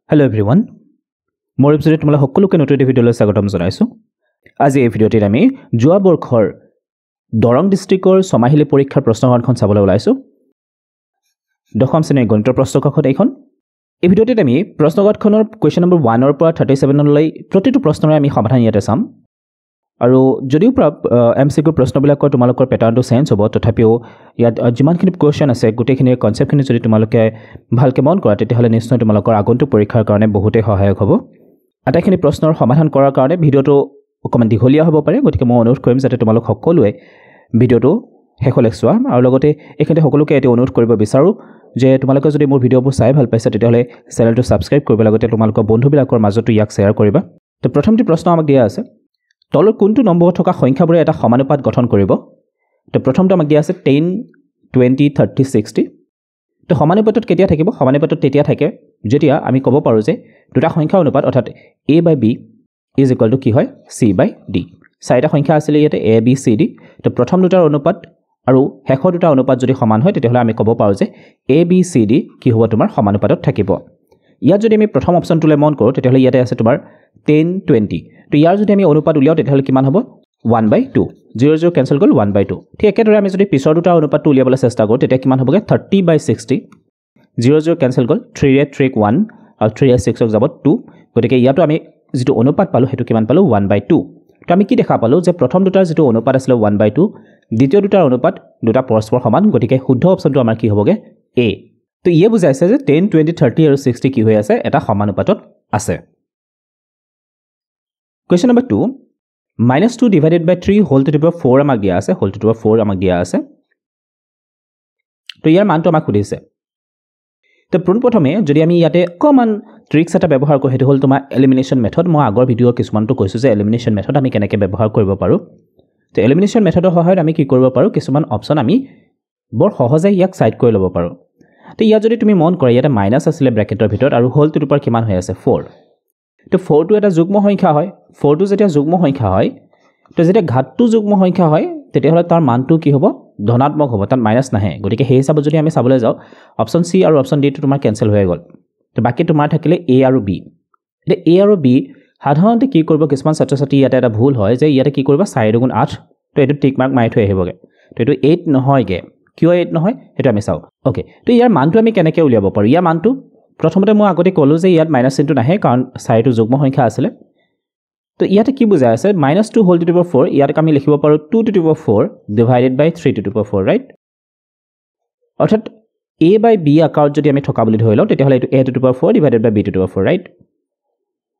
Hello everyone. মোৰ এপিসোডত তোমালোক সকলোকে নতুন ভিডিঅ'লৈ স্বাগতম জনাইছো। আজি এই ভিডিঅ'টিত আমি যোৱা বৰ্ষৰ দৰং ডিস্ট্ৰিক্টৰ সমাহিলি পৰীক্ষাৰ প্ৰশ্নকাকতখন চাবলৈ ওলাইছো। দশম শ্ৰেণীৰ গণিতৰ প্ৰশ্নকাকত এইখন। এই ভিডিঅ'টিত আমি প্ৰশ্নকাকতখনৰ কোৱেশ্চন নম্বৰ 1 ৰ পৰা 37 লৈ প্ৰতিটো প্ৰশ্নৰে আমি সমাধান ইয়াতে চাম। আৰু যদিও এমসিকিউ প্ৰশ্নবিলাকৰ তোমালোকৰ প্যাটাৰ্নটো চেঞ্জ হ'ব, তথাপিও ইয়াত যিমানখিনি কোৱেশ্চন আছে গোটেইখিনি কনসেপ্টখিনি যদি তোমালোকে ভালকৈ মন কৰা তেতিয়াহ'লে নিশ্চয় তোমালোকৰ আগন্তুক পৰীক্ষাৰ কাৰণে বহুতেই সহায়ক হ'ব। আটাইখিনি প্ৰশ্নৰ সমাধান কৰাৰ কাৰণে ভিডিঅ'টো অকণমান দীঘলীয়া হ'ব পাৰে, গতিকে মই অনুৰোধ কৰিম যাতে তোমালোক সকলোৱে ভিডিঅ'টো শেষলৈ চোৱা। আৰু লগতে এইখিনিতে সকলোকে এটি অনুৰোধ কৰিব বিচাৰোঁ যে তোমালোকে যদি মোৰ ভিডিঅ'বোৰ চাই ভাল পাইছা তেতিয়াহ'লে চেনেলটো ছাবস্ক্ৰাইব কৰিব, লগতে তোমালোকৰ বন্ধুবিলাকৰ মাজতো ইয়াক শ্বেয়াৰ কৰিবা। তো প্ৰথমটি প্ৰশ্ন আমাক দিয়া আছে, তলৰ কোনটো নম্বৰত থকা সংখ্যাবোৰে এটা সমানুপাত গঠন কৰিব? তো প্ৰথমটো আমাক দিয়া আছে 10, 20, 30, 60। তো সমানুপাতত কেতিয়া থাকিব? সমানুপাতত তেতিয়া থাকে যেতিয়া আমি ক'ব পাৰোঁ যে দুটা সংখ্যা অনুপাত অৰ্থাৎ a/b ইজ ইকুৱেল টু কি হয় c/d। চাৰিটা সংখ্যা আছিলে ইয়াতে a, b, c, d। তো প্ৰথম দুটাৰ অনুপাত আৰু শেষৰ দুটা অনুপাত যদি সমান হয় তেতিয়াহ'লে আমি ক'ব পাৰোঁ যে a, b, c, d কি হ'ব তোমাৰ সমানুপাতত থাকিব। ইয়াত যদি আমি প্ৰথম অপশ্যনটোলৈ মন কৰোঁ তেতিয়াহ'লে ইয়াতে আছে তোমাৰ 10, 20। তো ইয়াৰ যদি আমি অনুপাত উলিয়াওঁ তেতিয়াহ'লে কিমান হ'ব? 1/2। 0 0 কেঞ্চেল গ'ল, 1/2। ঠিক একেদৰে আমি যদি পিছৰ দুটা অনুপাতটো উলিয়াবলৈ চেষ্টা কৰোঁ তেতিয়া কিমান হ'বগৈ? 30/60। 0 0 কেঞ্চেল গ'ল, 3 ৰে 3 1 আৰু 3 ৰে 6 যাব 2। গতিকে ইয়াতো আমি যিটো অনুপাত পালোঁ সেইটো কিমান পালোঁ? 1/2। তো আমি কি দেখা পালোঁ যে প্ৰথম দুটাৰ যিটো অনুপাত আছিলে 1/2, দ্বিতীয় দুটাৰ অনুপাত দুটা পৰস্পৰ সমান, গতিকে শুদ্ধ অপশ্যনটো আমাৰ কি হ'বগৈ? A। তো ইয়ে বুজাইছে যে 10, 20, 30 আৰু 60 কি হৈ আছে? এটা সমানুপাতত আছে। Question number 2, -2 divided by 3 whole to the power 4 আমাক দিয়া আছে। হোল টু দি পাৱাৰ 4 আমাক দিয়া আছে। তো ইয়াৰ মানটো আমাক সুধিছে। তো পোনপ্ৰথমে যদি আমি ইয়াতে অকণমান ট্ৰিক্স এটা ব্যৱহাৰ কৰোঁ, সেইটো হ'ল তোমাৰ এলিমিনেশ্যন মেথড। মই আগৰ ভিডিঅ'ৰ কিছুমানটো কৈছোঁ যে এলিমিনেশ্যন মেথড আমি কেনেকৈ ব্যৱহাৰ কৰিব পাৰোঁ। তো এলিমিনেশ্যন মেথডৰ সহায়ত আমি কি কৰিব পাৰোঁ? কিছুমান অপশ্যন আমি বৰ সহজে ইয়াক চাইড কৰি ল'ব পাৰোঁ। তো ইয়াত যদি তুমি মন কৰা ইয়াতে মাইনাছ আছিলে ব্ৰেকেটৰ ভিতৰত আৰু হোল টু দি পাৱাৰ কিমান হৈ আছে? 4। তো 4টো এটা যুগ্ম সংখ্যা হয়। 4টো যেতিয়া যুগ্ম সংখ্যা হয়, তো যেতিয়া ঘাতটো যুগ্ম সংখ্যা হয় তেতিয়াহ'লে তাৰ মানটো কি হ'ব? ধনাত্মক হ'ব, তাত মাইনাছ নাহে। গতিকে সেই হিচাপত যদি আমি চাবলৈ যাওঁ অপশ্যন চি আৰু অপশ্যন ডিটো তোমাৰ কেঞ্চেল হৈ গ'ল। তো বাকী তোমাৰ থাকিলে এ আৰু বি। এতিয়া এ আৰু বি সাধাৰণতে কি কৰিব, কিছুমান ছাত্ৰ ছাত্ৰী ইয়াতে এটা ভুল হয় যে ইয়াতে কি কৰিব 4 × 8। তো এইটো টিক মাৰ্ক মাৰি থৈ আহিবগৈ। তো এইটো 8 নহয়গৈ। কিয় 8 নহয় সেইটো আমি চাওঁ। অ'কে, তো ইয়াৰ মানটো আমি কেনেকৈ উলিয়াব পাৰোঁ? ইয়াৰ মানটো প্ৰথমতে মই আগতে ক'লোঁ যে ইয়াত মাইনাছ চিনটো নাহে কাৰণ 4টো যুগ্ম সংখ্যা আছিলে। তো ইয়াতে কি বুজাই আছে? -2 হোল টু দি পাৱাৰ 4 ইয়াত আমি লিখিব পাৰোঁ 2 to the power 4 divided by 3 to the power 4, right? অৰ্থাৎ a/b আকাৰত যদি আমি থকা বুলি ধৰি লওঁ তেতিয়াহ'লে এইটো a to the power 4 divided by b to the power 4, right?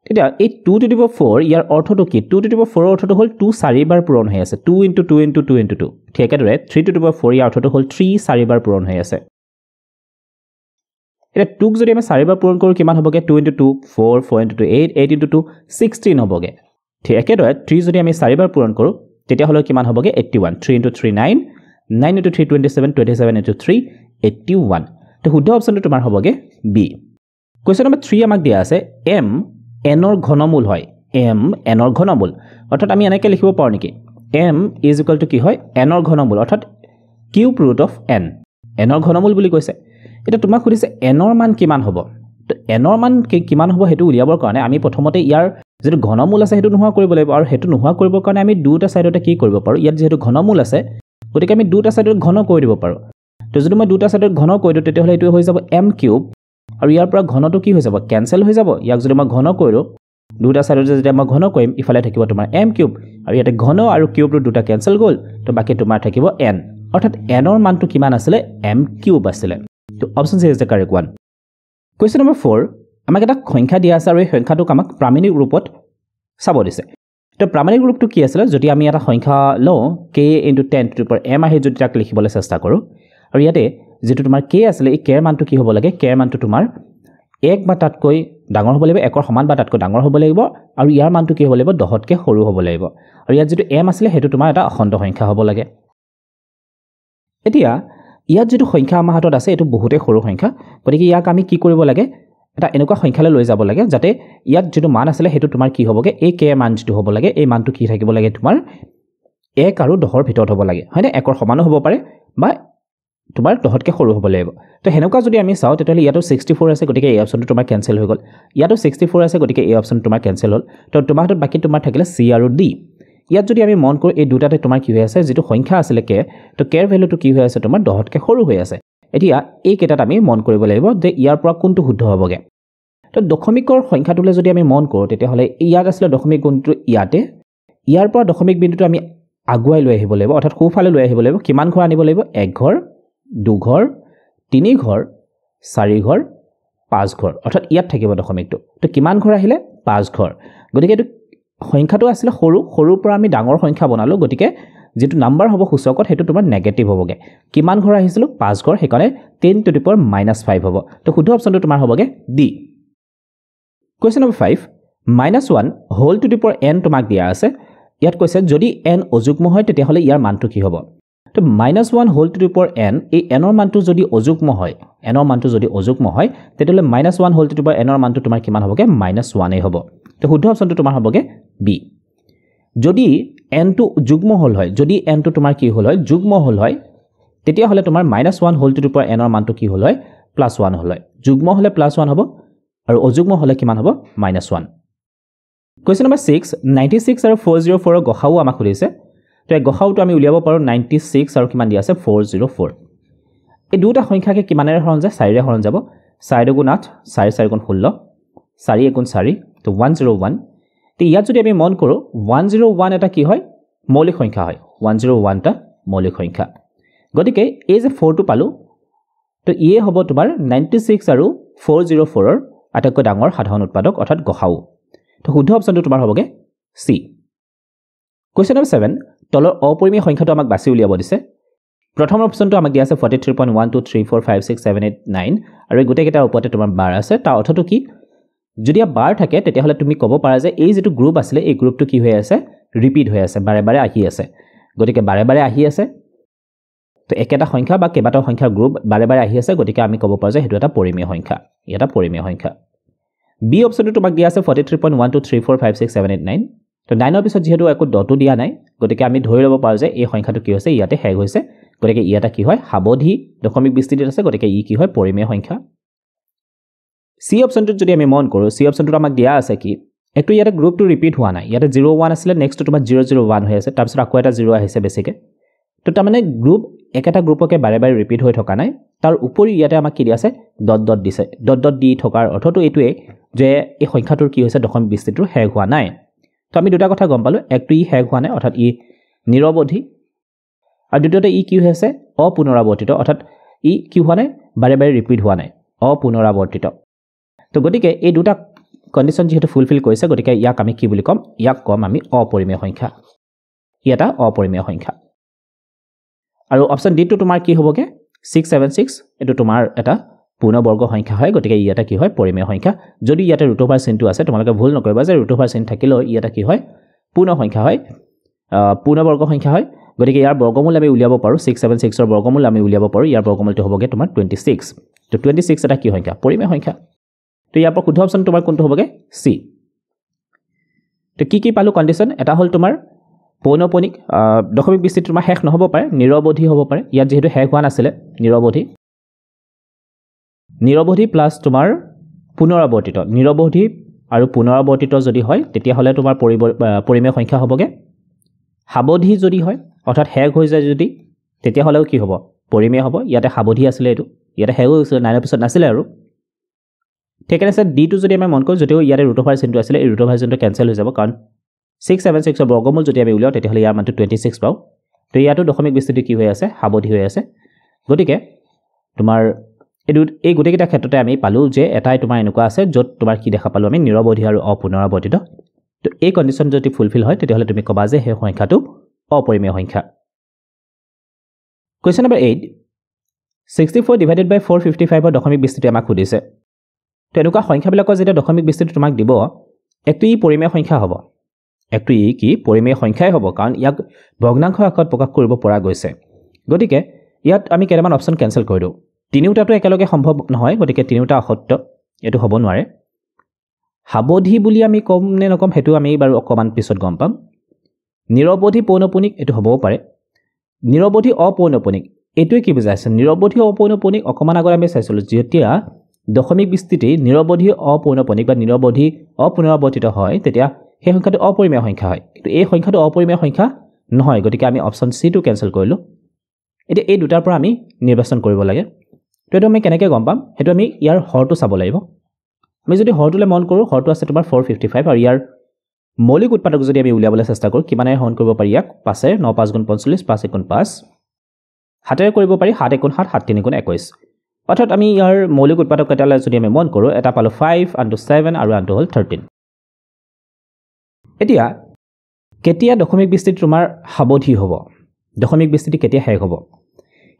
এতিয়া এই 2 টু দি পাৱাৰ 4 ইয়াৰ অৰ্থটো কি? 2 টু দি পাৱাৰ 4ৰ অৰ্থটো হ'ল 2 4বাৰ পূৰণ হৈ আছে। 2 × 2 × 2 × 2। ঠিক একেদৰে 3 টু দি পাৱাৰ 4 ইয়াৰ অৰ্থটো হ'ল 3 4বাৰ পূৰণ হৈ আছে। এতিয়া 2ক যদি আমি 4বাৰ পূৰণ কৰোঁ কিমান হ'বগৈ? 2 × 2 4, 4 × 2 8, 8 × 2 16 হ'বগৈ। ঠিক একেদৰে 3 যদি আমি 4বাৰ পূৰণ কৰোঁ তেতিয়াহ'লে কিমান হ'বগৈ? 81। 3 × 3 9, 9 × 3 27, 27 × 3 81। তো শুদ্ধ অপশ্যনটো তোমাৰ হ'বগৈ বি। কুৱেশ্যন নম্বৰ 3 আমাক দিয়া আছে m n ৰ ঘনমূল হয়। m n ৰ ঘনমূল অৰ্থাৎ আমি এনেকৈ লিখিব পাৰোঁ নেকি? m ইজ ইকুৱেল টু কি হয়? n ৰ ঘনমূল অৰ্থাৎ cube root of n। n ৰ ঘনমূল বুলি কৈছে। এতিয়া তোমাক সুধিছে n ৰ মান কিমান হ'ব? তো n ৰ মান কিমান হ'ব সেইটো উলিয়াবৰ কাৰণে আমি প্ৰথমতে ইয়াৰ যিটো ঘনমূল আছে সেইটো নোহোৱা কৰিব লাগিব। আৰু সেইটো নোহোৱা কৰিবৰ কাৰণে আমি দুটা ছাইডতে কি কৰিব পাৰোঁ? ইয়াত যিহেতু ঘনমূল আছে গতিকে আমি দুটা ছাইডত ঘন কৰি দিব পাৰোঁ। তো যদি মই দুটা ছাইডত ঘন কৰি দিওঁ তেতিয়াহ'লে এইটো হৈ যাব m কিউব, আৰু ইয়াৰ পৰা ঘনটো কি হৈ যাব? কেঞ্চেল হৈ যাব। ইয়াক যদি মই ঘন কৰি দিওঁ দুটা ছাইডত যেতিয়া মই ঘন কৰিম ইফালে থাকিব তোমাৰ m কিউব, আৰু ইয়াতে ঘন আৰু কিউবটো দুটা কেঞ্চেল গ'ল। তো বাকী তোমাৰ থাকিব n, অৰ্থাৎ n ৰ মানটো কিমান আছিলে? m কিউব আছিলে। তো option C is the correct one. Question number 4 আমাক এটা সংখ্যা দিয়া আছে আৰু এই সংখ্যাটোক আমাক প্ৰামাণিক ৰূপত চাব দিছে। তো প্ৰামাণিক ৰূপটো কি আছিলে? যদি আমি এটা সংখ্যা লওঁ k × 10 two the power m আহি যদি তাক লিখিবলৈ চেষ্টা কৰোঁ, আৰু ইয়াতে যিটো তোমাৰ k আছিলে এই k ৰ মানটো কি হ'ব লাগে? k ৰ মানটো তোমাৰ 1 বা তাতকৈ ডাঙৰ হ'ব লাগিব, 1ৰ সমান বা তাতকৈ ডাঙৰ হ'ব লাগিব, আৰু ইয়াৰ মানটো কি হ'ব লাগিব? 10তকৈ সৰু হ'ব লাগিব। আৰু ইয়াত যিটো m আছিলে সেইটো তোমাৰ এটা অখণ্ড সংখ্যা হ'ব লাগে। এতিয়া ইয়াত যিটো সংখ্যা আমাৰ হাতত আছে এইটো বহুতেই সৰু সংখ্যা, গতিকে ইয়াক আমি কি কৰিব লাগে? এটা এনেকুৱা সংখ্যালৈ লৈ যাব লাগে যাতে ইয়াত যিটো মান আছিলে সেইটো তোমাৰ কি হ'বগৈ? এই k মান যিটো হ'ব লাগে এই মানটো কি থাকিব লাগে? তোমাৰ 1 আৰু 10ৰ ভিতৰত হ'ব লাগে, হয়নে? 1ৰ সমানো হ'ব পাৰে বা তোমাৰ 10তকৈ সৰু হ'ব লাগিব তো হেনেকুৱা যদি আমি চাওঁ তেতিয়াহ'লে ইয়াতো 64 আছে গতিকে এই অপচনটো তোমাৰ কেনসেল হৈ গ'ল ইয়াতো 64 আছে গতিকে এই অপচন তোমাৰ কেনসেল হ'ল তো তোমাৰ হাতত বাকি তোমাৰ থাকিলে C আৰু D ইয়াত যদি আমি মন কৰোঁ এই দুটাতে তোমাৰ কি হৈ আছে যেটো সংখ্যা আছিল কে তো কেৰ ভ্যালুটো কি হৈ আছে তোমাৰ 10তকৈ সৰু হৈ আছে এতিয়া এই কেইটাত আমি মন কৰিব লাগিব যে ইয়াৰ পৰা কোনটো শুদ্ধ হ'বগে তো দশমিকৰ সংখ্যাটোলে যদি আমি মন কৰোঁ তেতিয়াহ'লে ইয়াত আছিল দশমিক গুণটো ইয়াতে ইয়াৰ পৰা দশমিক বিন্দুটো আমি আগুৱাই লৈ আহিব লাগিব অৰ্থাৎ সোঁফালে লৈ আহিব লাগিব কিমান ঘৰ আনিব লাগিব এক ঘৰ দুই ঘৰ তিনি ঘৰ চাৰি ঘৰ পাঁচ ঘৰ অৰ্থাৎ ইয়াত থাকিব দশমিকটো তো কিমান ঘৰ আহিলে পাঁচ ঘৰ গতিকে এটো সংখ্যাটো আছিল সৰুৰ পৰা আমি ডাঙৰ সংখ্যা বনালো গতিকে যেটো নাম্বাৰ হ'ব সূচকত হেতু তোমাৰ নেগেটিভ হ'বগে কিমান ঘৰ আহিছিল পাঁচ ঘৰ হেকানে 10 to the power -5 হ'ব তো শুদ্ধ অপচনটো তোমাৰ হ'বগে D question number 5 -1 whole to the power n তোমাক দিয়া আছে ইয়াত কৈছে যদি n অযুগ্ম হয় তেতিয়াহ'লে ইয়াৰ মানটো কি হ'ব তো -1 whole to the power n এই n ৰ মানটো যদি অযুগ্ম হয় n ৰ মানটো যদি অযুগ্ম হয় তেতিয়াহ'লে -1 whole to the power n ৰ মানটো তোমাৰ কিমান হ'বগে -1 এ হ'ব তো শুদ্ধ অপচনটো তোমাৰ হ'বগে বি যদি n টো যুগ্ম হল হয় যদি n টো তোমাৰ কি হল হয় যুগ্ম হল হয় তেতিয়াহ'লে তোমাৰ -1 whole to the power n ৰ মানটো কি হল হয় +1 হল হয় যুগ্ম হলে +1 হ'ব আৰু অযুগ্ম হলে কিমান হ'ব -1 কোৱেশ্চন নম্বৰ 6 96 আৰু 404 ৰ গসাউ আমাক সুধিছে তো এই গসাউটো আমি উলিয়াব পাৰো 96 আৰু কিমান দিয়া আছে 404 এই দুটা সংখ্যাকে কিমানেৰে হৰণ যায় 4 ৰে হৰণ যাব 4 গুণ 8 4 4 গুণ 16 4 গুণ 4 তো 101 তো ইয়াত যদি আমি মন কৰোঁ 101 এটা কি হয় মৌলিক সংখ্যা হয় 101 টা মৌলিক সংখ্যা গতিকে এই যে 4 টো পালো তো ইয়ে হ'ব তোমাৰ 96 আৰু 404 ৰ আটাইতকৈ ডাঙৰ সাধাৰণ উৎপাদক অৰ্থাৎ গসাউ তো শুদ্ধ অপচনটো তোমাৰ হ'বগে সি কোৱেশ্চন নম্বৰ 7 তলৰ অপৰিমেয় সংখ্যাটো আমাক বাছি উলিয়াব দিছে প্ৰথম অপচনটো আমাক দিয়া আছে 43.123456789 আৰু এই গোটেই কেইটাৰ ওপৰতে তোমাৰ বাৰ আছে তাৰ অৰ্থটো কি যদি বাৰ থাকে তেতিয়াহ'লে তুমি ক'ব পাৰা যে এই যেটো গ্ৰুপ আছিল এই গ্ৰুপটো কি হৈ আছে ৰিপিট হৈ আছে বাৰে বাৰে আহি আছে গতিকে বাৰে বাৰে আহি আছে তো একেটা সংখ্যা বা কেইবাটাও সংখ্যাৰ গ্ৰুপ বাৰে বাৰে আহি আছে গতিকে আমি ক'ব পাৰো যে হেতু এটা পৰিমেয় সংখ্যা এটা পৰিমেয় সংখ্যা বি অপচনটো তোমাক দিয়া আছে 43.123456789 তো 9 ৰ পিছত যেহেতু একো ডটো দিয়া নাই গতিকে আমি ধৰি ল'ব পাৰো যে এই সংখ্যাটো কি হৈছে ইয়াতে হেগ হৈছে গতিকে ইয়াটা কি হয় হাবধি দশমিক বিস্তৃতিত আছে গতিকে ই কি হয় পৰিমেয় সংখ্যা সি অপচনটোত যদি আমি মন কৰোঁ সি অপচনটোত আমাক দিয়া আছে কি একটু ইয়াতে গ্ৰুপটো ৰিপিট হোৱা নাই ইয়াতে 01 আছিল নেক্সট তোমাৰ 001 হৈ আছে তাৰপিছত আকৌ এটা 0 আহিছে বেছিকে তো তাৰ মানে গ্ৰুপ একেটা গ্ৰুপকে বাৰে বাৰে ৰিপিট হৈ থকা নাই তাৰ উপৰি ইয়াতে আমাক কি দিয়া আছে ডট ডট দিছে ডট ডট দি থকাৰ অৰ্থটো এইটোৱে যে এই সংখ্যাটোৰ কি হৈছে দশমিক বিস্তৃতিটো হেগ হোৱা নাই তো আমি দুটা কথা গম পালো একটো ই হেগ হোৱা নাই অৰ্থাৎ ই নিৰৱধি আৰু দ্বিতীয়তে ই কি হৈছে অপুনৰাৱৰ্তিত অৰ্থাৎ ই কি হোৱা নাই বাৰে বাৰে ৰিপিট হোৱা নাই অপুনৰাৱৰ্তিত তো গতিকে এই দুটা কন্ডিশন যেহেতু ফুলফিল কৰিছে গতিকে ইয়াক আমি কি বুলি কম ইয়াক কম আমি অপৰিমেয় সংখ্যা এটা অপৰিমেয় সংখ্যা আৰু অপচন ডি টো তোমাৰ কি হ'বগে 676 এটো তোমাৰ এটা পূৰ্ণবৰ্গ সংখ্যা হয় গতিকে ই এটা কি হয় পৰিমেয় সংখ্যা যদি ইয়াতে ৰুট ওভাৰ চিনটো আছে তোমালোকে ভুল নকৰিবা যে ৰুট ওভাৰ চিন থাকিলেও ই এটা কি হয় পূৰ্ণ সংখ্যা হয় পূৰ্ণবৰ্গ সংখ্যা হয় গতিকে ইয়াৰ বৰ্গমূল আমি উলিয়াব পাৰো 676 ৰ বৰ্গমূল আমি উলিয়াব পাৰো ইয়াৰ বৰ্গমূলটো হ'বগে তোমাৰ 26 তো 26 এটা কি সংখ্যা পৰিমেয় সংখ্যা তো ইয়াৰ পৰা শুদ্ধ অপচন তোমাৰ কোনটো হ'বগে সি তো কি পালো কন্ডিশন এটা হল তোমাৰ পৌনপনিক দশমিক বিস্তৃতি তোমাৰ হেক নহব পাৰে নিৰৱধি হ'ব পাৰে ইয়াত যেহেতু হেক হোৱা নাছিলে নিৰৱধি প্লাস তোমাৰ পুনৰাৱৰ্তিত নিৰৱধি আৰু পুনৰাৱৰ্তিত যদি হয় তেতিয়া হলে তোমাৰ পৰিমেয় সংখ্যা হ'বগে হাবধি যদি হয় অৰ্থাৎ হেক হৈ যায় যদি তেতিয়া হলেও কি হ'ব পৰিমেয় হ'ব ইয়াতে হাবধি আছিল এটো ইয়াতে হেক হৈছিল 9 পিছত নাছিলে আৰু ঠিক আছে ডি টো যদি আমি মন কৰো যদিও ইয়াতে ৰুট ওভাৰ চিনটো আছিল এই ৰুট ওভাৰ চিনটো কেনসেল হৈ যাব কাৰণ 676 ৰ বৰ্গমূল যদি আমি উলিয়াও তেতিয়া হলে ইয়াৰ মানটো 26 পাও তো ইয়াতো দশমিক বিস্তৃতি কি হৈ আছে হাবধি হৈ আছে গতিকে তোমাৰ এই গোটেইকেইটা ক্ষেত্ৰতে আমি পালো যে এটাই তোমাৰ এনেকুৱা আছে য'ত তোমাৰ কি দেখা পালো আমি নিৰৱধি আৰু অপুনৰাৱৰ্তিত তো এই কন্ডিশন যদি ফুলফিল হয় তেতিয়া হলে তুমি কবা যে সেই সংখ্যাটো অপৰিমেয় সংখ্যা কোৱেশ্চন নম্বৰ 8 64 ডিভাইডেড বাই 455 ৰ দশমিক বিস্তৃতি আমাক সুধিছে তো এনেকুৱা সংখ্যাবিলাকৰ যেতিয়া দশমিক বিস্তৃতি তোমাক দিব একটো ই পৰিমেয় সংখ্যা হ'ব একটো ই কি পৰিমেয় সংখ্যাই হ'ব কাৰণ ইয়াক ভগ্নাংশ আকাৰত প্ৰকাশ কৰিব পৰা গৈছে গতিকে ইয়াত আমি কেইটামান অপচন কেনসেল কৰি দিও তিনিওটাটো একেলগে সম্ভৱ নহয় গতিকে তিনিওটা অসত্য এটো হ'ব নোৱাৰে হাবধি বুলি আমি কম নে নকম হেতু আমি বাৰু অকমান পিছত গম পাম নিৰৱধি পৌনপনিক এটো হ'বও পাৰে নিৰৱধি অপৌনপনিক এইটোৱে কি বুজাইছে নিৰৱধি অপৌনঃপুনিক অকমান আগত আমি চাইছিলোঁ যেতিয়া দশমিক বিস্তৃতি নিৰৱধি অপৌনঃপুনিক বা নিৰৱধি অপুনৰাৱৰ্তিত হয় তেতিয়া সেই সংখ্যাটো অপৰিমেয় সংখ্যা হয় কিন্তু এই সংখ্যাটো অপৰিমেয় সংখ্যা নহয় গতিকে আমি অপচন সি টো কেনসেল কৰিলোঁ এতিয়া এই দুটাৰ পৰা আমি নিৰ্বাচন কৰিব লাগে তো এইটো আমি কেনেকৈ গম পাম সেইটো আমি ইয়াৰ হৰটো চাব লাগিব আমি যদি হৰটোলৈ মন কৰোঁ হৰটো আছে তোমাৰ 455 আৰু ইয়াৰ মৌলিক উৎপাদক যদি আমি উলিয়াবলৈ চেষ্টা কৰোঁ কিমানে হৰণ কৰিব পাৰি ইয়াক 5 9 5 গুণ 45 5 1 গুণ 5 হাতেৰে কৰিব পাৰি 7 1 গুণ 7 7 3 গুণ 21 অৰ্থাৎ আমি ইয়াৰ মৌলিক উৎপাদক কেইটালৈ যদি আমি মন কৰোঁ এটা পালোঁ 5 আনটো 7 আৰু আনটো হ'ল 13 এতিয়া কেতিয়া দশমিক বিস্তৃতি তোমাৰ সাৱধি হ'ব দশমিক বিস্তৃতি কেতিয়া শেষ হ'ব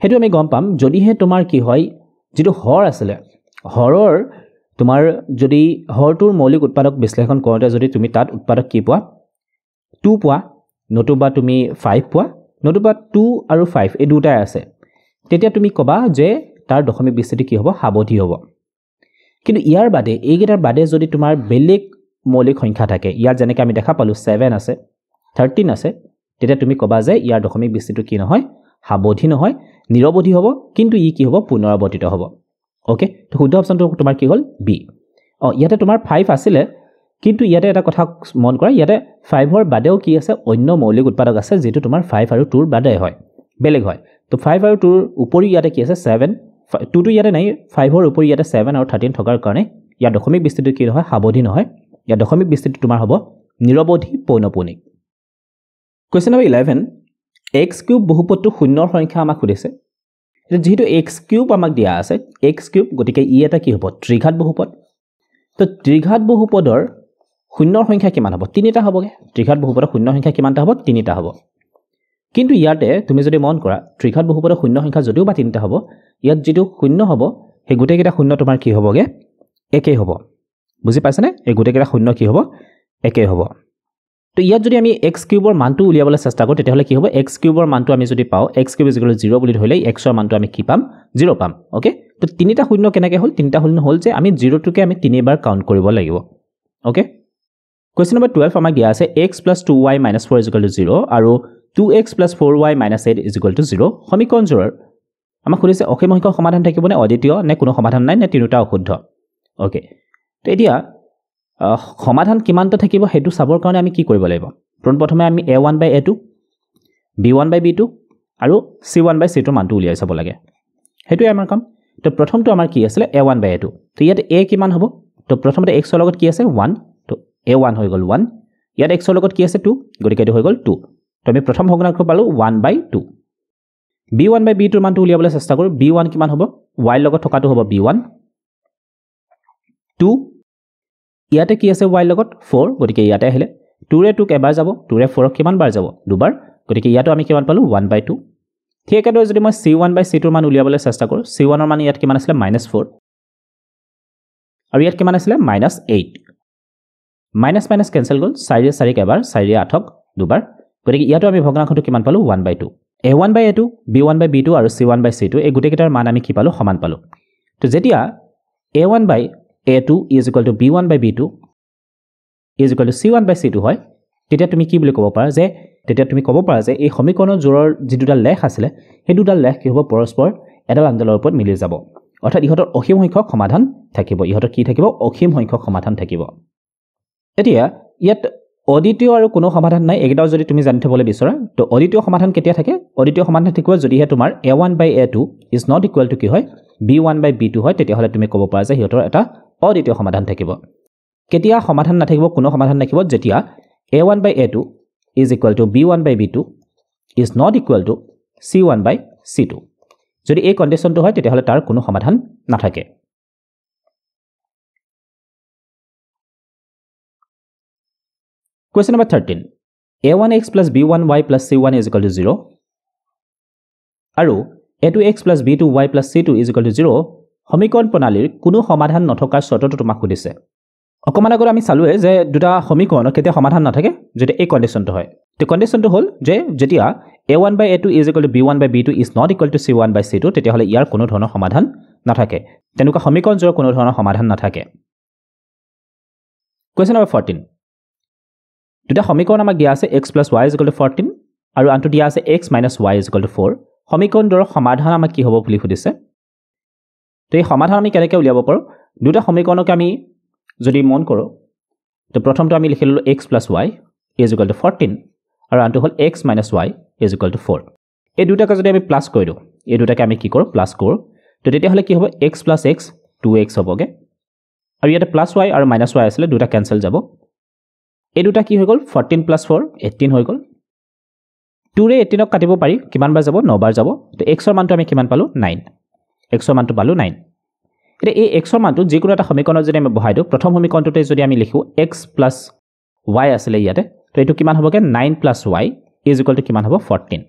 সেইটো আমি গম পাম যদিহে তোমাৰ কি হয় যেটো হৰ আছিলে হৰৰ তোমাৰ যদি হৰটোৰ মৌলিক উৎপাদক বিশ্লেষণ কৰোঁতে যদি তুমি তাত উৎপাদক কি পোৱা 2 পোৱা নতুবা তুমি 5 পোৱা নতুবা 2 আৰু 5 এই দুটাই আছে তেতিয়া তুমি কবা যে তাৰ দশমিক বিস্তৃতি কি হ'ব সাৱধি হ'ব কিন্তু ইয়াৰ বাদে এইকেইটাৰ বাদে যদি তোমাৰ বেলেগ মৌলিক সংখ্যা থাকে ইয়াত যেনেকৈ আমি দেখা পালোঁ 7 আছে 13 আছে তেতিয়া তুমি কবা যে ইয়াৰ দশমিক বিস্তৃতি কি নহয় সাৱধি নহয় নিৰৱধি হ'ব কিন্তু ই কি হ'ব পুনৰাৱৰ্তিত হ'ব ওকে তো শুদ্ধ অপচনটো তোমাৰ কি হ'ল বি ইয়াতে তোমাৰ 5 আছিলে কিন্তু ইয়াতে এটা কথা মন কৰা ইয়াতে 5 ৰ বাদেও কি আছে অন্য মৌলিক উৎপাদক আছে যেটো তোমাৰ 5 আৰু 2 ৰ বাদে হয় বেলেগ হয় তো 5 আৰু 2 ৰ উপৰি ইয়াতে কি আছে 7 2 টো ইয়াতে নাই 5 ৰ উপৰি ইয়াতে 7 আৰু 13 থকাৰ কাৰণে ইয়াৰ দশমিক বিস্তৃতি কি নহয় সাৱধি নহয় ইয়াৰ দশমিক বিস্তৃতি তোমাৰ হ'ব নিৰৱধি পৌনঃপুনিক কোৱেশ্চন নম্বৰ 11 x কিউব বহুপদটো শূন্যৰ সংখ্যা আমাক সুধিছে যেহেতু x কিউব আমাক দিয়া আছে x কিউব গতিকে ই এটা কি হ'ব ত্ৰিঘাত বহুপদ তো ত্ৰিঘাত বহুপদৰ শূন্যৰ সংখ্যা কিমান হ'ব তিনিটা হ'বগে ত্ৰিঘাত বহুপদৰ শূন্য সংখ্যা কিমানটা হ'ব তিনিটা হ'ব কিন্তু ইয়াতে তুমি যদি মন কৰা ত্ৰিঘাত বহুপদৰ শূন্য সংখ্যা যদিও বা তিনিটা হ'ব ইয়াত যেটো শূন্য হ'ব সেই গোটেইকেইটা শূন্য তোমাৰ কি হ'বগে একেই হ'ব বুজি পাইছানে এই গোটেইকেইটা শূন্য কি হ'ব একেই হ'ব তো ইয়াত যদি আমি x কিউবৰ মানটো উলিয়াবলৈ চেষ্টা কৰোঁ তেতিয়াহ'লে কি হ'ব x কিউবৰ মানটো আমি যদি পাওঁ x কিউব 0 বুলি ধৰিলে x ৰ মানটো আমি কি পাম 0 পাম ওকে তো তিনিটা শূন্য কেনেকৈ হ'ল তিনিটা শূন্য হ'ল যে আমি 0 টোকে আমি তিনিবাৰ কাউন্ট কৰিব লাগিব ওকে কোৱেশ্চন নম্বৰ 12 আমাক দিয়া আছে x + 2y - 4 0 আৰু 2x + 4y - 8 0 সমীকৰণজোৰৰ আমাক সুধিছে অসীম সংখ্যক সমাধান থাকিব নে অদ্বিতীয় নে কোনো সমাধান নাই নে তিনিটা অশুদ্ধ ওকে তো এতিয়া সমাধান কিমানটা থাকিব হেতু চাবৰ কাৰণে আমি কি কৰিব লাগিব প্ৰথমে আমি a1/a2 b1/b2 আৰু c1/c2 মানটো উলিয়াই চাব লাগে হেতুই আমাৰ কাম তো প্ৰথমটো আমাৰ কি আছিল a1/a2 তো ইয়াত a কিমান হ'ব তো প্ৰথমতে x ৰ লগত কি আছে 1 তো a1 হৈ গ'ল 1 ইয়াত x ৰ লগত কি আছে 2 গতিকে এটো হৈ গ'ল 2 তো আমি প্ৰথম ভগ্নাংশ পালো 1/2 b1/b2 মানটো উলিয়াবলৈ চেষ্টা কৰো b1 কিমান হ'ব y লগত থকাটো হ'ব b1 2 ইয়াতে কি আছে y লগত 4 গতিকে ইয়াতে আহিলে 2 ৰে 2 এবাৰ যাব 2 ৰে 4 কিমান বাৰ যাব দুবাৰ গতিকে ইয়াতো আমি কিমান পালো 1/2 ঠিক একেদৰে যদি মই c1/c2 মান উলিয়াবলৈ চেষ্টা কৰো c1 ৰ মান ইয়াত কিমান আছিল -4 আৰু ইয়াত কিমান আছিল -8 মাইনাস মাইনাস কেনসেল গ'ল 4 4 এবাৰ 4 8ক দুবাৰ গতিকে ইয়াতো আমি ভগ্নাংশটো কিমান পালো 1/2 a1/a2 b1/b2 আৰু c1/c2 এই গোটেইকেইটাৰ মান আমি কি পালো সমান পালো তো যেতিয়া a1/a2 = b1/b2 = c1/c2 হয় তেতিয়া তুমি কি বুলি ক'ব পাৰা যে এই সমীকৰণৰ জোৰৰ যি দুটা লেখ আছিল সেই দুটা লেখ কি হ'ব পৰস্পৰ এডাল আনডালৰ ওপৰত মিলি যাব অৰ্থাৎ ইহঁতৰ অসীম সংখ্যক সমাধান থাকিব ইহঁতৰ কি থাকিব অসীম সংখ্যক সমাধান থাকিব এতিয়া ইয়াত অদ্বিতীয় আৰু কোনো সমাধান নাই একেটাও যদি তুমি জানি থবলৈ বিচৰা তো অদ্বিতীয় সমাধান কেতিয়া থাকে অদ্বিতীয় সমাধান থাকিব যদিহে তোমাৰ a1/a2 = কি হয় b1/b2 হয় তেতিয়াহ'লে তুমি ক'ব পাৰা যে ইহঁতৰ এটা অদ্বিতীয় সমাধান থাকিব কেতিয়া সমাধান নাথাকিব কোনো সমাধান নাথাকিব যেতিয়া a1/a2 = b1/b2 = c1/c2 যদি এই কন্ডিশনটো হয় তেতিয়াহ'লে তাৰ কোনো সমাধান নাথাকে Question number 13. a1x plus b1y plus c1 = 0 আৰু a2x plus b2y plus c2 = 0 সমীকৰণ প্ৰণালীৰ কোনো সমাধান নথকাৰ চৰ্তটো তোমাক সুধিছে অকমান আগত আমি চালোৱে যে দুটা সমীকৰণৰ কেতিয়া সমাধান নাথাকে যদি এই কন্ডিশনটো হয় তে কন্ডিশনটো হ'ল যে যেতিয়া a1/a2 = b1/b2 = c1/c2 তেতিয়াহ'লে ইয়াৰ কোনো ধৰণৰ সমাধান নাথাকে তেনুকা সমীকৰণজোৰ কোনো ধৰণৰ সমাধান নাথাকে Question number 14. দুটা সমীকৰণ আমাক দিয়া আছে x + y = 14 আৰু আনটো দিয়া আছে x - y = 4 সমীকৰণটোৰ সমাধান আমাক কি হ'ব বুলি সুধিছে তো এই সমাধান আমি কেনেকৈ উলিয়াব পাৰোঁ দুটা সমীকৰণক আমি যদি মন কৰোঁ তো প্ৰথমটো আমি লিখি ললোঁ x + y = 14 আৰু আনটো হ'ল x - y = 4 এই দুটাকে যদি আমি প্লাস কৰি দিওঁ এই দুটাকে আমি কি কৰোঁ প্লাস কৰোঁ তো তেতিয়াহ'লে কি হ'ব x + x 2x হ'বগে আৰু ইয়াতে +y আৰু -y আছিলে দুটা কেনসেল যাব এই দুটা কি হৈ গ'ল 14 + 4 18 হৈ গ'ল 2 ৰে 18ক কাটিব পাৰি কিমান বাৰ যাব 9 বাৰ যাব তো x ৰ মানটো আমি কিমান পালো 9 x ৰ মানটো পালো 9 এটা এই x ৰ মানটো যিকোনো এটা সমীকৰণত যদি আমি বহাই দিওঁ প্ৰথম সমীকৰণটোতে যদি আমি লিখো x + y আছিলে ইয়াতে তো এটো কিমান হ'বগে 9 + y = কিমান হ'ব 14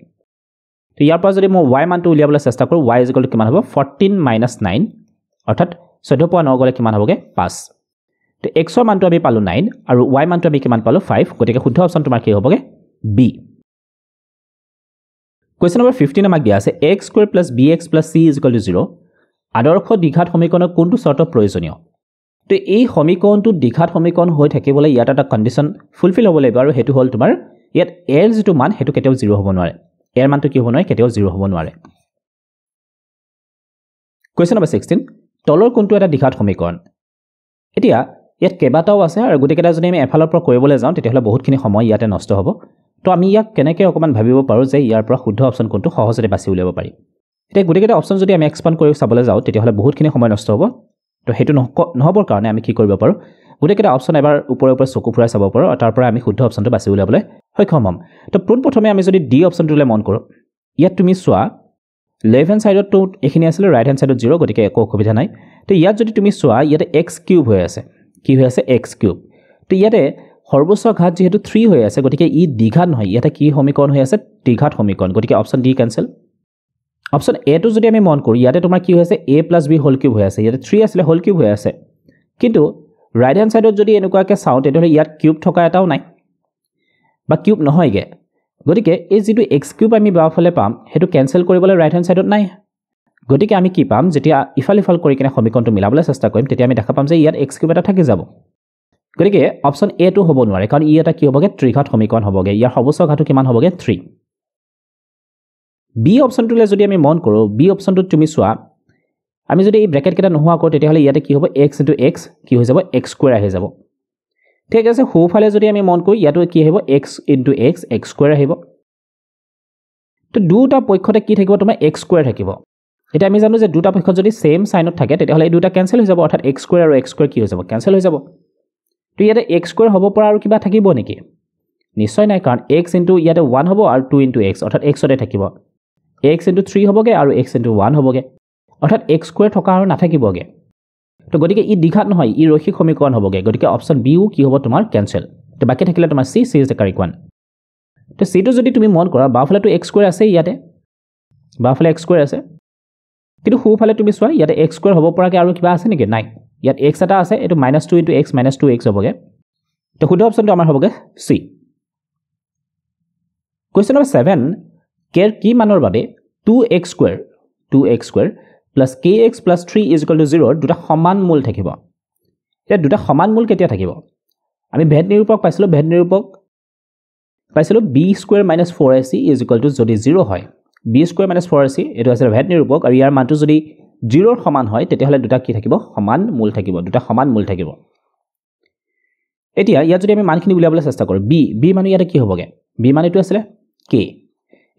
তো ইয়াৰ পৰা যদি মই y মানটো উলিয়াবলৈ চেষ্টা কৰোঁ y = কিমান হ'ব 14 - 9 অৰ্থাৎ 14.9 গলে কিমান হ'বগে 5 তো x ৰ মানটো আমি পালো 9 আৰু y মানটো আমি কিমান পালো 5 গতিকে শুদ্ধ অপচন তোমাৰ কি হ'বগে b Question number 15 আমাক দিয়া আছে x² + bx + c = 0 আদৰ্শ দ্বিঘাত সমীকৰণৰ কোনটো চৰ্ত প্ৰয়োজনীয় তো এই সমীকৰণটো দ্বিঘাত সমীকৰণ হৈ থাকিবলৈ ইয়াত এটা কন্ডিশন ফুলফিল হ'ব লাগিব আৰু হেতু হ'ল তোমাৰ ইয়াত a ৰ যেটো মান হেতু কেতিয়াও 0 হ'ব নোৱাৰে a ৰ মানটো কি হ'ব নোৱাৰে কেতিয়াও 0 হ'ব নোৱাৰে Question number 16 তলৰ কোনটো এটা দ্বিঘাত সমীকৰণ এতিয়া ইয়াত কেইবাটাও আছে আৰু গতিকেটা যদি আমি এফালৰ পৰা কৰিবলৈ যাওঁ তেতিয়াহ'লে বহুতখিনি সময় ইয়াতে নষ্ট হ'ব তো আমি ইয়াক কেনেকৈ অকমান ভাবিব পাৰো যে ইয়াৰ পৰা শুদ্ধ অপচন কোনটো সহজতে বাছি উলিয়াব পাৰি এতিয়া গতিকেটা অপচন যদি আমি এক্সপান্ড কৰি চাবলৈ যাওঁ তেতিয়াহ'লে বহুতখিনি সময় নষ্ট হ'ব তো হেতু নহবৰ কাৰণে আমি কি কৰিব পাৰো গতিকেটা অপচন এবাৰ ওপৰে ওপৰে চকু ফুৰাই চাব পাৰো আৰু তাৰ পৰা আমি শুদ্ধ অপচনটো বাছি উলিয়াবলৈ সক্ষম হ'ম তো প্ৰথমে আমি যদি ডি অপচনটোলৈ মন কৰোঁ ইয়াত তুমি চোৱা লেফট হ্যান্ড সাইডত তো এখিনি আছিল ৰাইট হ্যান্ড সাইডত 0 গতিকে একো অসুবিধা নাই তো ইয়াত যদি তুমি চোৱা ইয়াতে x³ হৈ আছে কি হৈ আছে x³ তো ইয়াতে সৰ্বোচ্চ ঘাত যেহেতু 3 হৈ আছে গতিকে ই দ্বিঘাত নহয় ইয়াতে কি সমীকৰণ হৈ আছে দ্বিঘাত সমীকৰণ গতিকে অপচন ডি কেনসেল অপচন এ টো যদি আমি মন কৰো ইয়াতে তোমাৰ কি হৈ আছে a + b হোল কিউব হৈ আছে ইয়াতে 3 আছিল হোল কিউব হৈ আছে কিন্তু ৰাইট হ্যান্ড সাইডত যদি এনেকুৱাকে চাও তেতিয়াহ'লে ইয়াত কিউব থকা এটাও নাই বা কিউব নহয়গে গতিকে এই যেটো x³ আমি বাওফালে পাম হেতু কেনসেল কৰিবলৈ ৰাইট হ্যান্ড সাইডত নাই গতিকে আমি কি পাম যেতিয়া ইফাল কৰি কিনে সমীকৰণটো মিলাবলৈ চেষ্টা কৰিম তেতিয়া আমি দেখা পাম যে ইয়াত x³ এটা থাকি যাব গতিকে অপচন এ টো হ'ব নোৱাৰে কাৰণ ই এটা কি হ'বগে ত্ৰিঘাত সমীকৰণ হ'বগে ইয়াৰ সৰ্বোচ্চ ঘাতটো কিমান হ'বগে 3 বি অপচনটোলে যদি আমি মন কৰো বি অপচনটোত তুমি চোৱা আমি যদি এই ব্ৰেকেট কেটা নোহোৱা কৰো তেতিয়াহ'লে ইয়াতে কি হ'ব x * x কি হৈ যাব x² আহি যাব ঠিক আছে সোঁফালে যদি আমি মন কৰো ইয়াতো কি আহিব x * x x² আহিব তো দুটা পক্ষতে কি থাকিব তোমাৰ x² থাকিব এটা আমি জানো যে দুটা পক্ষ যদি সেম সাইনত থাকে তেতিয়াহ'লে এই দুটা কেনসেল হৈ যাব অৰ্থাৎ x² আৰু x² কি হৈ যাব কেনসেল হৈ যাব তো ইয়াতে x² হ'ব পৰা আৰু কিবা থাকিব নেকি নিশ্চয় নাই কাৰণ x * ইয়াতে 1 হ'ব আৰু 2 * x অৰ্থাৎ x তে থাকিব x * 3 হ'বগে আৰু x * 1 হ'বগে অৰ্থাৎ x² থকা আৰু নাথাকিবগে তো গতিকে ই দ্বিঘাত নহয় ই ৰৈখিক সমীকৰণ হ'বগে গতিকে অপচন বি কি হ'ব তোমাৰ কেনসেল তো বাকি থাকিলে তোমাৰ c is the correct one তো c টো যদি তুমি মন কৰা বাওফালে তো x² আছে ইয়াতে বাওফালে x² আছে কিন্তু সোঁফালে তুমি চোৱা ইয়াতে x² হ'ব পৰাকে আৰু কিবা আছে নেকি নাই ইয়াত x এটা আছে এটো -2 * x - 2x হ'বগে তো শুদ্ধ অপচনটো আমাৰ হ'বগে c Question number 7 কেৰ কি মানৰ বাবে 2x² plus kx plus 3 = 0 দুটা সমান মূল থাকিব এটা দুটা সমান মূল কেতিয়া থাকিব আমি ভেদ নিৰূপক পাইছিলো b² - 4ac = যদি 0 হয় b² - 4ac এটো আছে ভেদ নিৰূপক আৰু ইয়াৰ মানটো যদি 0 ৰ সমান হয় তেতিয়াহ'লে দুটা কি থাকিব সমান মূল থাকিব দুটা সমান মূল থাকিব এতিয়া ইয়াত যদি আমি মানখিনি উলিয়াবলৈ চেষ্টা কৰো b মানে ইয়াতে কি হ'বগে b মানে এটো আছিল k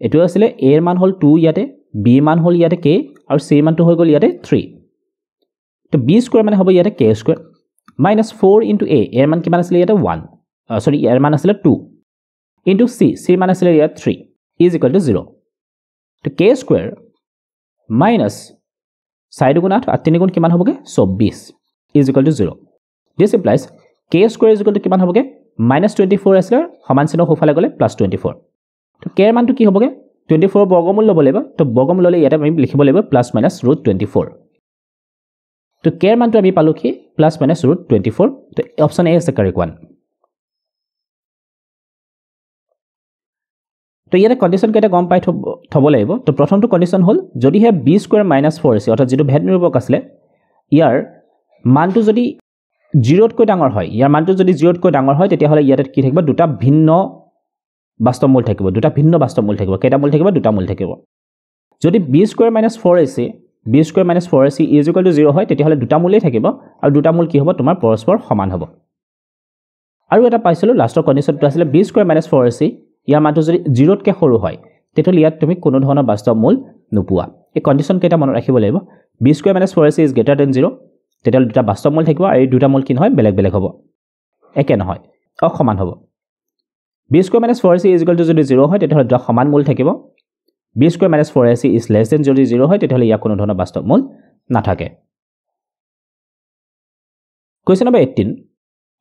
এটো আছিল a এর মান হল 2 ইয়াতে b মান হল ইয়াতে k আৰু c মানটো হৈ গল ইয়াতে 3 তো b² মানে হ'ব ইয়াতে k² -4 * a এর মান কিমান আছিল ইয়াতে 1 সৰি এর মান আছিল 2 * c মান আছিল ইয়াতে 3 = 0 তো k² - 4 গুণ 8 আৰু 3 গুণ কিমান হ'বগে 24 = 0 this implies k² কিমান হ'বগে -24 আছিল সমান চিহ্ন সোঁফালে গলে +24 তো k এর মানটো কি হ'বগে 24 বৰ্গমূল ল'ব লাগিব তো বৰ্গমূল ল'লে ইয়াতে আমি লিখিব লাগিব +-√24 তো k এর মানটো আমি পালো কি +-√24 তো option A is the correct one তো ইয়াতে কন্ডিশন কেটা গম পাই থব লাগিব তো প্ৰথমটো কন্ডিশন হ'ল যদি হে b² - 4ac অৰ্থাৎ যেটো ভেদ নিৰূপক আছিল ইয়াৰ মানটো যদি 0 তকৈ ডাঙৰ হয় ইয়াৰ মানটো যদি 0 তকৈ ডাঙৰ হয় তেতিয়াহ'লে ইয়াতে কি থাকিব দুটা ভিন্ন বাস্তৱ মূল থাকিব দুটা ভিন্ন বাস্তৱ মূল থাকিব কেটা মূল থাকিব দুটা মূল থাকিব যদি b square - 4ac b square - 4ac is equal to 0 হয় তেতিয়াহলে দুটা মূলেই থাকিব আৰু দুটা মূল কি হ'ব তোমাৰ পৰস্পৰ সমান হ'ব আৰু এটা পাইছিলো লাষ্টৰ কন্ডিশনটো আছিল b স্কয়াৰ - 4ac ইয়াৰ মানটো যদি 0 তকৈ সৰু হয় তেতিয়াহলে ইয়াত তুমি কোনো ধৰণৰ বাস্তৱ মূল নোপোৱা এই কন্ডিশন কেইটা মনত ৰাখিব লাগিব b square - 4ac is greater than 0 তেতিয়াহলে দুটা বাস্তৱ মূল থাকিব আৰু এই দুটা মূল কি নহয় বেলেগ বেলেগ হ'ব একে নহয় অসমান হ'ব b square - 4ac is equal to যদি 0 হয় তেতিয়াহলে দুটা সমান মূল থাকিব b square - 4ac is less than যদি 0 হয় তেতিয়াহলে ইয়াৰ কোনো ধৰণৰ বাস্তৱ মূল নাথাকে কোৱেশ্চন নম্বৰ 18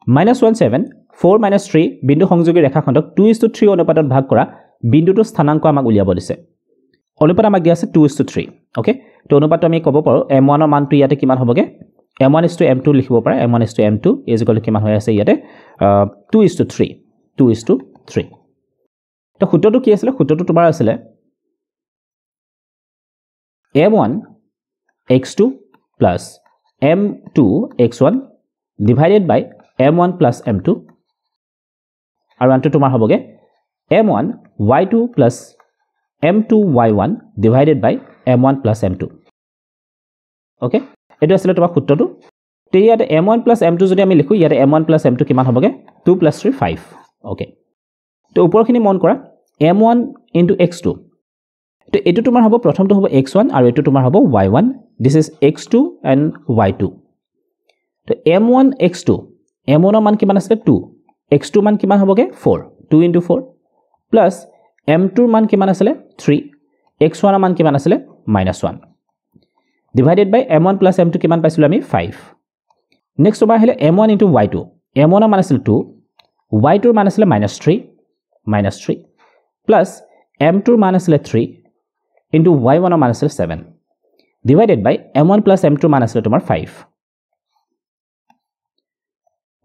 -17 4 - 3 বিন্দু সংযোগী ৰেখাখণ্ডক 2:3 অনুপাতত ভাগ কৰা বিন্দুটো স্থানাংক আমাক উলিয়াব দিছে অনুপাত আমাক দিয়া আছে 2:3 ওকে তো অনুপাতটো আমি ক'ব পাৰো m1 ৰ মানটো ইয়াতে কিমান হ'বগে m1:m2 লিখিব পাৰে m1:m2 is equal to কিমান হৈ আছে ইয়াতে 2:3 তো সূত্ৰটো কি আছিল সূত্ৰটো তোমাৰ আছিল m1 x2 plus m2 x1 divided by m1 plus m2 আৰু আনটো তোমাৰ হ'বগে m1 y2 plus m2 y1 divided by m1 plus m2 okay এটো আছিল তোমাৰ সূত্ৰটো তে ইয়াতে m1 plus m2 যদি আমি লিখো ইয়াতে m1 plus m2 কিমান হ'বগে 2 plus 3 5 ওকে তো উপৰখিনি মন কৰা m1 into x2 তো এটো তোমাৰ হ'ব প্ৰথমটো হ'ব x1 আৰু এটো তোমাৰ হ'ব y1 this is x2 and y2 তো m1 x2 m1 ৰ মান কিমান আছে 2 x2 মান কিমান হ'বগে 4 2 into 4 plus m2 ৰ মান কিমান আছে 3 x1 ৰ মান কিমান আছে -1 divided by m1 plus m2 কিমান পাইছিল আমি 5 নেক্সট তোমাৰ আহিলে m1 into y2 m1 ৰ মান আছিল 2 y2 ৰ মান আছিল -3 plus m2 ৰ মান আছিল 3 into y1 ৰ মান আছিল 7 divided by m1 plus m2 ৰ মান আছিল তোমাৰ 5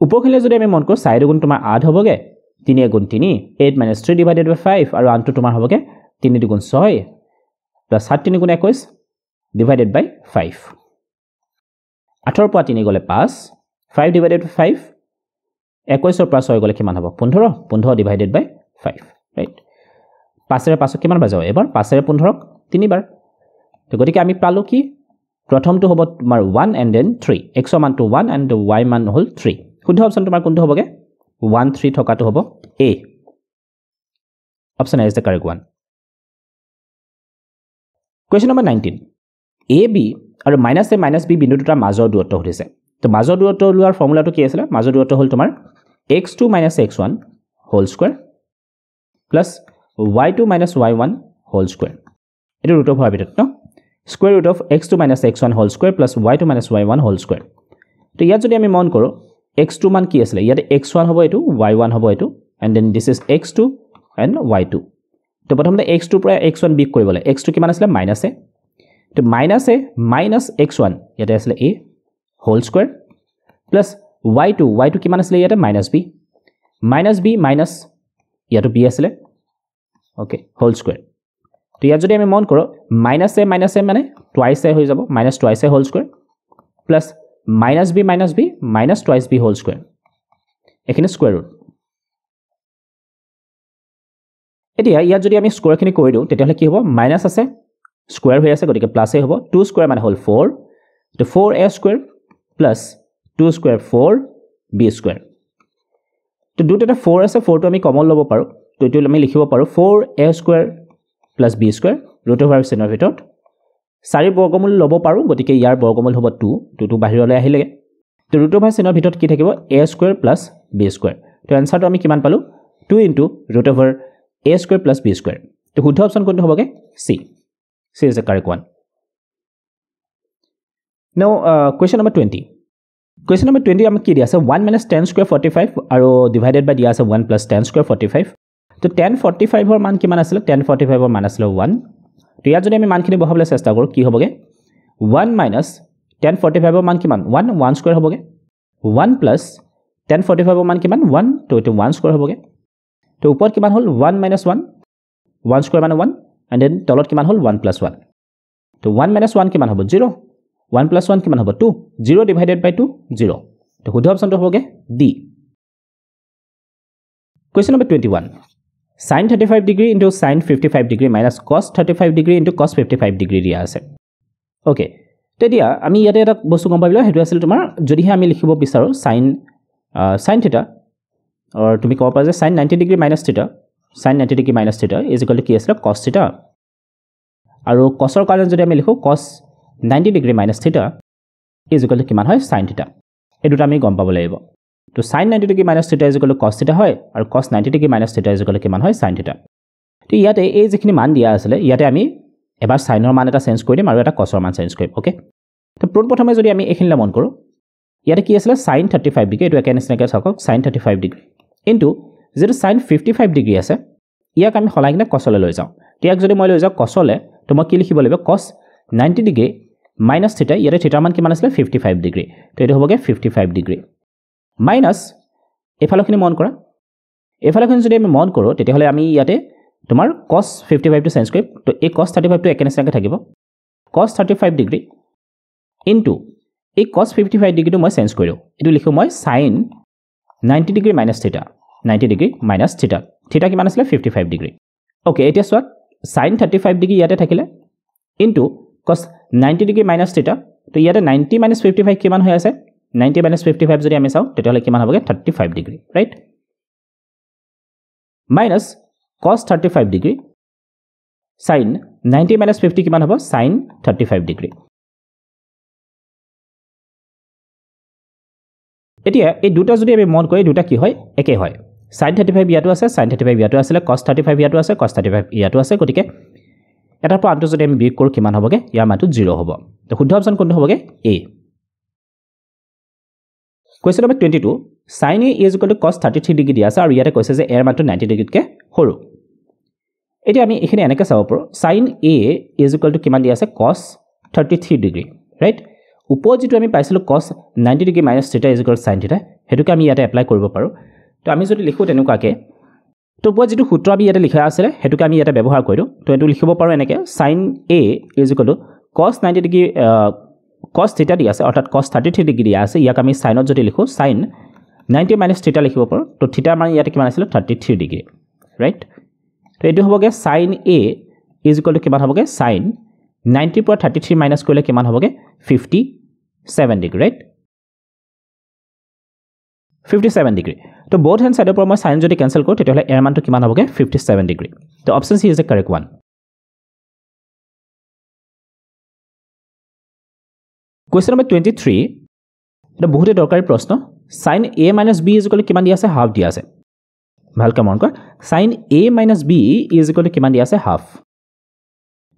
উপৰখিলে যদি আমি মন কৰো 4 গুণ তোমাৰ 8 হ'বগে 3 গুণ 3 8 - 3 divided by 5 আৰু আনটো তোমাৰ হ'বগে 3 গুণ 6 plus 7 গুণ 21 divided by 5 8 পৰা 3 গলে 5 5 divided by 5 21 পৰা 6 গলে কিমান হ'ব 15 divided by 5 right 5 5 কিমান বাজাও এবাৰ 5 15 তিনিবাৰ তো গতিকে আমি পালো কি প্ৰথমটো হ'ব তোমাৰ 1 and then 3 x মানটো 1 and y মান হ'ল 3 শুদ্ধ অপচন তোমাৰ কোনটো হ'বগে 1 3 থকাটো হ'ব a option a is the correct one question number 19 ab আৰু -a - b বিন্দু দুটাৰ মাজৰ দূৰত্ব সুধিছে তো মাজৰ দূৰত্ব লোৱাৰ ফৰ্মুলাটো কি আছিল মাজৰ দূৰত্ব হ'ল তোমাৰ x2 - x1 whole square plus y2 - y1 whole square এটো ৰুট অফ হোৱাৰ ভিতৰত ন square root of x2 - x1 whole square plus y2 - y1 whole square তো ইয়াত যদি আমি মন কৰো x2 মান কি আছিল ইয়াতে x1 হ'ব এটো y1 হ'ব এটো and then this is x2 and y2 তো প্ৰথমতে x2 পৰা x1 বিক কৰিবলে x2 কিমান আছিল -a তো -a minus x1 ইয়াতে আছিল a whole square plus y2 কিমান আছিল ইয়াতে -b minus ইয়াতো b আছিল ওকে হোল স্কয়াৰ তো ইয়াত যদি আমি মন কৰো -a মানে twice a হৈ যাব -twice a whole square plus -b minus twice b whole square এখানে স্কয়াৰ ৰুট এতিয়া ইয়াত যদি আমি স্কয়াৰখিনি কৰি দিও তেতিয়াহলে কি হ'ব মাইনাস আছে স্কয়াৰ হৈ আছে গতিকে প্লাস এ হ'ব 2 স্কয়াৰ মানে হ'ল 4 তো 4a square plus 2 square 4b square তো দুটা 4 আছে 4 টো আমি কমন ল'ব পাৰো তো এটো আমি লিখিব পাৰো 4a square plus b square root over চিনৰ ভিতৰত 4 বৰ্গমূল ল'ব পাৰো গতিকে ইয়াৰ বৰ্গমূল হ'ব 2 টো বাহিৰলৈ আহিলে তো ৰুট অভাৰ চিনৰ ভিতৰত কি থাকিব a square plus b square তো আনসাৰটো আমি কিমান পালো 2 into root over a square plus b square তো শুদ্ধ অপচন কোনটো হ'বগে c is the correct one now question number 20 question number 20 আমাক কি দিয়া আছে 1 minus 10 square 45 আৰু divided by দিয়া আছে 1 plus 10 square 45 তো 10 45 ৰ মান কিমান আছিল 10 45 ৰ মান আছিল 1 তো ইয়াত যদি আমি মানখিনি বহাবলৈ চেষ্টা কৰো কি হ'বগে 1 minus 10 45 ৰ মান কিমান 1 square হ'বগে 1 plus 10 45 ৰ মান কিমান 1 তো এটো 1 square হ'বগে তো ওপৰত কিমান হ'ল 1 minus 1 square মানে 1 and then তলত কিমান হ'ল 1 plus 1 তো 1 minus 1 কিমান হ'ব 0 1 plus 1 কিমান হ'ব 2 0 divided by 2 0 তো শুদ্ধ অপচনটো হ'বগে D question number 21 sin 35 degree into sin 55 degree minus cos 35 degree into cos 55 degree দিয়া আছে ওকে তেতিয়া আমি ইয়াতে এটা বস্তু গম পাবিলা হেতু আছিল তোমাৰ যদিহে আমি লিখিব বিচাৰো sin θ or তুমি কব পাৰা যে sin 90 degree minus θ sin 90 degree minus θ is equal to কি আছিল cos θ আৰু cosৰ কাৰণে যদি আমি লিখো cos 90 degree minus θ is equal to কিমান হয় sin θ এই দুটা আমি গম পাব লাগিব তো sin 90 degree minus θ is equal to cos θ হয় আৰু cos 90 degree minus θ is equal to কিমান হয় sin θ তো ইয়াতে এই যিখিনি মান দিয়া আছিল ইয়াতে আমি এবাৰ সাইনৰ মান এটা চেঞ্জ কৰি দিম আৰু এটা cosৰ মান চেঞ্জ কৰিম ওকে তো প্ৰথমে যদি আমি এখিনলা মন কৰো ইয়াতে কি আছিল sin 35 ডিগ্ৰী এটো একে নিচিনাকৈ থাকক sin 35 ডিগ্ৰী ইনটু যেটো sin 55 ডিগ্ৰী আছে ইয়াক আমি হলাই কিনে cosলে লৈ যাওঁ ইয়াক যদি মই লৈ যাওঁ cosলে তো মই কি লিখিব লাগিব cos 90 ডিগ্ৰী মাইনাছ θ ইয়াতে θ মান কিমান আছিল 55 ডিগ্ৰী তো এটো হ'বগে 55 ডিগ্ৰী মাইনাছ এফালখিনি মন কৰা এফালখিনি যদি আমি মন কৰো তেতিয়াহলে আমি ইয়াতে তোমাৰ cos 55 টো চেঞ্জ কৰিম তো এই cos 35 টো একে নিচিনাকৈ থাকিব cos 35 ডিগ্ৰী ইনটু এই cos 55 ডিগ্ৰীটো মই চেঞ্জ কৰিও এটো লিখো মই sin 90 degree minus θ 90 degree minus θ θ কিমান আছিল 55 ডিগ্ৰী ওকে এতিয়া সোৱা sin 35 ডিগ্ৰী ইয়াতে থাকিলে ইনটু cos 90 ডিগ্ৰী মাইনাছ θ তো ইয়াতে 90 মাইনাছ 55 কিমান হৈ আছে 90 মাইনাছ 55 যদি আমি চাও তেতিয়াহলে কিমান হ'বগে 35 degree right minus cos 35 degree sin 90 minus 50 কিমান হ'ব sin 35 ডিগ্ৰী এতিয়া এই দুটা যদি আমি মন কৰি দুটা কি হয় একে হয় sin 35 ইয়াটো আছে sin 35 ইয়াটো আছে cos 35 ইয়াটো আছে cos 35 ইয়াটো আছে গতিকে এটাৰ পৰা আনটো যদি আমি বিয়োগ কৰো কিমান হ'বগে ইয়াৰ মানটো 0 হ'ব তো শুদ্ধ অপচন কোনটো হ'বগে a question number 22 sin a is equal to cos 33 degree দিয়া আছে আৰু ইয়াতে কৈছে যে এৰ মানটো 90 ডিগ্ৰীতকে সৰু এতিয়া আমি এখানে এনেকৈ চাব পাৰো sin a is equal to কিমান দিয়া আছে cos 33 ডিগ্ৰী ৰাইট ওপৰ যেটো আমি পাইছিলো cos 90 degree minus θ is equal to sin θ হেতুকে আমি ইয়াতে এপ্লাই কৰিব পাৰো তো আমি যদি লিখো তেনেকুৱাকে তো ওপৰ যেটো সূত্ৰ আমি ইয়াতে লিখা আছে হেতুকে আমি ইয়াতে ব্যৱহাৰ কৰিলো তো এটো লিখিব পাৰো এনেকৈ sin a is equal to cos 90 degree cos θ দিয়া আছে অৰ্থাৎ cos 33 ডিগ্ৰী দিয়া আছে ইয়াক আমি sinত যদি লিখো sin 90 minus θ লিখিব পাৰো তো θ মান ইয়াতে কিমান আছিল 33 ডিগ্ৰী ৰাইট তো এটো হ'বগে sin a is equal to কিমান হ'বগে sin 90 পৰা 33 মাইনাস কৰিলে কিমান হ'বগে 57 ডিগ্ৰী ৰাইট 57 ডিগ্ৰী তো both hand side পৰা মই sin যদি ক্যান্সেল কৰো তেতিয়াহলে এৰ মানটো কিমান হ'বগে 57 ডিগ্ৰী তো option C is the correct one question number 23 এটা বহুতে দৰকাৰী প্ৰশ্ন sin a minus b is equal to কিমান দিয়া আছে হাফ দিয়া আছে ভালকে মন কৰ sin a minus b is equal to কিমান দিয়া আছে হাফ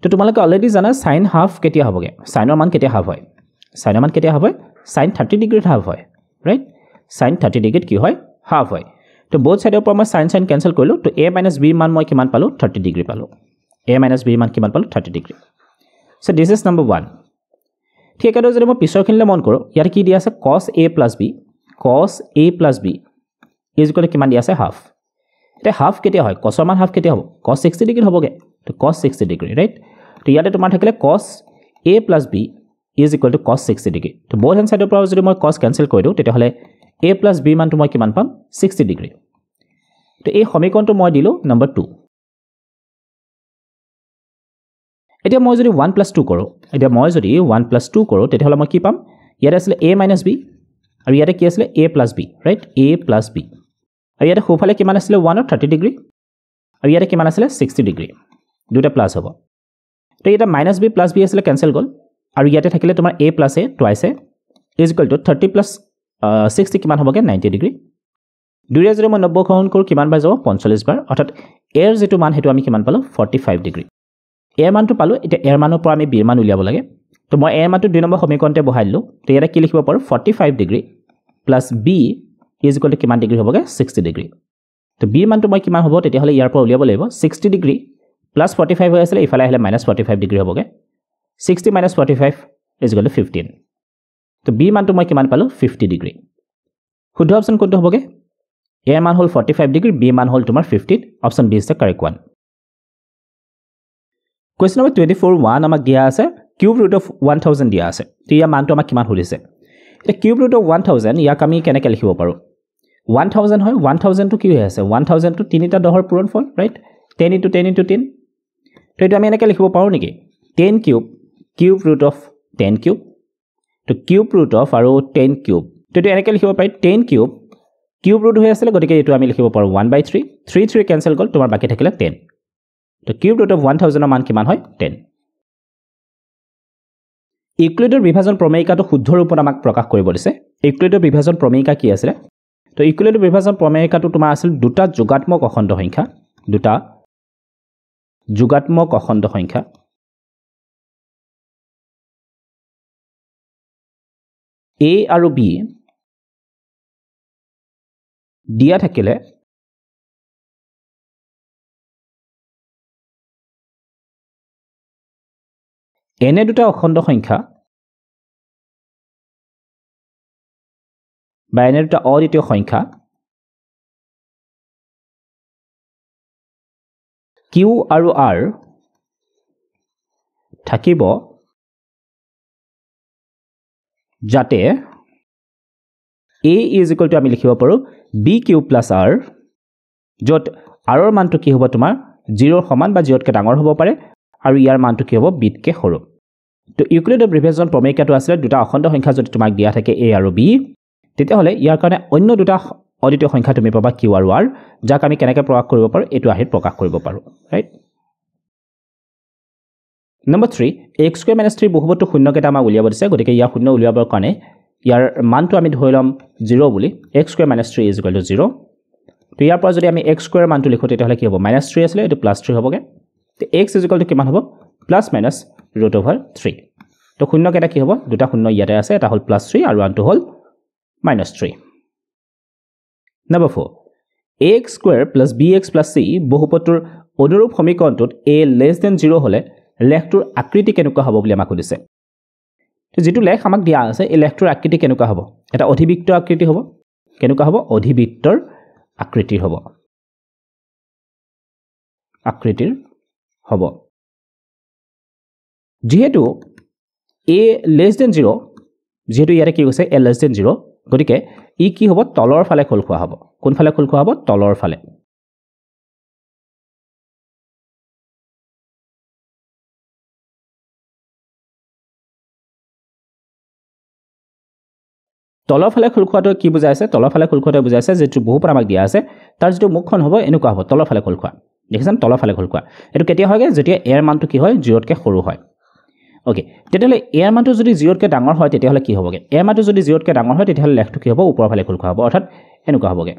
তো তোমালোকে অলৰেডি জানা sin হাফ কেতিয়া হ'বগে sinৰ মান কেতিয়া হাফ হয় sinৰ মান কেতিয়া হয় sin 30 ডিগ্ৰীত হাফ হয় ৰাইট sin 30 ডিগ্ৰীত কি হয় হাফ হয় তো both সাইডৰ পৰা মই sin ক্যান্সেল কৰিলো তো a minus b মান মই কিমান পালো 30 ডিগ্ৰী পালো a minus b মান কিমান পালো 30 degree so this is number 1 ঠিক আছে যদি মই পিছৰখিনিলে মন কৰো ইয়াৰ কি দিয়া আছে cos a plus b is equal to কিমান দিয়া আছে হাফ এটা হাফ কেতিয়া হয় cosৰ মান হাফ কেতিয়া হ'ব cos 60 ডিগ্ৰী হ'বগে তো cos 60 ডিগ্ৰী ৰাইট তো ইয়াতে তোমাৰ থাকিলে cos a plus b is equal to cos 60 degree তো both hand side পৰা যদি মই cos ক্যান্সেল কৰি দিও তেতিয়াহলে a plus b মানটো মই কিমান পাম 60 ডিগ্ৰী তো এই সমীকৰণটো মই দিলো নম্বৰ 2 এতিয়া মই যদি 1 plus 2 কৰো এতিয়া মই যদি 1 plus 2 কৰো তেতিয়াহলে মই কি পাম ইয়াতে আছিল a minus b আৰু ইয়াতে কি আছিল a plus b right a plus b আৰু ইয়াতে সোফালে কিমান আছিল 1 আৰু 30 ডিগ্ৰী আৰু ইয়াতে কিমান আছিল 60 ডিগ্ৰী দুটা প্লাস হ'ব তো এটা minus b plus b আছিল ক্যান্সেল গল আৰু ইয়াতে থাকিলে তোমাৰ a plus a twice a is equal to 30 plus 60 কিমান হ'বগে 90 ডিগ্ৰী দুইৰে যদি মই 90 কাউন্ট কৰো কিমান বাৰ যাব 45 বাৰ অৰ্থাৎ এৰ যেটো মান হেতু আমি কিমান পালো 45 ডিগ্ৰী এৰ মানটো পালো এটা এৰ মানৰ পৰা আমি বিৰ মান উলিয়াব লাগে তো মই এৰ মানটো 2 নম্বৰ সমীকৰণতে বহাই দিলো তো ইয়াতে কি লিখিব পাৰো 45 degree plus b is equal to কিমান ডিগ্ৰী হ'বগে 60 ডিগ্ৰী তো b মানটো মই কিমান হ'ব তেতিয়াহলে ইয়াৰ পৰা উলিয়াব লাগিব 60 ডিগ্ৰী plus 45 হৈ আছিল ইফালে আহিলে -45 ডিগ্ৰী হ'বগে 60 minus 45 is equal to 15 তো b মানটো মই কিমান পালো 50 ডিগ্ৰী শুদ্ধ অপচন কোনটো হ'বগে a মান হ'ল 45 ডিগ্ৰী b মান হ'ল তোমাৰ 15 option b is the correct one question number 24 1 আমাক দিয়া আছে কিউব ৰুট অফ 1000 দিয়া আছে তো ইয়াৰ মানটো আমাক কিমান হৈছে এটা কিউব ৰুট অফ 1000 ইয়াক আমি কেনেকৈ লিখিব পাৰো 1000 হয় 1000 টো কি হৈ আছে 1000 টো তিনিটা 10ৰ পূৰণফল ৰাইট 10 * 10 * 10 তো এটা আমি এনেকৈ লিখিব পাৰো নেকি 10 cube cube root of 10 cube তো কিউব ৰুট অফ আৰু 10 কিউব তো এটা এনেকৈ লিখিব পাৰি 10 কিউব কিউব ৰুট হৈ আছিল গতিকে এটো আমি লিখিব পাৰো 1/3 3 কেনসেল গল তোমাৰ বাকি থাকিলে 10 তো কিউব ৰুট অফ 1000 ৰ মান কিমান হয় 10 ইউক্লিডৰ বিভাজন প্ৰমেয়িকাটো শুদ্ধ ৰূপত আমাক প্ৰকাশ কৰিব দিছে ইউক্লিডৰ বিভাজন প্ৰমেয়িকা কি আছিল তো ইউক্লিডৰ বিভাজন প্ৰমেয়িকাটো তোমাৰ আছিল দুটা যোগাত্মক অখণ্ড সংখ্যা দুটা যোগাত্মক অখণ্ড সংখ্যা a আৰু b দিয়া থাকিলে এনে দুটা অখণ্ড সংখ্যা বা এনে দুটা অদ্বিতীয় সংখ্যা q আৰু r থাকিব যাতে a = আমি লিখিব পাৰো b³ + r যত r ৰ মানটো কি হ'ব তোমাৰ 0 ৰ সমান বা 0 তকৈ ডাঙৰ হ'ব পাৰে আৰু ইয়াৰ মানটো কি হ'ব b তকৈ সৰু তো ইউক্লিডৰ বিভাজন প্ৰমেয়িকাটো আছিল দুটা অখণ্ড সংখ্যা যদি তোমাক দিয়া থাকে a আৰু b তেতিয়া হলে ইয়াৰ কাৰণে অন্য দুটা অদ্বিতীয় সংখ্যা তুমি পাবা q আৰু r যাক আমি কেনেকৈ প্ৰকাশ কৰিব পাৰো এটো আহিত প্ৰকাশ কৰিব পাৰো ৰাইট নম্বৰ 3 x² - 3 বহুপদটো শূন্য কেটা আমাক উলিয়াব দিছে গতিকে ইয়া শূন্য উলিয়াবৰ কাৰণে ইয়াৰ মানটো আমি ধৰি লম 0 বুলি x² - 3 = 0 তো ইয়াৰ পৰা যদি আমি x² মানটো লিখো তেতিয়া হলে কি হ'ব -3 আছিল এটো +3 হ'বগে তো x = কিমান হ'ব ±√3 তো শূন্য কেটা কি হ'ব দুটা শূন্য ইয়াতে আছে এটা হল +3 আৰু আনটো হল -3 নম্বৰ 4 ax² + bx + c বহুপদটোৰ অনুৰূপ সমীকৰণটোত a <0 হলে লেখটোৰ আকৃতি কেনেকুৱা হ'ব বুলি আমাক কৈছে তো যেটো লেখ আমাক দিয়া আছে এই লেখটোৰ আকৃতি কেনেকুৱা হ'ব এটা অধিবৃত্ত আকৃতি হ'ব কেনেকুৱা হ'ব অধিবৃত্তৰ আকৃতিৰ হ'ব আকৃতিৰ হ'ব যেহেতু a <0 যেহেতু ইয়াৰে কি কৈছে a <0 গতিকে ই কি হ'ব তলৰ ফালে খোল খোৱা হ'ব কোন ফালে খোল খোৱা হ'ব তলৰ ফালে তলৰ ফালে খোল খোৱাটো কি বুজাইছে তলৰ ফালে খোল খোৱাটো বুজাইছে যেটো বহুপদ আমাক দিয়া আছে তাৰ যেটো মুখখন হ'ব এনেকুৱা হ'ব তলৰ ফালে খোল খোৱা দেখিছান তলৰ ফালে খোল খোৱা এটো কেতিয়া হয়গে যেতিয়া a ৰ মানটো কি হয় 0 তকৈ সৰু হয় ওকে তেতিয়ালে a ৰ মানটো যদি 0 তকৈ ডাঙৰ হয় তেতিয়ালে কি হ'বগে a ৰ মানটো যদি 0 তকৈ ডাঙৰ হয় তেতিয়ালে লেখটো কি হ'ব ওপৰৰ ফালে খোল খোৱা হ'ব অৰ্থাৎ এনেকুৱা হ'বগে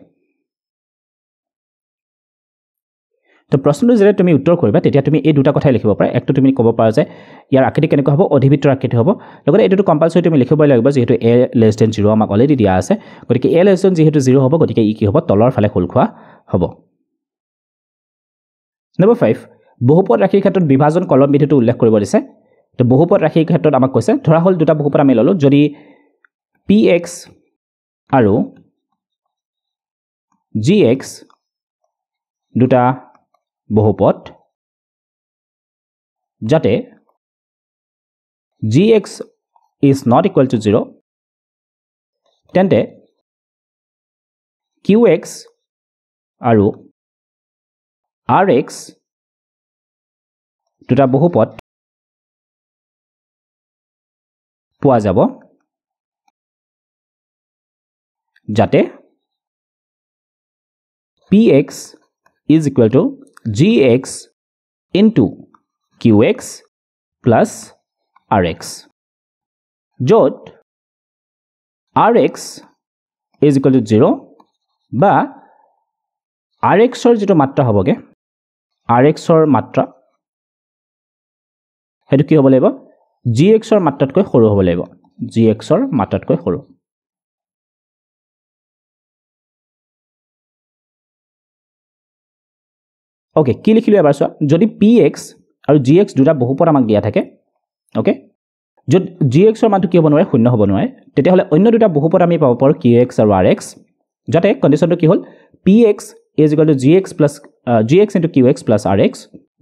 তো প্ৰশ্নটো যেনে তুমি উত্তৰ কৰিবা তেতিয়া তুমি এই দুটা কথাই লিখিব পাৰা একটো তুমি ক'ব পাৰা যে ইয়াৰ আকৃতি কেনেকুৱা হ'ব অধিবৃত্তৰ আকৃতি হ'ব লগতে এটোটো কম্পালসৰি তুমি লিখিবই লাগিব যেহেতু a <0 আমাক অলৰেডি দিয়া আছে গতিকে a যেহেতু 0 হ'ব গতিকে ই কি হ'ব তলৰ ফালে খোল খোৱা হ'ব নম্বৰ 5 বহুপদ ৰাশিৰ ক্ষেত্ৰত বিভাজন কলম বিধিটো উল্লেখ কৰিব দিছে তো বহুপদ ৰাশিৰ ক্ষেত্ৰত আমাক কৈছে ধৰা হল দুটা বহুপদ আমি ললো যদি px আৰু gx দুটা বহুপদ যাতে gx is not equal to 0 তেন্তে qx আৰু rx দুটা বহুপদ পোৱা যাব যাতে px is equal to gx into qx plus rx যত rx is equal to 0 বা rx ৰ যেটো মাত্ৰা হ'বগে rx ৰ মাত্ৰা হেতু কি হ'ব লাগিব gx ৰ মাত্ৰাতকৈ সৰু হ'ব লাগিব gx ৰ মাত্ৰাতকৈ সৰু ওকে কি লিখিলো এবাৰ চোৱা যদি px আৰু gx দুটা বহুপদ আমাক দিয়া থাকে ওকে যত gx ৰ মানটো কি হ'ব নোৱাৰে শূন্য হ'ব নোৱাৰে তেতিয়া হলে অন্য দুটা বহুপদ আমি পাব পাৰো qx আৰু rx যাতে কন্ডিশনটো কি হ'ল px is equal to gx into qx plus rx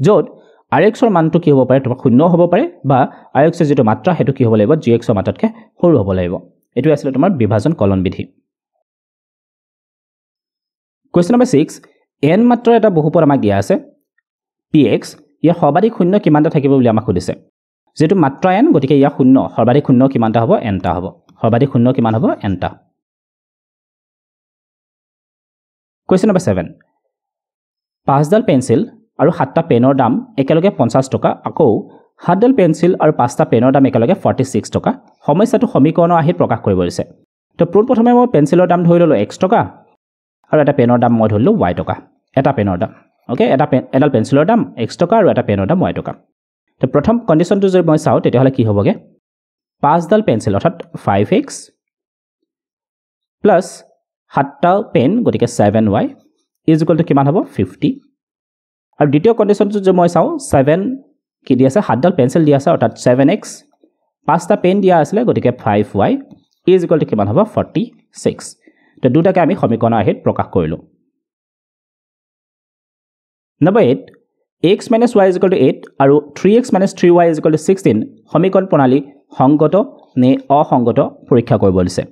যত rx ৰ মানটো কি হ'ব পাৰে তোমাৰ শূন্য হ'ব পাৰে বা rx ৰ যেটো মাত্ৰা হেতু কি হ'ব লাগিব gx ৰ মাত্ৰাতকৈ সৰু হ'ব লাগিব এটো আছিল তোমাৰ বিভাজন কলন বিধি Question number 6 n মাত্ৰ এটা বহুপদ আমাক দিয়া আছে px ইয়াৰ সৰ্বাধিক শূন্য কিমানটা থাকিব বুলি আমাক সুধিছে যেটো মাত্ৰ n গতিকে ইয়া শূন্য সৰ্বাধিক শূন্য কিমানটা হ'ব n টা হ'ব সৰ্বাধিক শূন্য কিমান হ'ব n টা Question number 7 5ডাল পেন্সিল আৰু 7টা পেনৰ দাম একেলগে 50 টকা আকৌ 7ডাল পেন্সিল আৰু 5টা পেনৰ দাম একেলগে 46 টকা সমস্যাটো সমীকৰণৰ আহিত প্ৰকাশ কৰিব দিছে তো প্ৰথমে মই পেন্সিলৰ দাম ধৰি ললো x টকা আৰু এটা পেনৰ দাম মই ধৰিলো y টকা এটা পেনৰ দাম ওকে এডাল পেন্সিলৰ দাম x টকা আৰু এটা পেনৰ দাম y টকা তো প্ৰথম কন্ডিশনটো যদি মই চাও তেতিয়া হলে কি হ'বগে 5ডাল পেন্সিল অৰ্থাৎ 5x প্লাস 7টা পেন গতিকে 7y ইজ ইকুৱেল টু কিমান হ'ব 50 আৰু দ্বিতীয় কন্ডিশনটো যদি মই চাও 7 কি দিয়া আছে 7ডাল পেন্সিল দিয়া আছে অৰ্থাৎ 7x 5টা পেন দিয়া আছে গতিকে 5y ইজ ইকুৱেল টু কিমান হ'ব 46 তো দুটাকে আমি সমীকৰণৰ আহিত প্ৰকাশ কৰিলো Number 8 x minus y is equal to 8 আৰু 3x minus 3y is equal to 16 সমীকৰণ প্ৰণালী সংগত নে অসংগত পৰীক্ষা কৰিব দিছে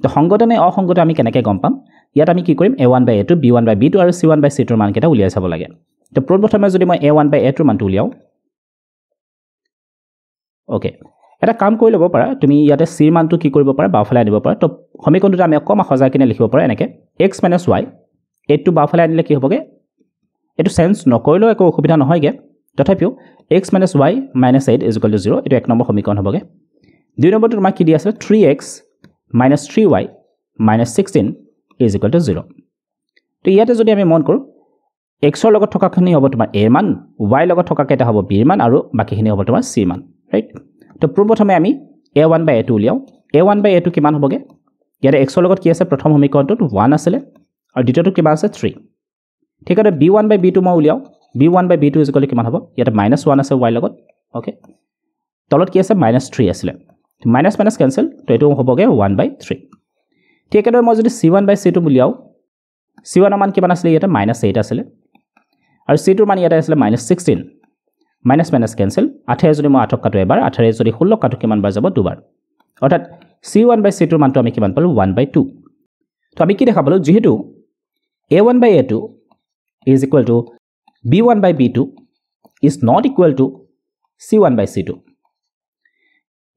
তো সংগত নে অসংগত আমি কেনেকৈ গম পাম ইয়াত আমি কি কৰিম a1/a2 b1/b2 আৰু c1/c2 ৰ মান কেটা উলিয়াই চাব লাগে তো প্ৰথমে যদি মই a1/a2 ৰ মানটো উলিয়াও ওকে এটা কাম কৰি লব পাৰা তুমি ইয়াতে c ৰ মানটো কি কৰিব পাৰা বাওফালে আনিব পাৰা তো সমীকৰণটো আমি অকমা সজাই কিনে লিখিব পাৰা এনেকৈ x minus y 8 টো বাওফালে আনিলে কি হ'বগে এটো সেন্স নকৰিলেও একো অসুবিধা নহয়গে তথাপিও x minus y minus 8 is equal to 0 এটো এক নম্বৰ সমীকৰণ হ'বগে দুই নম্বৰটো তোমাক কি দি আছে 3x minus 3y minus 16 is equal to 0 তো ইয়াতে যদি আমি মন কৰো x ৰ লগত থকাখিনি হ'ব তোমাৰ a মান y লগত থকা কেটা হ'ব b মান আৰু বাকিখিনি হ'ব তোমাৰ c মান ৰাইট তো প্ৰথমে আমি a1/a2 উলিয়াও a1/a2 কিমান হ'বগে ইয়াতে x ৰ লগত কি আছে প্ৰথম সমীকৰণটোত 1 আছিল আৰু দ্বিতীয়টো কিমান আছে 3 ঠিক আছে b1/b2 মই উলিয়াও b1/b2 ইজ ইকুৱেল টু কিমান হ'ব ইয়াতে -1 আছে y লগত ওকে তলত কি আছে -3 আছিল মাইনাস মাইনাস ক্যান্সেল তো এটো হ'বগে 1/3 ঠিক আছে মই যদি c1/c2 উলিয়াও c1 ৰ মান কিমান আছিল ইয়াতে -8 আছিল আৰু c2 ৰ মান ইয়াতে আছিল -16 মাইনাস মাইনাস ক্যান্সেল 8 যদি মই 8 কাটো এবাৰ 8 যদি 16 কাটো কিমান বাৰ যাব দুবাৰ অৰ্থাৎ c1/c2 ৰ মানটো আমি কিমান পালো 1/2 তো আমি কি দেখা পালো যেহেতু a1/a2 is equal to b1/b2 is not equal to c1/c2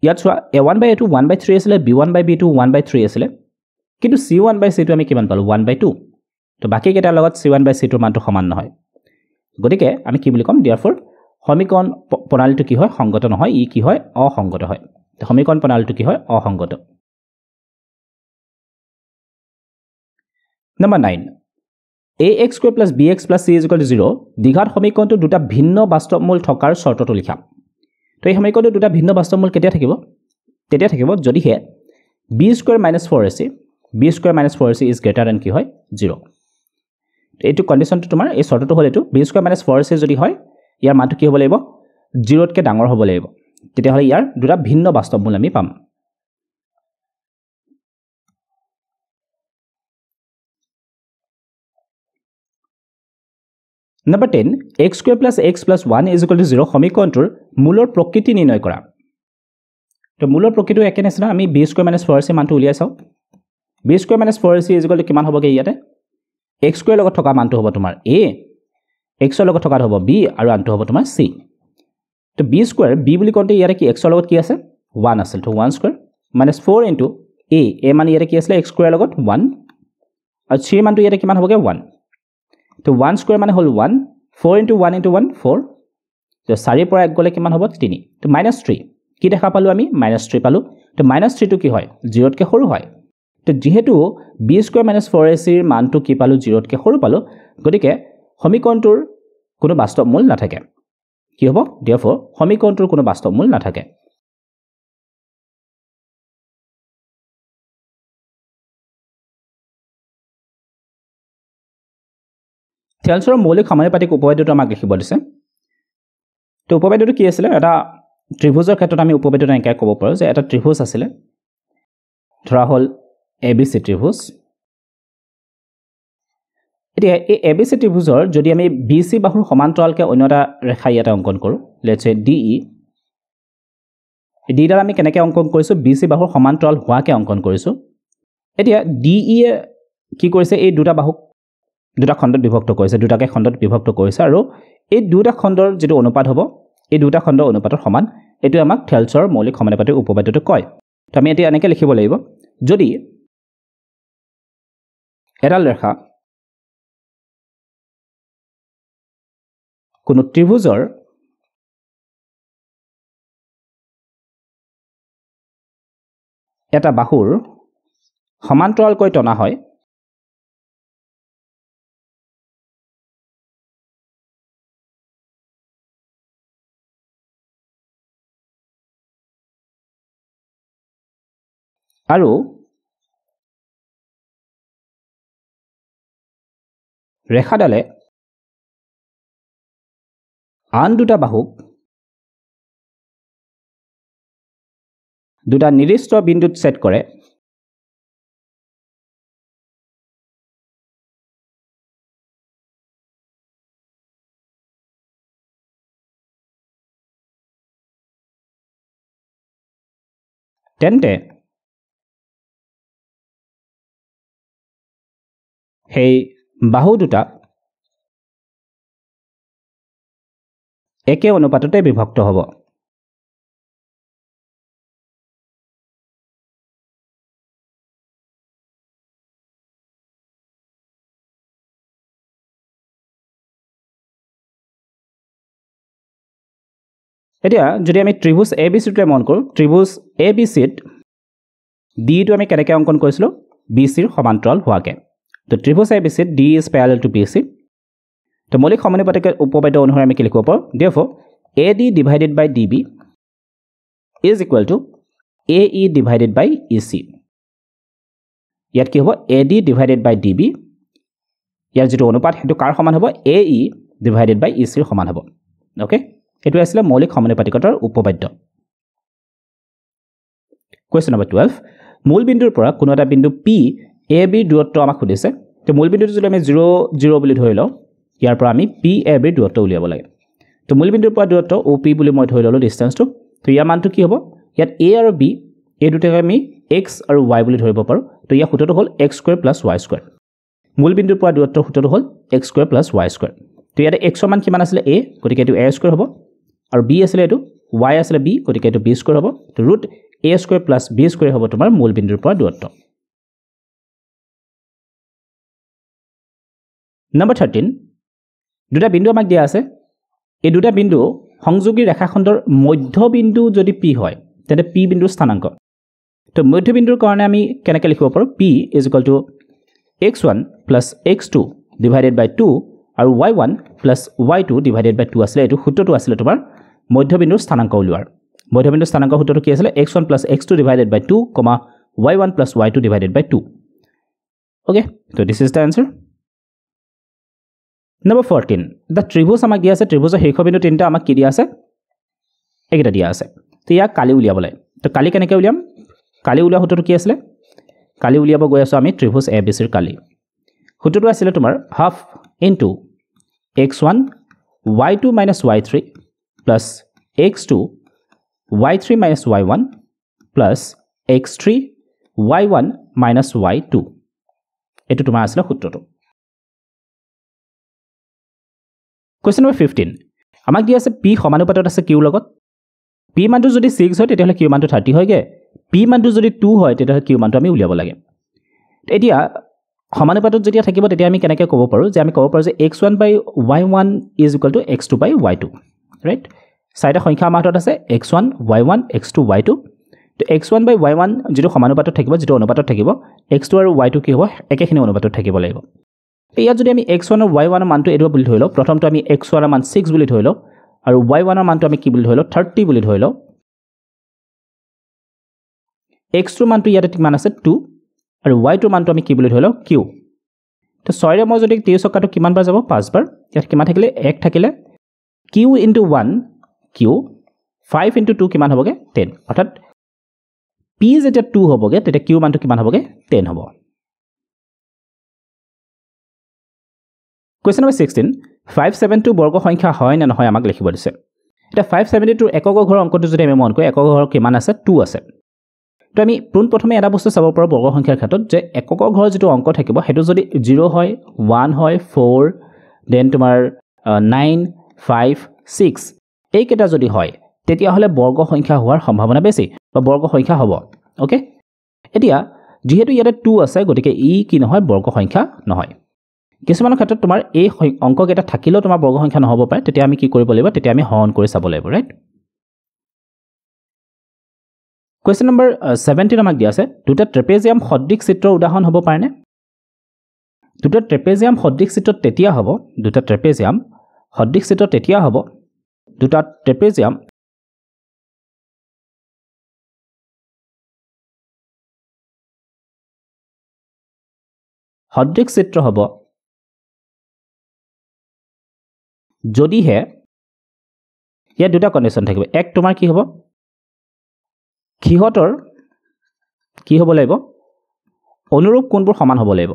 ইয়াত চোৱা a1/a2 1/3 আছিল b1/b2 1/3 আছিল কিন্তু c1/c2 আমি কিমান পালো 1/2 তো বাকি কেটাৰ লগত c1/c2 ৰ মানটো সমান নহয় গতিকে আমি কি বুলি কম therefore সমীকৰণ প্ৰণালীটো কি হয় সংগত নহয় ই কি হয় অসংগত হয় তো সমীকৰণ প্ৰণালীটো কি হয় অসংগত Number 9 ax square plus bx plus c is equal to 0 দ্বিঘাত সমীকৰণটো দুটা ভিন্ন বাস্তৱ মূল থকাৰ শৰ্তটো লিখা তো এই সমীকৰণটো দুটা ভিন্ন বাস্তৱ মূল কেতিয়া থাকিব তেতিয়া থাকিব যদি হে b square minus 4ac b square minus 4ac is greater than কি হয় 0 তো এইটো কন্ডিশনটো তোমাৰ এই শৰ্তটো হ'ল এইটো b square minus 4ac যদি হয় ইয়াৰ মানটো কি হ'ব লাগিব 0 তকৈ ডাঙৰ হ'ব লাগিব তেতিয়া হলে ইয়াৰ দুটা ভিন্ন বাস্তৱ মূল আমি পাম Number 10 x square plus x plus 1 is equal to 0 সমীকৰণটোৰ মূলৰ প্ৰকৃতি নিৰ্ণয় কৰা তো মূলৰ প্ৰকৃতিটো একে নিচিনা আমি b square minus 4ac মানটো উলিয়াই চাও b square minus 4ac is equal to কিমান হ'বগে ইয়াতে x square লগত থকা মানটো হ'ব তোমাৰ a x ৰ লগত থকা হ'ব b আৰু আনটো হ'ব তোমাৰ c তো b square b বুলি কওঁতে ইয়াতে কি x ৰ লগত কি আছে 1 আছিল তো 1 square minus 4 into a মানে ইয়াতে কি আছিল x square লগত 1 আৰু c মানটো ইয়াতে কিমান হ'বগে 1 তো 1 square মানে হল 1 4 into 1 into 1 4 তো 4 পৰা 1 গলে কিমান হ'ব 3 তো -3 কি দেখা পালো আমি -3 পালো তো -3 টো কি হয় 0 তকৈ সৰু হয় তো যেহেতু b square minus 4ac ৰ মানটো কি পালো 0 তকৈ সৰু পালো গতিকে সমীকৰণটোৰ কোনো বাস্তৱ মূল নাথাকে কি হ'ব therefore সমীকৰণটোৰ কোনো বাস্তৱ মূল নাথাকে টেলছৰ মৌলিক সমানুপাতিক উপপাদ্যটো আমাক লিখিব দিছে তো উপপাদ্যটো কি আছিল এটা ত্ৰিভুজৰ ক্ষেত্ৰত আমি উপপাদ্যটো এনেকৈ ক'ব পাৰো যে এটা ত্ৰিভুজ আছিল ধৰা হল ABC ত্ৰিভুজ এতিয়া এই ABC ত্ৰিভুজৰ যদি আমি BC বাহুৰ সমান্তৰালকৈ অন্য এটা ৰেখা ইয়াতে অংকন কৰো লেটস সে DE এই ডিডাল আমি কেনেকৈ অংকন কৰিছো BC বাহুৰ সমান্তৰাল হোৱাকৈ অংকন কৰিছো এতিয়া DE কি কৰিছে এই দুটা বাহুক দুটা খণ্ডত বিভক্ত কৰিছে দুটাকে খণ্ডত বিভক্ত কৰিছে আৰু এই দুটা খণ্ডৰ যেটো অনুপাত হ'ব এই দুটা খণ্ডৰ অনুপাতৰ সমান এটো আমাক থেলছৰ মৌলিক সমানুপাতিক উপপাদ্যটো কয় তো আমি এতিয়া এনেকৈ লিখিব লাগিব যদি এডাল ৰেখা কোনো ত্ৰিভুজৰ এটা বাহুৰ সমান্তৰালকৈ টনা হয় আৰু ৰেখাডালে আন দুটা বাহুক দুটা নিৰ্দিষ্ট বিন্দুত ছেট কৰে তেন্তে সেই বাহু দুটা একে অনুপাততে বিভক্ত হ'ব এতিয়া যদি আমি ত্ৰিভুজ ABCটো মন কৰো ত্ৰিভুজ ABCত D টো আমি কেনেকৈ অংকন কৰিছিলো BC ৰ সমান্তৰাল হোৱাকে তো ত্ৰিভুজ ABCত D is parallel to BC তো মৌলিক সমানুপাতিক উপপাদ্য অনুসাৰে আমি কি লিখিব পাৰো therefore AD divided by DB is equal to AE divided by EC ইয়াত কি হ'ব AD divided by DB ইয়াৰ যেটো অনুপাত হেতু কাৰ সমান হ'ব AE divided by EC ৰ সমান হ'ব ওকে এটো আছিল মৌলিক সমানুপাতিকতাৰ উপপাদ্য কোৱেশ্চন নম্বৰ 12 মূল বিন্দুৰ পৰা কোনো এটা বিন্দু P AB দূৰত্ব আমাক খুদিছে তো মূল বিন্দুটো যদি আমি 0 0 বুলি ধৰি লওঁ ইয়াৰ পৰা আমি PAB দূৰত্ব উলিয়াব লাগে তো মূল বিন্দুৰ পৰা দূৰত্ব OP বুলি মই ধৰি ললো ডিসটেন্সটো তো ইয়াৰ মানটো কি হ'ব ইয়াত A আৰু B এই দুটাকে আমি x আৰু y বুলি ধৰিব পাৰো তো ইয়াৰ সূত্ৰটো হ'ল x² + y² মূল বিন্দুৰ পৰা দূৰত্বৰ সূত্ৰটো হ'ল x² + y² তো ইয়াতে x ৰ মান কিমান আছিল a গতিকে এটো a² হ'ব আৰু b আছিল এটো y আছিল b গতিকে এটো b² হ'ব তো √a² + b² হ'ব তোমাৰ মূল বিন্দুৰ পৰা দূৰত্ব নম্বৰ 13 দুটা বিন্দু আমাক দিয়া আছে এই দুটা বিন্দু সংযোগী ৰেখাখণ্ডৰ মধ্যবিন্দু যদি p হয় তেন্তে p বিন্দুৰ স্থানাংক তো মধ্যবিন্দুৰ কাৰণে আমি কেনেকৈ লিখিব পাৰো p = x1 + x2 divided by 2 আৰু y1 + y2 divided by 2 আছিল এটো সূত্ৰটো আছিল তোমাৰ মধ্যবিন্দুৰ স্থানাংক উলিওৱাৰ মধ্যবিন্দুৰ স্থানাংক সূত্ৰটো কি আছিল x1 + x2 divided by 2, y1 + y2 divided by 2 okay so this is the answer number 14 the ত্ৰিভুজ আমাক দিয়া আছে ত্ৰিভুজৰ শীৰ্ষবিন্দু তিনটা আমাক কি দিয়া আছে এইটা দিয়া আছে তো ইয়া কালি উলিয়াব লাগে তো কালি কেনেকৈ উলিয়াম কালি উলিওৱা সূত্ৰটো কি আছিল কালি উলিয়াব গৈ আছো আমি ত্ৰিভুজ ABC ৰ কালি সূত্ৰটো আছিল তোমাৰ half into x1 y2 - y3 plus x2 y3 - y1 plus x3 y1 - y2 এটো তোমাৰ আছিল সূত্ৰটো কোৱেশ্চন নম্বৰ 15 আমাক দিয়া আছে p সমানুপাতত আছে q লগত p মানটো যদি 6 হয় তেতিয়াহলে q মানটো 30 হয়গে p মানটো যদি 2 হয় তেতিয়াহলে q মানটো আমি উলিয়াব লাগে এতিয়া সমানুপাতত যেতিয়া থাকিব তেতিয়া আমি কেনেকৈ ক'ব পাৰো যে আমি ক'ব পাৰো যে x1 / y1 = x2 / y2 right চাৰিটা সংখ্যা আমাৰ হাতত আছে x1 y1 x2 y2 তো x1 / y1 যেটো সমানুপাতত থাকিব যেটো অনুপাতত থাকিব x2 আৰু y2 কি হ'ব একেখিনি অনুপাতত থাকিব লাগিব ইয়াত যদি আমি x1 আৰু y1 ৰ মানটো এটো বুলি ধৰি লও প্ৰথমটো আমি x1 ৰ মান 6 বুলি ধৰি লও আৰু y1 ৰ মানটো আমি কি বুলি ধৰি লও 30 বুলি ধৰি লও x2 ৰ মানটো ইয়াতে কিমান আছে 2 আৰু y2 ৰ মানটো আমি কি বুলি ধৰি লও q তো 6 ৰে মই যদি 3 চকাটো কিমান বাৰ যাব 5 বাৰ ইয়াত কিমান থাকিলে 1 থাকিলে q * 1 q 5 * 2 কিমান হ'বগে 10 অৰ্থাৎ p যেতিয়া 2 হ'বগে তেতিয়া q মানটো কিমান হ'বগে 10 হ'ব কোৱেশ্চন নম্বৰ 16 572 বৰ্গ সংখ্যা হয় না নহয় আমাক লিখিব দিছে এটা 572 একক ঘৰৰ অংকটো যদি আমি মন কৰো একক ঘৰৰ কিমান আছে 2 আছে তো আমি পোনপ্ৰথমে এটা বস্তু চাব পাৰোঁ বৰ্গ সংখ্যাৰ ক্ষেত্ৰত যে এককৰ ঘৰৰ যিটো অংক থাকিব সেইটো যদি 0 হয় 1 হয় 4 দেন তোমাৰ 9 5 6 এইকেইটা যদি হয় তেতিয়াহ'লে বৰ্গ সংখ্যা হোৱাৰ সম্ভাৱনা বেছি বা বৰ্গ সংখ্যা হ'ব ওকে এতিয়া যেহেতু ইয়াতে 2 আছে গতিকে ই কি নহয় বৰ্গ সংখ্যা নহয় কিছুমানৰ ক্ষেত্ৰত তোমাৰ এই অংককেইটা থাকিলেও তোমাৰ বৰ্গ সংখ্যা নহ'ব পাৰে তেতিয়া আমি কি কৰিব লাগিব তেতিয়া আমি হৰণ কৰি চাব লাগিব ৰাইট Question number 17 আমাক দিয়া আছে দুটা ট্ৰেপেজিয়াম সদৃশ চিত্ৰৰ উদাহৰণ হ'ব পাৰেনে দুটা ট্ৰেপেজিয়াম সদৃশ চিত্ৰ তেতিয়া হ'ব দুটা ট্ৰেপেজিয়াম সদৃশ চিত্ৰ তেতিয়া হ'ব দুটা ট্ৰেপেজিয়াম সদৃশ চিত্ৰ হ'ব যদিহে ইয়াত দুটা কণ্ডিশ্যন থাকিব এক তোমাৰ কি হ'ব কিহতৰ কি হ'ব লাগিব অনুৰূপ কোণবোৰ সমান হ'ব লাগিব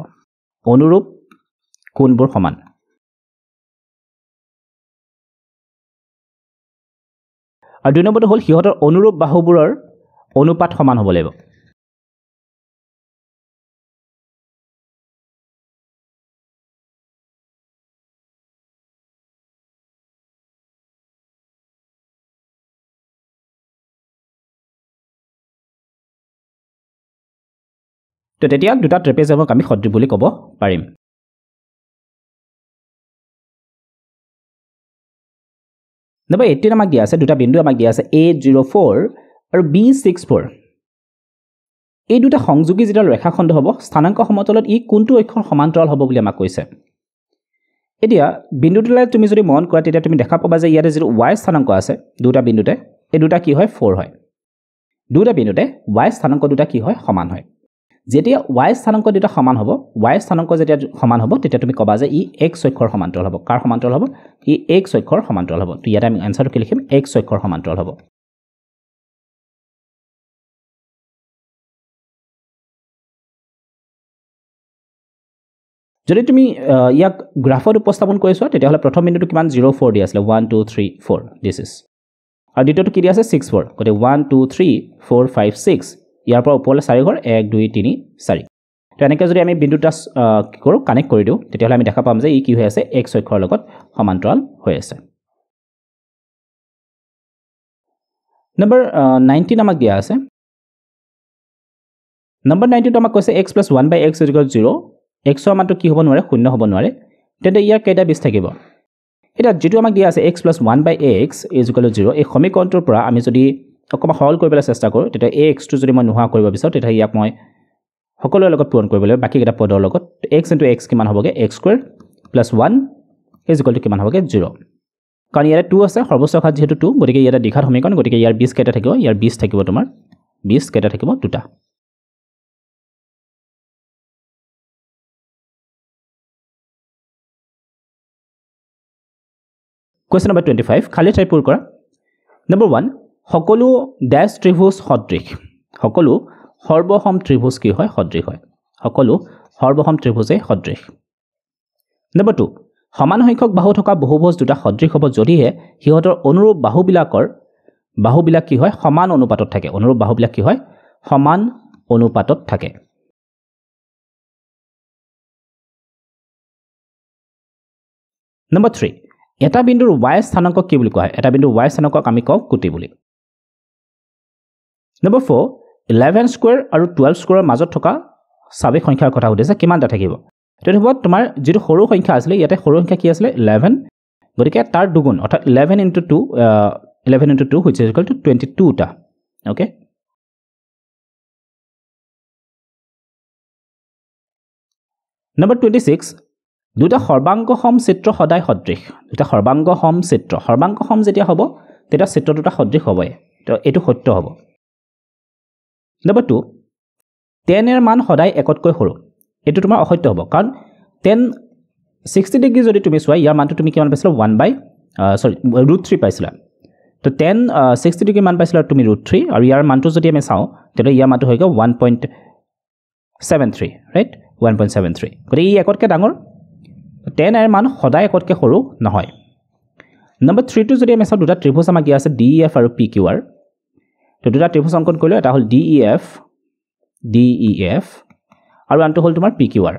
অনুৰূপ কোণবোৰ সমান আৰু দুই নম্বৰটো হ'ল সিহঁতৰ অনুৰূপ বাহুবোৰৰ অনুপাত সমান হ'ব লাগিব তো তেতিয়া দুটা ট্ৰেপেজিয়ামক আমি সদৃশ বুলি ক'ব পাৰিম নম্বৰ 18 আমাক দিয়া আছে দুটা বিন্দু আমাক দিয়া আছে A04 আৰু B64 এই দুটা সংযোগী যেটা ৰেখাখণ্ড হ'ব স্থানাংক সমতলত ই কোনটো অক্ষৰ সমান্তৰাল হ'ব বুলি আমাক কৈছে এতিয়া বিন্দুটোলৈ তুমি যদি মন কৰা তেতিয়া তুমি দেখা পাবা যে ইয়াতে যেটো y স্থানাংক আছে দুটা বিন্দুতে এই দুটা কি হয় 4 হয় দুটা বিন্দুতে y স্থানাংক দুটা কি হয় সমান হয় যেতিয়া y স্থানাংক দুটা সমান হ'ব y স্থানাংক যেতিয়া সমান হ'ব তেতিয়া তুমি কবা যে ই x অক্ষৰ সমান্তৰাল হ'ব কাৰ সমান্তৰাল হ'ব ই x অক্ষৰ সমান্তৰাল হ'ব তো ইয়াত আমি আনসাৰটো কি লিখিম x অক্ষৰ সমান্তৰাল হ'ব যদি তুমি ইয়াক গ্ৰাফত উপস্থাপন কৰিছো তেতিয়াহ'লে প্ৰথম বিন্দুটো কিমান 04 দি আছিল 1 2 3 4 দিস ইজ আৰু দ্বিতীয়টো কি দি আছে 64 গতে 1 2 3 4 5 6 ইয়াৰ পৰা ওপৰলৈ 4 ঘৰ 1 2 3 4 তো এনেকৈ যদি আমি বিন্দুটা কি কৰো কানেক্ট কৰি দিও তেতিয়াহ'লে আমি দেখা পাম যে ই কি হৈ আছে x অক্ষৰ লগত সমান্তৰাল হৈ আছে নম্বৰ 19 আমাক দিয়া আছে নম্বৰ 19 টো আমাক কৈছে x + 1/x = 0 x ৰ মানটো কি হ'ব নোৱাৰে শূন্য হ'ব নোৱাৰে তেন্তে ইয়াৰ কেইটা বিচ থাকিব এটা যেটো আমাক দিয়া আছে x + 1/x = 0 এই সমীকৰণটোৰ পৰা আমি যদি অকমা সৰল কৰিবলৈ চেষ্টা কৰো তেতিয়া ax টো যদি মই নোহোৱা কৰিব বিচাৰো তেতিয়া ইয়াক মই সকলোৰ লগত পূৰণ কৰিব লাগিব বাকি কেইটা পদৰ লগত x * x কিমান হ'বগে x² + 1 কিমান হ'বগে 0 কাৰণ ইয়াৰে 2 আছে সৰ্বোচ্চ ঘাত যেহেতু 2 গতিকে ইয়াৰে দ্বিঘাত সমীকৰণ গতিকে ইয়াৰ 20 কেইটা থাকিব ইয়াৰ 20 থাকিব তোমাৰ 20 কেইটা থাকিব দুটা Question number 25 খালি ঠাই পূৰ কৰা Number 1 সকলো ড্যাশ ত্ৰিভুজ সদৃশ সকলো সৰ্বসম ত্ৰিভুজ কি হয় সদৃশ হয় সকলো সৰ্বসম ত্ৰিভুজে সদৃশ Number 2 সমান সংখ্যক বাহু থকা বহুভুজ দুটা সদৃশ হ'ব যদিহে সিহঁতৰ অনুৰূপ বাহুবিলাক কি হয় সমান অনুপাতত থাকে অনুৰূপ বাহুবিলাক কি হয় সমান অনুপাতত থাকে Number 3 এটা বিন্দুৰ y স্থানাংক কি বুলি কোৱা হয় এটা বিন্দুৰ y স্থানাংকক আমি কওঁ কোটি বুলি Number 4 11 স্কয়াৰ আৰু 12 স্কয়াৰৰ মাজত থকা স্বাভাৱিক সংখ্যাৰ কথা উদ্দেশ্যে কিমানটা থাকিব তেনে হ'ব তোমাৰ যেটো সৰু সংখ্যা আছিল ইয়াতে সৰু সংখ্যা কি আছিল 11 গতিকে তাৰ দুগুণ অৰ্থাৎ 11 * 2 11 * 2 which is equal to 22 টা ওকে Number 26 দুটা সৰ্বাংগসম চিত্ৰ সদায় সদৃশ দুটা সৰ্বাংগসম চিত্ৰ সৰ্বাংগসম যেতিয়া হ'ব তেতিয়া চিত্ৰ দুটা সদৃশ হ'বই তো এটো সত্য হ'ব Number 2 tan এর মান সদায় একতকৈ সৰু এটো তোমাৰ অসত্য হ'ব কাৰণ tan 60 ডিগ্ৰী যদি তুমি চোৱা ইয়াৰ মানটো তুমি কিমান পাইছিলা 1/√3 পাইছিলা তো tan 60 ডিগ্ৰী মান পাইছিলা তুমি √3 আৰু ইয়াৰ মানটো যদি আমি চাও তেতে ইয়াৰ মানটো হৈ গ'ল 1.73 ৰাইট 1.73 গতিকে ই একতকৈ ডাঙৰ tan এৰ মান সদায় একতকৈ সৰু নহয় Number 3 টো যদি আমি চাও দুটা ত্ৰিভুজ আমাক দিয়া আছে DEF আৰু PQR তো দুটা ত্ৰিভুজ অংকন কৰিলো এটা হ'ল DEF আৰু আনটো হ'ল তোমাৰ PQR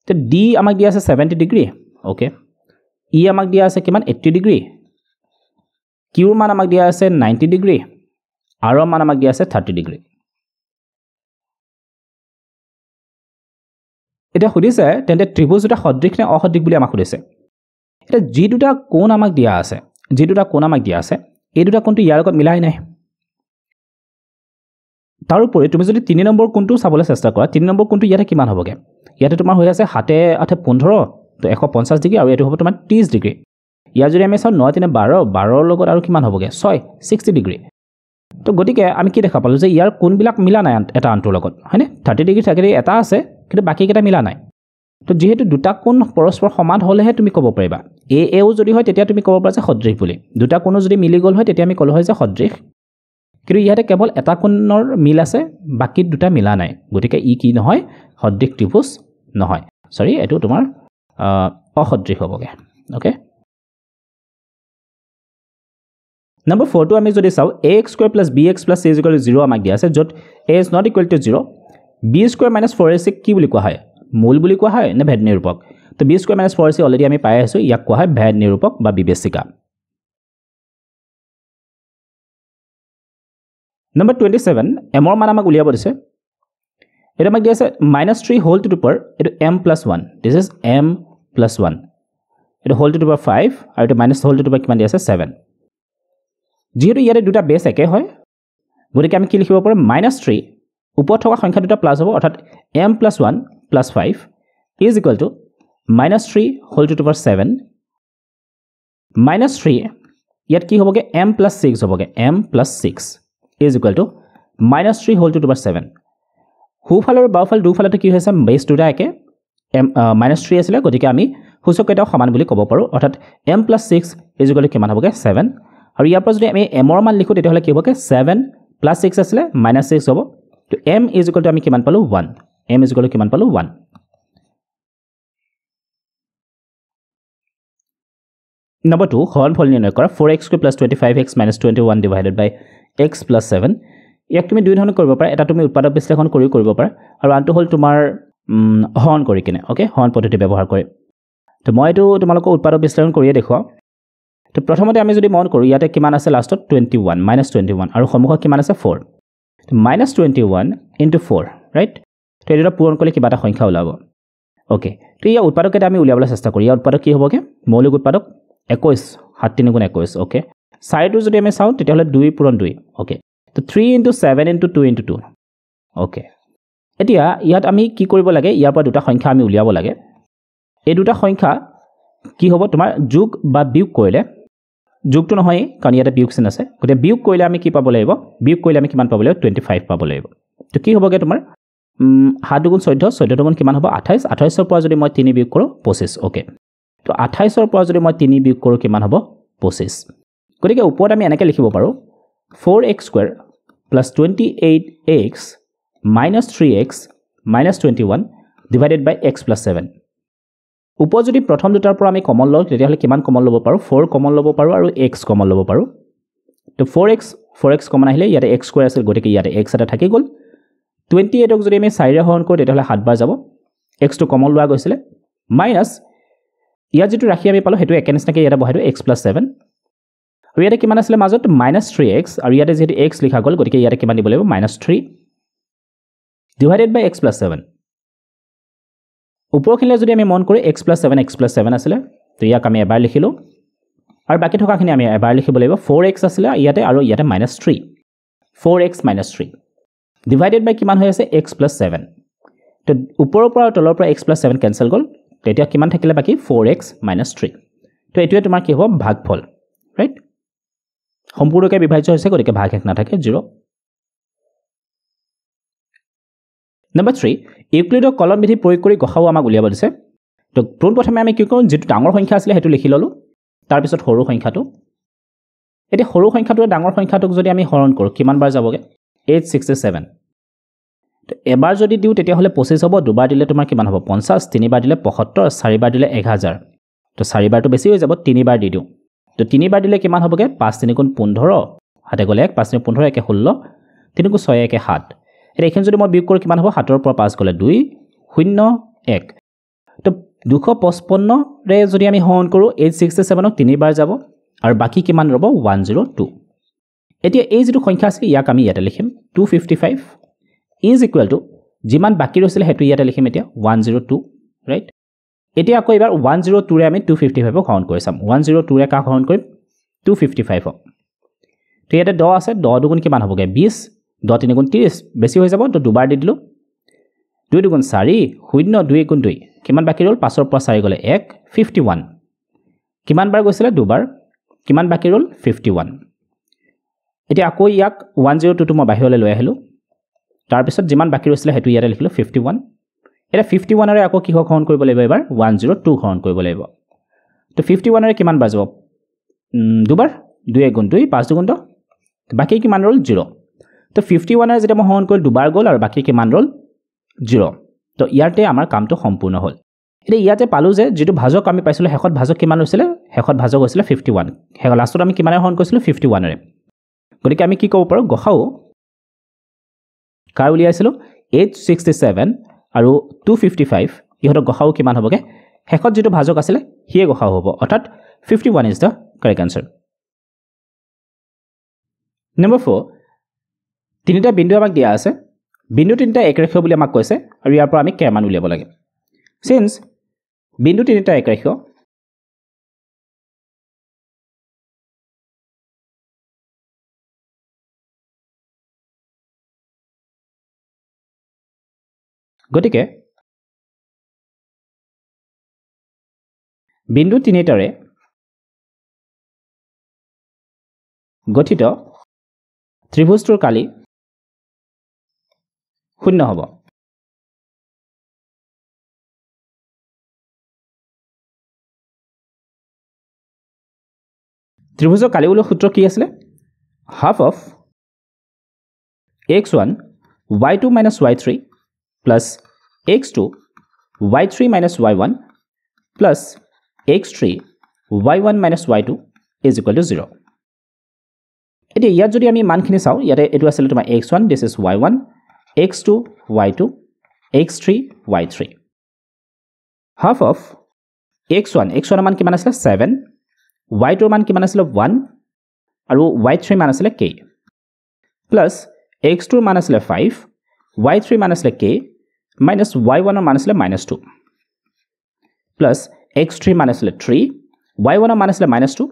তো D আমাক দিয়া আছে 70 ডিগ্ৰী ওকে E আমাক দিয়া আছে কিমান 80 ডিগ্ৰী Q মান আমাক দিয়া আছে 90 ডিগ্ৰী R মান আমাক দিয়া আছে 30 ডিগ্ৰী এটা সুধিছে তেন্তে ত্ৰিভুজ দুটা সদৃশ নে অসদৃশ বুলি আমাক সুধিছে এটা যি দুটা কোণ আমাক দিয়া আছে এই দুটা কোণটো ইয়াৰ লগত মিলাই নাই তাৰোপৰি তুমি যদি 3 নম্বৰ কোণটো চাবলৈ চেষ্টা কৰা 3 নম্বৰ কোণটো ইয়াতে কিমান হ'বগে ইয়াতে তোমাৰ হৈ আছে 7 8 15 তো 150 ডিগ্ৰী আৰু এটো হ'ব তোমাৰ 30 ডিগ্ৰী ইয়াৰ যদি আমি চাও 9 3 12 লগত আৰু কিমান হ'বগে 60 ডিগ্ৰী তো গতিকে আমি কি দেখা পালো যে ইয়াৰ কোণবিলাক মিলা নাই এটা আনটোৰ লগত হয়নে 30 ডিগ্ৰী থাকে এটা আছে কিন্তু বাকি কেটা মিলা নাই তো যেহেতু দুটা কোণ পৰস্পৰ সমান হলেহে তুমি ক'ব পাৰিবা এও যদি হয় তেতিয়া তুমি ক'ব পাৰা যে সদৃশ বুলি দুটা কোণো যদি মিলি গল হয় তেতিয়া আমি ক'লো হয় যে সদৃশ কিন্তু ইয়াতে কেৱল এটা কোণৰ মিল আছে বাকি দুটা মিলা নাই গতিকে ই কি নহয় সদৃশ ত্ৰিভুজ নহয় সৰি এটো তোমাৰ অসদৃশ হ'বগে ওকে Number 4 to আমি যদি চাও ax square plus bx plus c is equal to 0 আমাক দিয়া আছে যত a is not equal to 0 b square minus 4ac কি বুলি কোৱা হয় মূল বুলি কোৱা হয় নে ভেদ নিৰূপক তো b square minus 4ac already আমি পাই আছো ইয়াক কোৱা হয় ভেদ নিৰূপক বা বিবেচিকা Number 27 m ৰ মান আমাক উলিয়াব দিছে এটা আমাক দিয়া আছে -3 whole to the power এটো m plus 1 this is m plus 1 এটো whole to the power 5 আৰু এটো minus whole to the power কিমান দিয়া আছে 7 যেহেতু ইয়াৰে দুটা বেস একে হয় গতিকে আমি কি লিখিব পাৰো -3 ওপৰত থকা সংখ্যা দুটা প্লাস হ'ব অৰ্থাৎ m plus 1 plus 5 is equal to -3 whole to the power 7 -3 ইয়াত কি হ'বগে m plus 6 হ'বগে m plus 6 is equal to -3 whole to the power 7 হুফালৰ বাওফাল দুফালতে কি হৈছে বেস দুটা একে -3 আছিল গতিকে আমি সূচক এটা সমান বুলি ক'ব পাৰো অৰ্থাৎ m plus 6 is equal to কিমান হ'বগে 7 আৰু ইয়াৰ পৰা যদি আমি m ৰ মান লিখো তেতিয়া হলে কি হ'বগে 7 plus 6 আছিল -6 হ'ব তো m is equal to আমি কিমান পালো 1 m is equal to কিমান পালো 1 Number 2 হৰণফল নিৰ্ণয় কৰা 4x square plus 25x minus 21 divided by x plus 7 ইয়াক তুমি দুই ধৰণে কৰিব পাৰা এটা তুমি উৎপাদক বিশ্লেষণ কৰি কৰিব পাৰা আৰু আনটো হ'ল তোমাৰ হৰণ কৰি কিনে ওকে হৰণ পদ্ধতি ব্যৱহাৰ কৰি তো মই এটো তোমালোকক উৎপাদক বিশ্লেষণ কৰিয়ে দেখুৱা তো প্ৰথমতে আমি যদি মন কৰো ইয়াতে কিমান আছে লাষ্টত 21 -21 আৰু সমুখত কিমান আছে 4 তো -21 into 4 ৰাইট তো এটা পূৰণ কৰিলে কিবা এটা সংখ্যা ওলাব ওকে তো ইয়া উৎপাদকতে আমি উলিয়াবলৈ চেষ্টা কৰো ইয়া উৎপাদক কি হ'বগে মৌলিক উৎপাদক 21 7 3 গুণ 21 ওকে সাইডটো যদি আমি চাও তেতিয়া হলে 2 পূৰণ 2 ওকে তো 3 into 7 into 2 into 2 ওকে এতিয়া ইয়াত আমি কি কৰিব লাগে ইয়াৰ পৰা দুটা সংখ্যা আমি উলিয়াব লাগে এই দুটা সংখ্যা কি হ'ব তোমাৰ যোগ বা বিয়োগ কৰিলে যোগটো নহয় কাৰণ ইয়াতে বিয়োগ চিন আছে গতে বিয়োগ কৰিলে আমি কি পাব লাগিব বিয়োগ কৰিলে আমি কিমান পাব লাগিব 25 পাব লাগিব তো কি হ'বগে তোমাৰ 7 গুণ 14 14 গুণ কিমান হ'ব 28 28 ৰ পৰা যদি মই 3 বিয়োগ কৰো 25 ওকে তো 28 ৰ পৰা যদি মই 3 বিয়োগ কৰো কিমান হ'ব 25 গতিকে ওপৰত আমি এনেকৈ লিখিব পাৰো 4x square plus 28x minus 3x minus 21 divided by x plus 7 ওপৰ যদি প্ৰথম দুটাৰ পৰা আমি কমন লওঁ তেতিয়া হলে কিমান কমন ল'ব পাৰো 4 কমন ল'ব পাৰো আৰু x কমন ল'ব পাৰো তো 4x কমন আহিলে ইয়াতে x স্কয়াৰ আছিল গতিকে ইয়াতে x এটা থাকি গল 28ক যদি আমি 4 ৰে হৰণ কৰো তেতিয়া হলে 7 বাৰ যাব x টো কমন লোৱা গৈছিল মাইনাস ইয়াত যেটো ৰাখি আমি পালো হেতু একেনিষ্ণাকে ইয়াতে বহাইটো x plus 7 আৰু ইয়াতে কিমান আছিল মাজত -3x আৰু ইয়াতে যেটো x লিখা গল গতিকে ইয়াতে কিমান দিব লাগিব -3 divided by x plus 7 উপৰখিলে যদি আমি মন কৰো x plus 7 আছিল তো ইয়াক আমি এবাৰ লিখিলো আৰু বাকি থকাখিনি আমি এবাৰ লিখিব লাগিব 4x আছিল ইয়াতে আৰু ইয়াতে -3 4x -3 divided by কিমান হৈ আছে x plus 7 তো ওপৰৰ পৰা তলৰ পৰা x plus 7 কেনসেল গল তেতিয়া কিমান থাকিলে বাকি 4x -3 তো এটোৱে তোমাৰ কি হ'ব ভাগফল ৰাইট সম্পূৰ্ণকৈ বিভাজ্য হৈছে গতিকে ভাগ এক নাথাকে 0 Number 3 ইউক্লিডৰ কলম বিধি প্ৰয়োগ কৰি গসাও আমাক উলিয়াব দিছে তো প্ৰথমে আমি কি কৰোঁ যেটো ডাঙৰ সংখ্যা আছিল হেতু লিখি ললো তাৰ পিছত সৰু সংখ্যাটো এতে সৰু সংখ্যাটো ডাঙৰ সংখ্যাটোক যদি আমি হৰণ কৰো কিমান বাৰ যাবগে 867 তো এবাৰ যদি দিও তেতিয়া হলে 25 হ'ব দুবাৰ দিলে তোমাৰ কিমান হ'ব 50 তিনিবাৰ দিলে 75 চাৰিবাৰ দিলে 1000 তো চাৰিবাৰটো বেছি হৈ যাব তিনিবাৰ দি দিও তো 3 বাৰ দিলে কিমান হ'বগে 5 3 গুণ 15 হাতে গলে 1 5 3 15 1 16 3 গুণ 6 1 7 এটা এখন যদি মই বিয়োগ কৰো কিমান হ'ব 7 ৰ পৰা 5 গলে 2 0 1 তো 255 ৰে যদি আমি হৰণ কৰো 867 ক 3 বাৰ যাব আৰু বাকি কিমান ৰব 102 এতিয়া এই যেটো সংখ্যা আছে ইয়াক আমি ইয়াতে লিখিম 255 ইজ ইকুৱেল টু যিমান বাকি ৰৈছিলে হেতু ইয়াতে লিখিম এতিয়া 102 ৰাইট এতিয়া আকৌ এবাৰ 102 ৰে আমি 255 ক হৰণ কৰি চাম 102 ৰে কাক হৰণ কৰিম 255 তো ইয়াতে 10 আছে 10 দুগুণ কিমান হ'বগে 20 10 3 গুণ 30 বেছি হৈ যাব তো দুবাৰ দি দিলো 2 দুগুণ 4 0 2 গুণ 2 কিমান বাকি ৰল 5 ৰ পৰা 4 গলে 1 51 কিমান বাৰ গৈছিলে দুবাৰ কিমান বাকি ৰল 51 এতিয়া আকৌ ইয়াক 102 টো মই বাহিৰলৈ লৈ আহিলো তাৰ পিছত যিমান বাকি ৰৈছিলে হেতু ইয়াতে লিখিলো 51 এটা 51 ৰে আকৌ কিহক হৰণ কৰিব লাগিব এবাৰ 102 হৰণ কৰিব লাগিব তো 51 ৰে কিমান বাৰ যাব দুবাৰ 2 গুণ 2 5 গুণ 2 বাকি কিমান ৰল 0 তো 51 ৰে যেটা মই হৰণ কৰিল দুবাৰ গল আৰু বাকি কিমান ৰল 0 তো ইয়াতে আমাৰ কামটো সম্পূৰ্ণ হ'ল এতিয়া ইয়াতে পালো যে যেটো ভাজক আমি পাইছিলো হেকত ভাজক কিমান হৈছিলে হেকত ভাজক হৈছিলে 51 হেক লাষ্টত আমি কিমানে হৰণ কৰিছিলো 51 ৰে গতিকে আমি কি ক'ব পাৰো গখাও কাৰ উলিয়াইছিলো 867 আৰু 255 ইহতৰ গখাও কিমান হ'বগে হেকত যেটো ভাজক আছিল হিয়ে গখাও হ'ব অৰ্থাৎ 51 is the correct answer number 4 তিনিটা বিন্দু আমাক দিয়া আছে বিন্দু তিনিটা একৰেখীয় বুলি আমাক কৈছে আৰু ইয়াৰ পৰা আমি কেৰ মান উলিয়াব লাগে সিন্স বিন্দু তিনিটা একৰেখীয় গতিকে বিন্দু তিনিটাৰে গঠিত ত্ৰিভুজটোৰ কালি শূন্য হ'ব ত্ৰিভুজৰ কালি উলিওৱা সূত্ৰ কি আছিল half of x1 y2 minus y3 plus x2 y3 minus y1 plus x3 y1 minus y2 is equal to 0 এতিয়া ইয়াত যদি আমি মানখিনি চাও ইয়াতে এটো আছিল তোমাৰ x1 this is y1 x2 y2 x3 y3 half of x1 x1 মান কিমান আছিল 7 y2 মান কিমান আছিল 1 আৰু y3 মান আছিল k plus x2 মান আছিল 5 y3 মান আছিল k minus y1 মান আছিল -2 plus x3 মান আছিল 3 y1 মান আছিল -2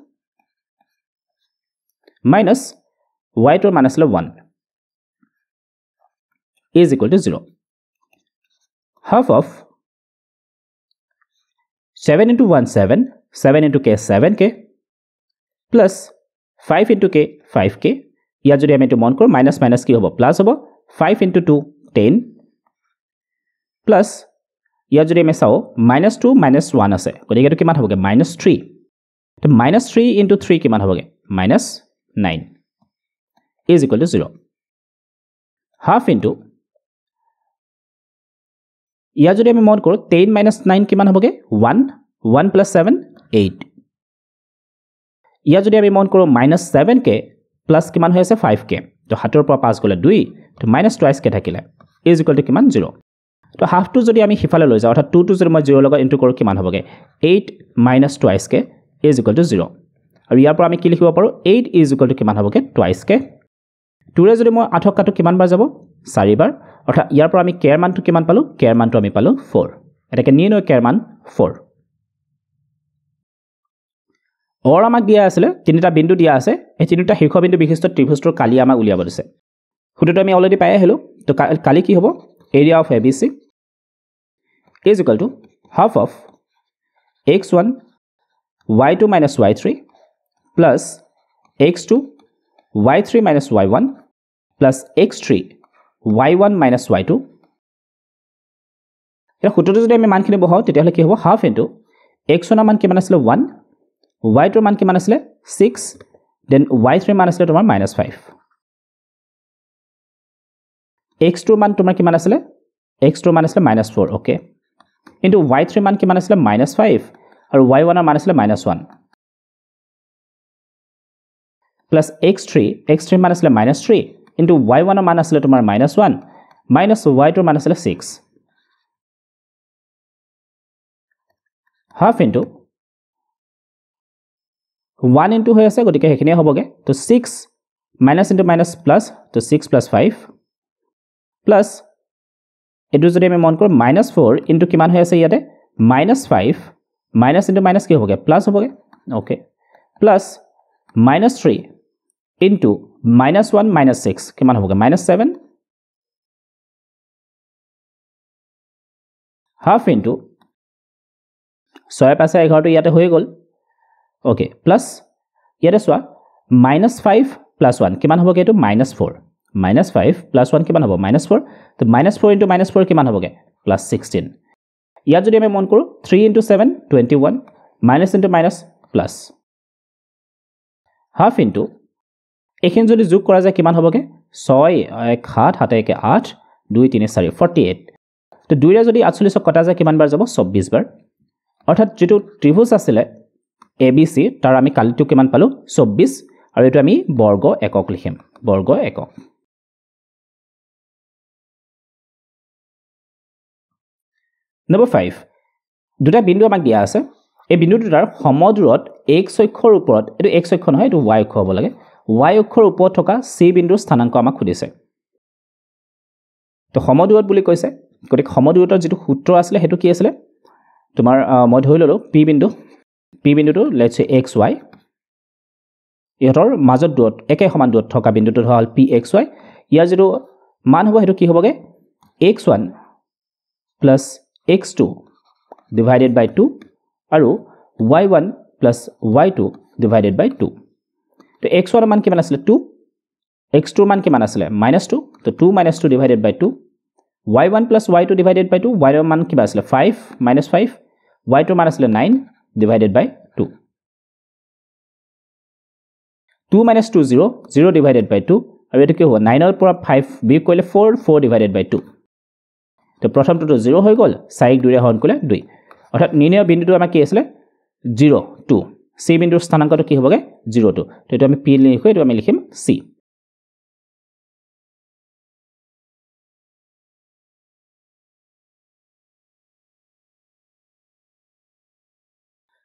minus y2 মান আছিল 1 is equal to 0 half of 7 into 1 7 7 into k 7k plus 5 into k 5k ইয়াত যদি আমি এটো মন কৰো মাইনাস মাইনাস কি হ'ব প্লাস হ'ব 5 into 2 10 plus ইয়াত যদি আমি চাও -2 -1 আছে গতিকে এটো কিমান হ'বগে -3 তো -3 into 3 কিমান হ'বগে -9 is equal to 0 half into ইয়াত যদি আমি মন কৰো 10 - 9 কিমান হ'বগে 1 1 + 7 8 ইয়াত যদি আমি মন কৰো -7k প্লাস কিমান হৈ আছে 5k তো 7 ৰ পৰা 5 গলে 2 তো -2k থাকিলে is equal to কিমান 0 তো হাফ টু যদি আমি হিফালে লৈ যাও অৰ্থাৎ 2 টু যদি মই 0 লগত ইনটু কৰো কিমান হ'বগে 8 - 2k is equal to 0 আৰু ইয়াৰ পৰা আমি কি লিখিব পাৰো 8 is equal to কিমান হ'বগে 2k 2 ৰে যদি মই 8 কাটো কিমান বাৰ যাব 4 বাৰ অৰ্থাৎ ইয়াৰ পৰা আমি কেৰ মানটো কিমান পালো কেৰ মানটো আমি পালো 4 এটাকে নিৰ্ণয় কেৰ মান 4 অৰ আমাক দিয়া আছিল তিনিটা বিন্দু দিয়া আছে এই তিনিটা শীৰ্ষবিন্দু বিশিষ্ট ত্ৰিভুজটোৰ কালি আমাক উলিয়াব দিছে সূত্ৰটো আমি অলৰেডি পাই আহিলো তো কালি কি হ'ব area of ABC is equal to half of x1 y2 minus y3 plus x2 y3 minus y1 plus x3 y1 minus y2 এটা সূত্ৰটো যদি আমি মানখিনি বহাও তেতিয়া হলে কি হ'ব হাফ ইনটু x1 ৰ মান কিমান আছিল 1 y2 ৰ মান কিমান আছিল 6 দেন y3 ৰ মান আছিল তোমাৰ -5 x2 ৰ মান তোমাৰ কিমান আছিল x2 ৰ মান আছিল -4 ওকে ইনটু y3 ৰ মান কিমান আছিল -5 আৰু y1 ৰ মান আছিল -1 প্লাছ x3 মান আছিলে -3 ইনটু y1 ৰ মান আছিলে তোমাৰ -1 মাইনাছ y2 ৰ মান আছিলে 6 হাফ ইনটু 1 ইনটু হৈ আছে গতিকে হেখিনি হ'বগে তো 6 মাইনাছ ইনটু মাইনাছ প্লাছ তো 6 প্লাছ 5 প্লাছ এটো যদি আমি মন কৰো -4 ইনটু কিমান হৈ আছে ইয়াতে -5 মাইনাছ ইনটু মাইনাছ কি হ'বগে প্লাছ হ'বগে ওকে প্লাছ -3 ইনটু -1 -6 কিমান হ'বগে -7 হাফ ইনটু 6 5 11 ইয়াতে হৈ গ'ল ওকে প্লাছ ইয়াতে চোৱা -5 + 1 কিমান হ'বগে এটো -4 -5 + 1 কিমান হ'ব -4 তো -4 ইনটু -4 কিমান হ'বগে +16 ইয়াত যদি আমি মন কৰো 3 into 7 21 minus into minus plus half into এখিনি যদি যোগ কৰা যায় কিমান হ'বগে 6 1 7 7 1 8 2 3 4 48 তো 2 ৰে যদি 48 কটা যায় কিমান বাৰ যাব 24 বাৰ অৰ্থাৎ যেটো ত্ৰিভুজ আছিলে ABC তাৰ আমি কালিটো কিমান পালো 24 আৰু এটো আমি বৰ্গ একক লিখিম বৰ্গ একক নম্বৰ 5 দুটা বিন্দু আমাক দিয়া আছে এই বিন্দু দুটাৰ সমদূৰত x অক্ষৰ ওপৰত এটো x অক্ষ নহয় এটো y অক্ষ হ'ব লাগে y অক্ষৰ ওপৰত থকা c বিন্দুৰ স্থানাংক আমাক খুদিছে তো সমদূৰত বুলি কৈছে গতিকে সমদূৰতৰ যেটো সূত্ৰ আছিল হেতু কি আছিল তোমাৰ মই ধৰি ললো p বিন্দুটো লেটস সে xy ইহতৰ মাজত দূৰত একে সমান দূৰত থকা বিন্দুটো হ'ল pxy ইয়াৰ যেটো মান হ'ব হেতু কি হ'বগে x1 plus x2 divided by 2 আৰু y1 plus y2 divided by 2 তো x1 ৰ মান কিমান আছিল 2 x2 ৰ মান কিমান আছিল -2 তো 2 - 2 divided by 2 y1 plus y2 divided by 2 y ৰ মান কিবা আছিল 5 -5 y2 ৰ মান আছিল 9 divided by 2 2 - 2 0 0 divided by 2 আৰু এটো কি হ'ব 9 ৰ পৰা 5 বিয়োগ কৰিলে 4 divided by 2 তো প্ৰথমটো 0 হৈ গ'ল 4 2 ৰে হৰণ কৰিলে 2 অৰ্থাৎ নিৰ্ণয় বিন্দুটো আমাৰ কি আছিল 0 2 c বিন্দুৰ স্থানাংকটো কি হ'বগে 0 2 তো এটো আমি p লিখো এটো আমি লিখিম c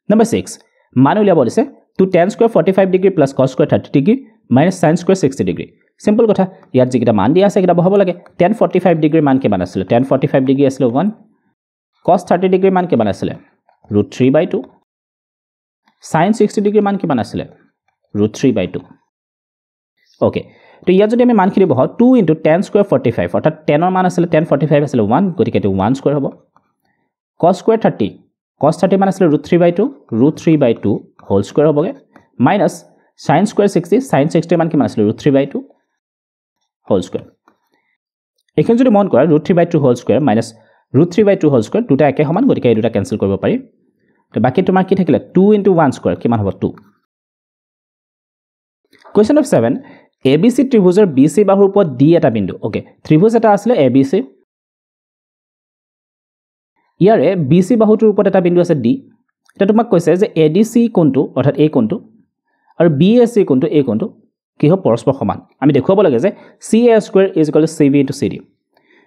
Number 6 মান উলিয়াব দিছে to tan square 45 degree plus cos square 30 degree minus sin square 60 degree simple কথা ইয়াত যেটা মান দিয়া আছে এটা বহাব লাগে tan 45 degree মান কিমান আছিল tan 45 degree আছিল 1 cos 30 degree মান কিমান আছিল √3/2 sin 60 degree মান কিমান আছিল √3/2 ওকে তো ইয়াত যদি আমি মানখিনি বহাও 2 * tan square 45 অৰ্থাৎ tan ৰ মান আছিল tan 45 আছিল 1 গতিকে এটো 1 স্কয়াৰ হ'ব cos square 30 cos 30 মান আছিল √3/2 হোল স্কয়াৰ হ'বগে মাইনাস sin square 60 sin 60 মান কিমান আছিল √3/2 হোল স্কয়াৰ এখন যদি মন কৰা √3/2 whole square minus √3/2 whole square দুটা একে সমান গতিকে এই দুটা কেনসেল কৰিব পাৰি তো বাকি তোমাৰ কি থাকিলে 2 * 1 স্কয়াৰ কিমান হ'ব 2 কোৱেশ্চন অফ 7 ABC ত্ৰিভুজৰ BC বাহুৰ ওপৰত D এটা বিন্দু ওকে ত্ৰিভুজ এটা আছিল ABC ইয়াৰে BC বাহুটোৰ ওপৰত এটা বিন্দু আছে D এটা তোমাক কৈছে যে ADC কোণটো অৰ্থাৎ এই কোণটো আৰু BAC কোণটো এই কোণটো কি হ'ব পৰস্পৰ সমান আমি দেখুৱাব লাগে যে CA² = CB * CD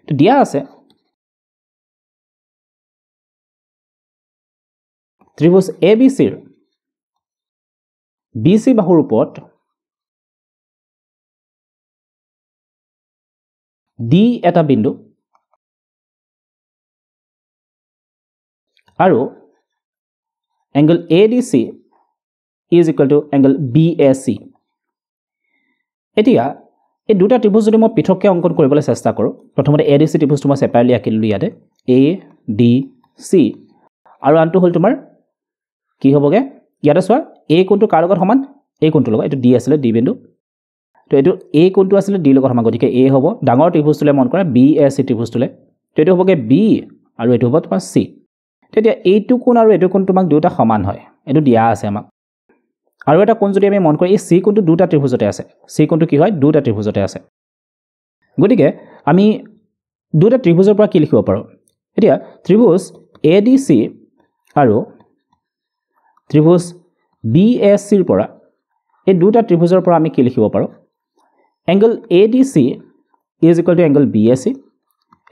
তো দিয়া আছে ত্ৰিভুজ ABC ৰ BC বাহুৰ ওপৰত D এটা বিন্দু আৰু angle ADC = angle BAC এতিয়া এই দুটা ত্ৰিভুজ যদি মই পৃথককৈ অংকন কৰিবলৈ চেষ্টা কৰো প্ৰথমতে ADC ত্ৰিভুজটো মই সেপাৰেটলি আঁকিলো ইয়াতে ADC আৰু আনটো হ'ল তোমাৰ কি হ'বগে ইয়াতে চোৱা A কোণটো কাৰ লগত সমান A কোণটোৰ লগত এটো D আছিল D বিন্দু তো এটো A কোণটো আছিল D লগত সমান গতিকে A হ'ব ডাঙৰ ত্ৰিভুজটোলে মন কৰা BAC ত্ৰিভুজটোলে তো এটো হ'বগে B আৰু এটো হ'ব তোমাৰ C তেতিয়া এইটো কোণ আৰু এটো কোণ তোমাক দুটা সমান হয় এটো দিয়া আছে আমাক আৰু এটা কোণ যদি আমি মন কৰো এই C কোণটো দুটা ত্ৰিভুজতে আছে C কোণটো কি হয় দুটা ত্ৰিভুজতে আছে গতিকে আমি দুটা ত্ৰিভুজৰ পৰা কি লিখিব পাৰো এতিয়া ত্ৰিভুজ ADC আৰু ত্ৰিভুজ BAC ৰ পৰা এই দুটা ত্ৰিভুজৰ পৰা আমি কি লিখিব পাৰো angle ADC is equal to angle BAC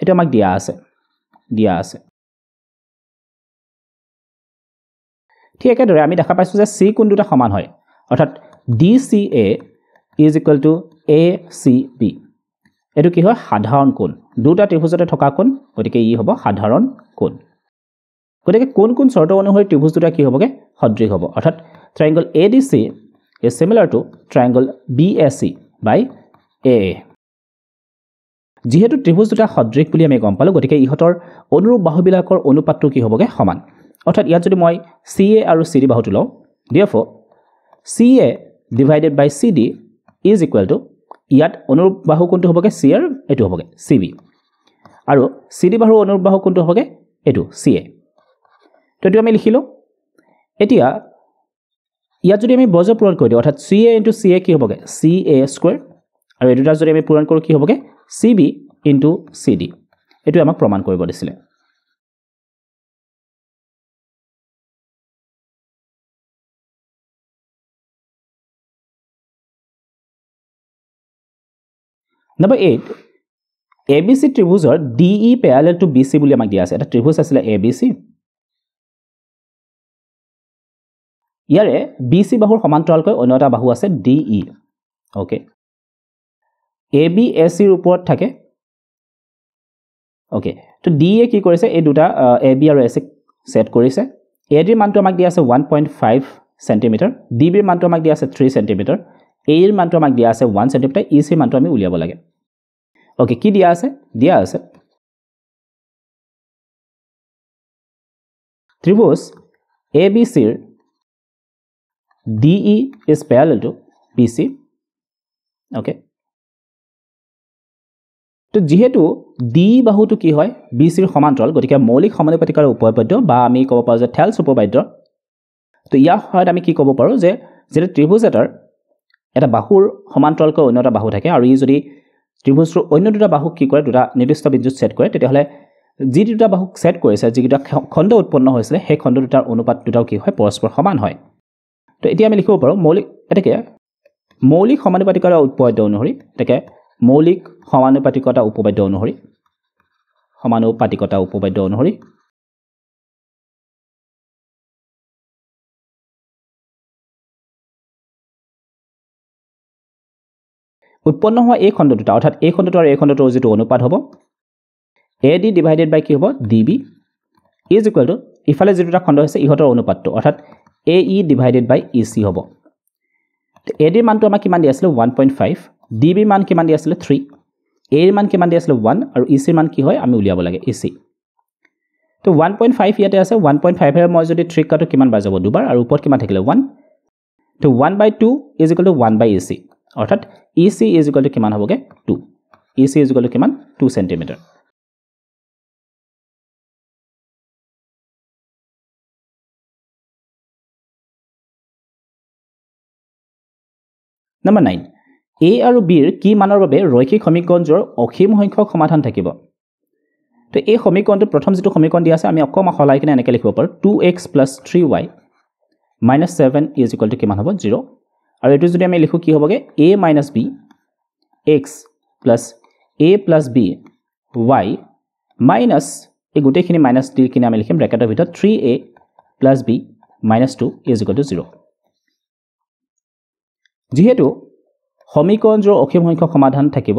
এটা আমাক দিয়া আছে ঠিক একেদৰে আমি দেখা পাইছো যে C কোণ দুটা সমান হয় অৰ্থাৎ DCA is equal to ACB এটো কি হয় সাধাৰণ কোণ দুটা ত্ৰিভুজতে থকা কোণ গতিকে ই হ'ব সাধাৰণ কোণ গতিকে কোন শৰ্ত অনুসৰি ত্ৰিভুজ দুটা কি হ'বগে সদৃশ হ'ব অৰ্থাৎ triangle ADC is similar to triangle BAC by AA যেহেতু ত্ৰিভুজ দুটা সদৃশ বুলি আমি গম পালো গতিকে ইহতৰ অনুৰূপ বাহুবিলাকৰ অনুপাতটো কি হ'বগে সমান অৰ্থাৎ ইয়াত যদি মই CA আৰু CD বাহুটো লওঁ therefore CA divided by CD is equal to ইয়াত অনুৰূপ বাহু কোনটো হ'বগে C আৰু এটো হ'বগে CB আৰু CD বাহুৰ অনুৰূপ বাহু কোনটো হ'বগে এটো CA তো এটো আমি লিখিলো এতিয়া ইয়াত যদি আমি বৰ্গ পূৰণ কৰি দিওঁ অৰ্থাৎ CA into CA কি হ'বগে CA স্কয়াৰ আৰু এটোটা যদি আমি পূৰণ কৰো কি হ'বগে CB into CD এটো আমাক প্ৰমাণ কৰিব দিছিলে Number 8 ABC ত্ৰিভুজৰ DE parallel to BC বুলি আমাক দিয়া আছে এটা ত্ৰিভুজ আছিল ABC ইয়াৰে BC বাহুৰ সমান্তৰালকৈ অন্য এটা বাহু আছে DE ওকে AB AC ৰ ওপৰত থাকে ওকে তো DE কি কৰিছে এই দুটা AB আৰু AC সেট কৰিছে AD ৰ মানটো আমাক দিয়া আছে 1.5 cm DB ৰ মানটো আমাক দিয়া আছে 3 cm A ৰ মানটো আমাক দিয়া আছে 1 cm EC ৰ মানটো আমি উলিয়াব লাগে ওকে কি দিয়া আছে ত্ৰিভুজ ABC ৰ DE is parallel to BC okay তো যেহেতু DE বাহুটো কি হয় BC ৰ সমান্তৰাল গতিকে মৌলিক সমানুপাতিকৰ উপপাদ্য বা আমি ক'ব পাৰো যে থেলছ উপপাদ্য তো ইয়াৰ সহায়ত আমি কি ক'ব পাৰো যে যেটা ত্ৰিভুজ এটা বাহুৰ সমান্তৰালকৈ অন্য এটা বাহু থাকে আৰু ই যদি ত্ৰিভুজৰ অন্য দুটা বাহুক কি কৰে দুটা নিৰ্দিষ্ট বিন্দুত সেট কৰে তেতিয়াহলে যি দুটা বাহুক সেট কৰিছে যিটা খণ্ড উৎপন্ন হৈছিল সেই খণ্ড দুটাৰ অনুপাত দুটাও কি হয় পৰস্পৰ সমান হয় তো এতিয়া আমি লিখিব পাৰো মৌলিক সমানুপাতিকৰ উপপাদ্য অনুসৰি এটাকে মৌলিক সমানুপাতিকতা উপপাদ্য অনুসৰি উৎপন্ন হোৱা এই খণ্ড দুটা অৰ্থাৎ এই খণ্ডটো আৰু এই খণ্ডটোৰ যেটো অনুপাত হ'ব AD divided by কি হ'ব DB is equal to ইফালে যেটা খণ্ড আছে ইহতৰ অনুপাতটো অৰ্থাৎ AE divided by EC হ'ব তো AD ৰ মানটো আমাক কিমান দিয়া আছিল 1.5 DB ৰ মান কিমান দিয়া আছিল 3 A ৰ মান কিমান দিয়া আছিল 1 আৰু EC ৰ মান কি হয় আমি উলিয়াব লাগে EC তো 1.5 ইয়াতে আছে 1.5 এৰ মই যদি 3 কাটো কিমান বাৰ যাব দুবাৰ আৰু ওপৰত কিমান থাকিলে 1 তো 1/2 is equal to 1/EC অৰ্থাৎ EC is equal to কিমান হ'বগে 2 EC is equal to কিমান 2 cm Number 9 A আৰু B ৰ কি মানৰ বাবে ৰৈখিক সমীকৰণৰ অসীম সংখ্যক সমাধান থাকিব তো এই সমীকৰণটো প্ৰথম যেটো সমীকৰণ দিয়া আছে আমি অকমা হলাই কিনে এনেকৈ লিখিব পাৰো 2x + 3y - 7 is equal to কিমান হ'ব 0 আৰু এটো যদি আমি লিখো কি হ'বগে a - b x + a + b y minus এই গোটেইখিনি মাইনাস দি কিনে আমি লিখিম ব্ৰ্যাকেটৰ ভিতৰত 3a + b - 2 is equal to 0 যেহেতু সমীকৰণৰ অসীম সংখ্যক সমাধান থাকিব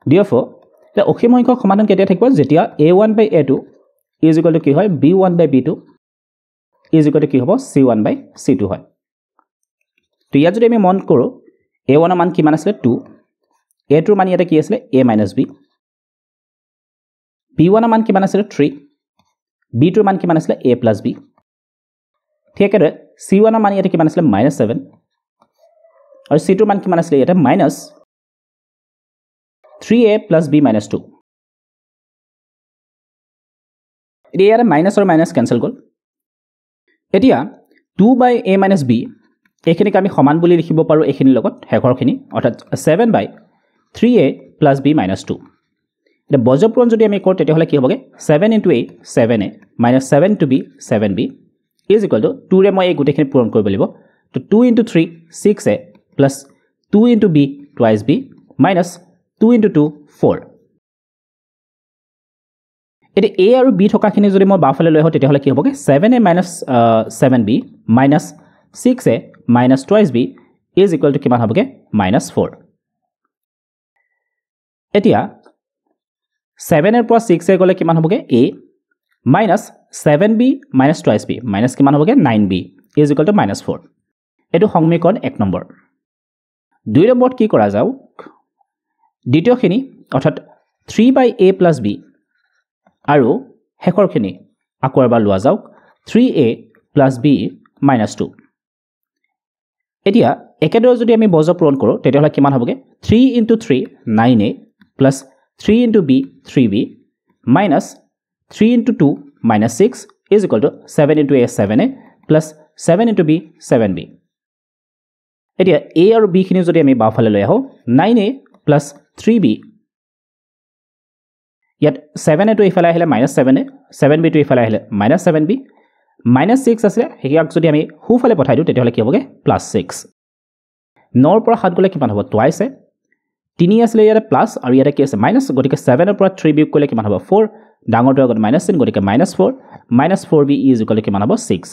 therefore the অসীম সংখ্যক সমাধান কেতিয়া থাকিব যেতিয়া a1/a2 is equal to কি হয় b1/b2 is equal to কি হ'ব c1/c2 হয় তো ইয়াত যদি আমি মন কৰো a1 ৰ মান কিমান আছিল 2 a2 ৰ মান ইয়াতে কি আছিল a - b b1 ৰ মান কিমান আছিল 3 b2 ৰ মান কিমান আছিল a + b ঠিক আছে c1 ৰ মান ইয়াতে কিমান আছিল -7 আৰু c2 ৰ মান কিমান আছিল ইয়াতে -3a + b - 2 ইয়াতে মাইনাস আৰু মাইনাস কেনসেল গল এতিয়া 2 by a minus b এইখিনিক আমি সমান বুলি লিখিব পাৰো এইখিনিৰ লগত হেকৰখিনি অৰ্থাৎ 7 by 3a plus b minus 2 এটা বজ্ৰপূৰণ যদি আমি কৰো তেতিয়া হলে কি হ'বগে 7 into a 7a minus 7 to b 7b is equal to 2 ৰে মই এই গুটেখিনি পূৰণ কৰিব লাগিব তো 2 into 3 6a plus 2 into b twice b minus 2 into 2 4 এটি a আৰু b থকাখিনি যদি মই বাফালে লৈ আহো তেতিয়া হলে কি হ'বগে 7a minus 7b minus 6a minus twice b is equal to কিমান হ'বগে minus 4 এতিয়া 7 এৰ পৰা 6 এ গলে কিমান হ'বগে a minus 7b minus twice b minus কিমান হ'বগে 9b is equal to minus 4 এটো সমীকৰণ 1 নম্বৰ 2 নম্বৰত কি কৰা যাওক দ্বিতীয়খিনি অৰ্থাৎ 3 by a plus b আৰু হেকৰখিনি আকৌ এবাৰ লোৱা যাওক 3a plus b minus 2 এতিয়া একেদৰে যদি আমি বজ্ৰ পূৰণ কৰো তেতিয়া হলে কিমান হ'বগে 3 into 3 9a plus 3 into b 3b minus 3 into 2 minus 6 is equal to 7 into a 7a plus 7 into b 7b এতিয়া a আৰু b খিনি যদি আমি বাওফালে লৈ আহো 9a plus 3b ইয়াত 7a to ইফালে আহিলে minus 7a 7b to ইফালে আহিলে minus 7b minus 6 আছে হেকিয়াক যদি আমি হুফালে পঠাই দিও তেতিয়া হলে কি হ'বগে plus 6 9 পৰা 7 গলে কিমান হ'ব twice 3 আসলে ইয়াতে প্লাস আৰু ইয়াতে কি আছে মাইনাস গতিকে 7 এৰ পৰা 3b কলে কিমান হ'ব 4 ডাঙৰটো আগত মাইনাস চিন গতিকে -4 -4b ইজ ইকুৱেল টু কিমান হ'ব 6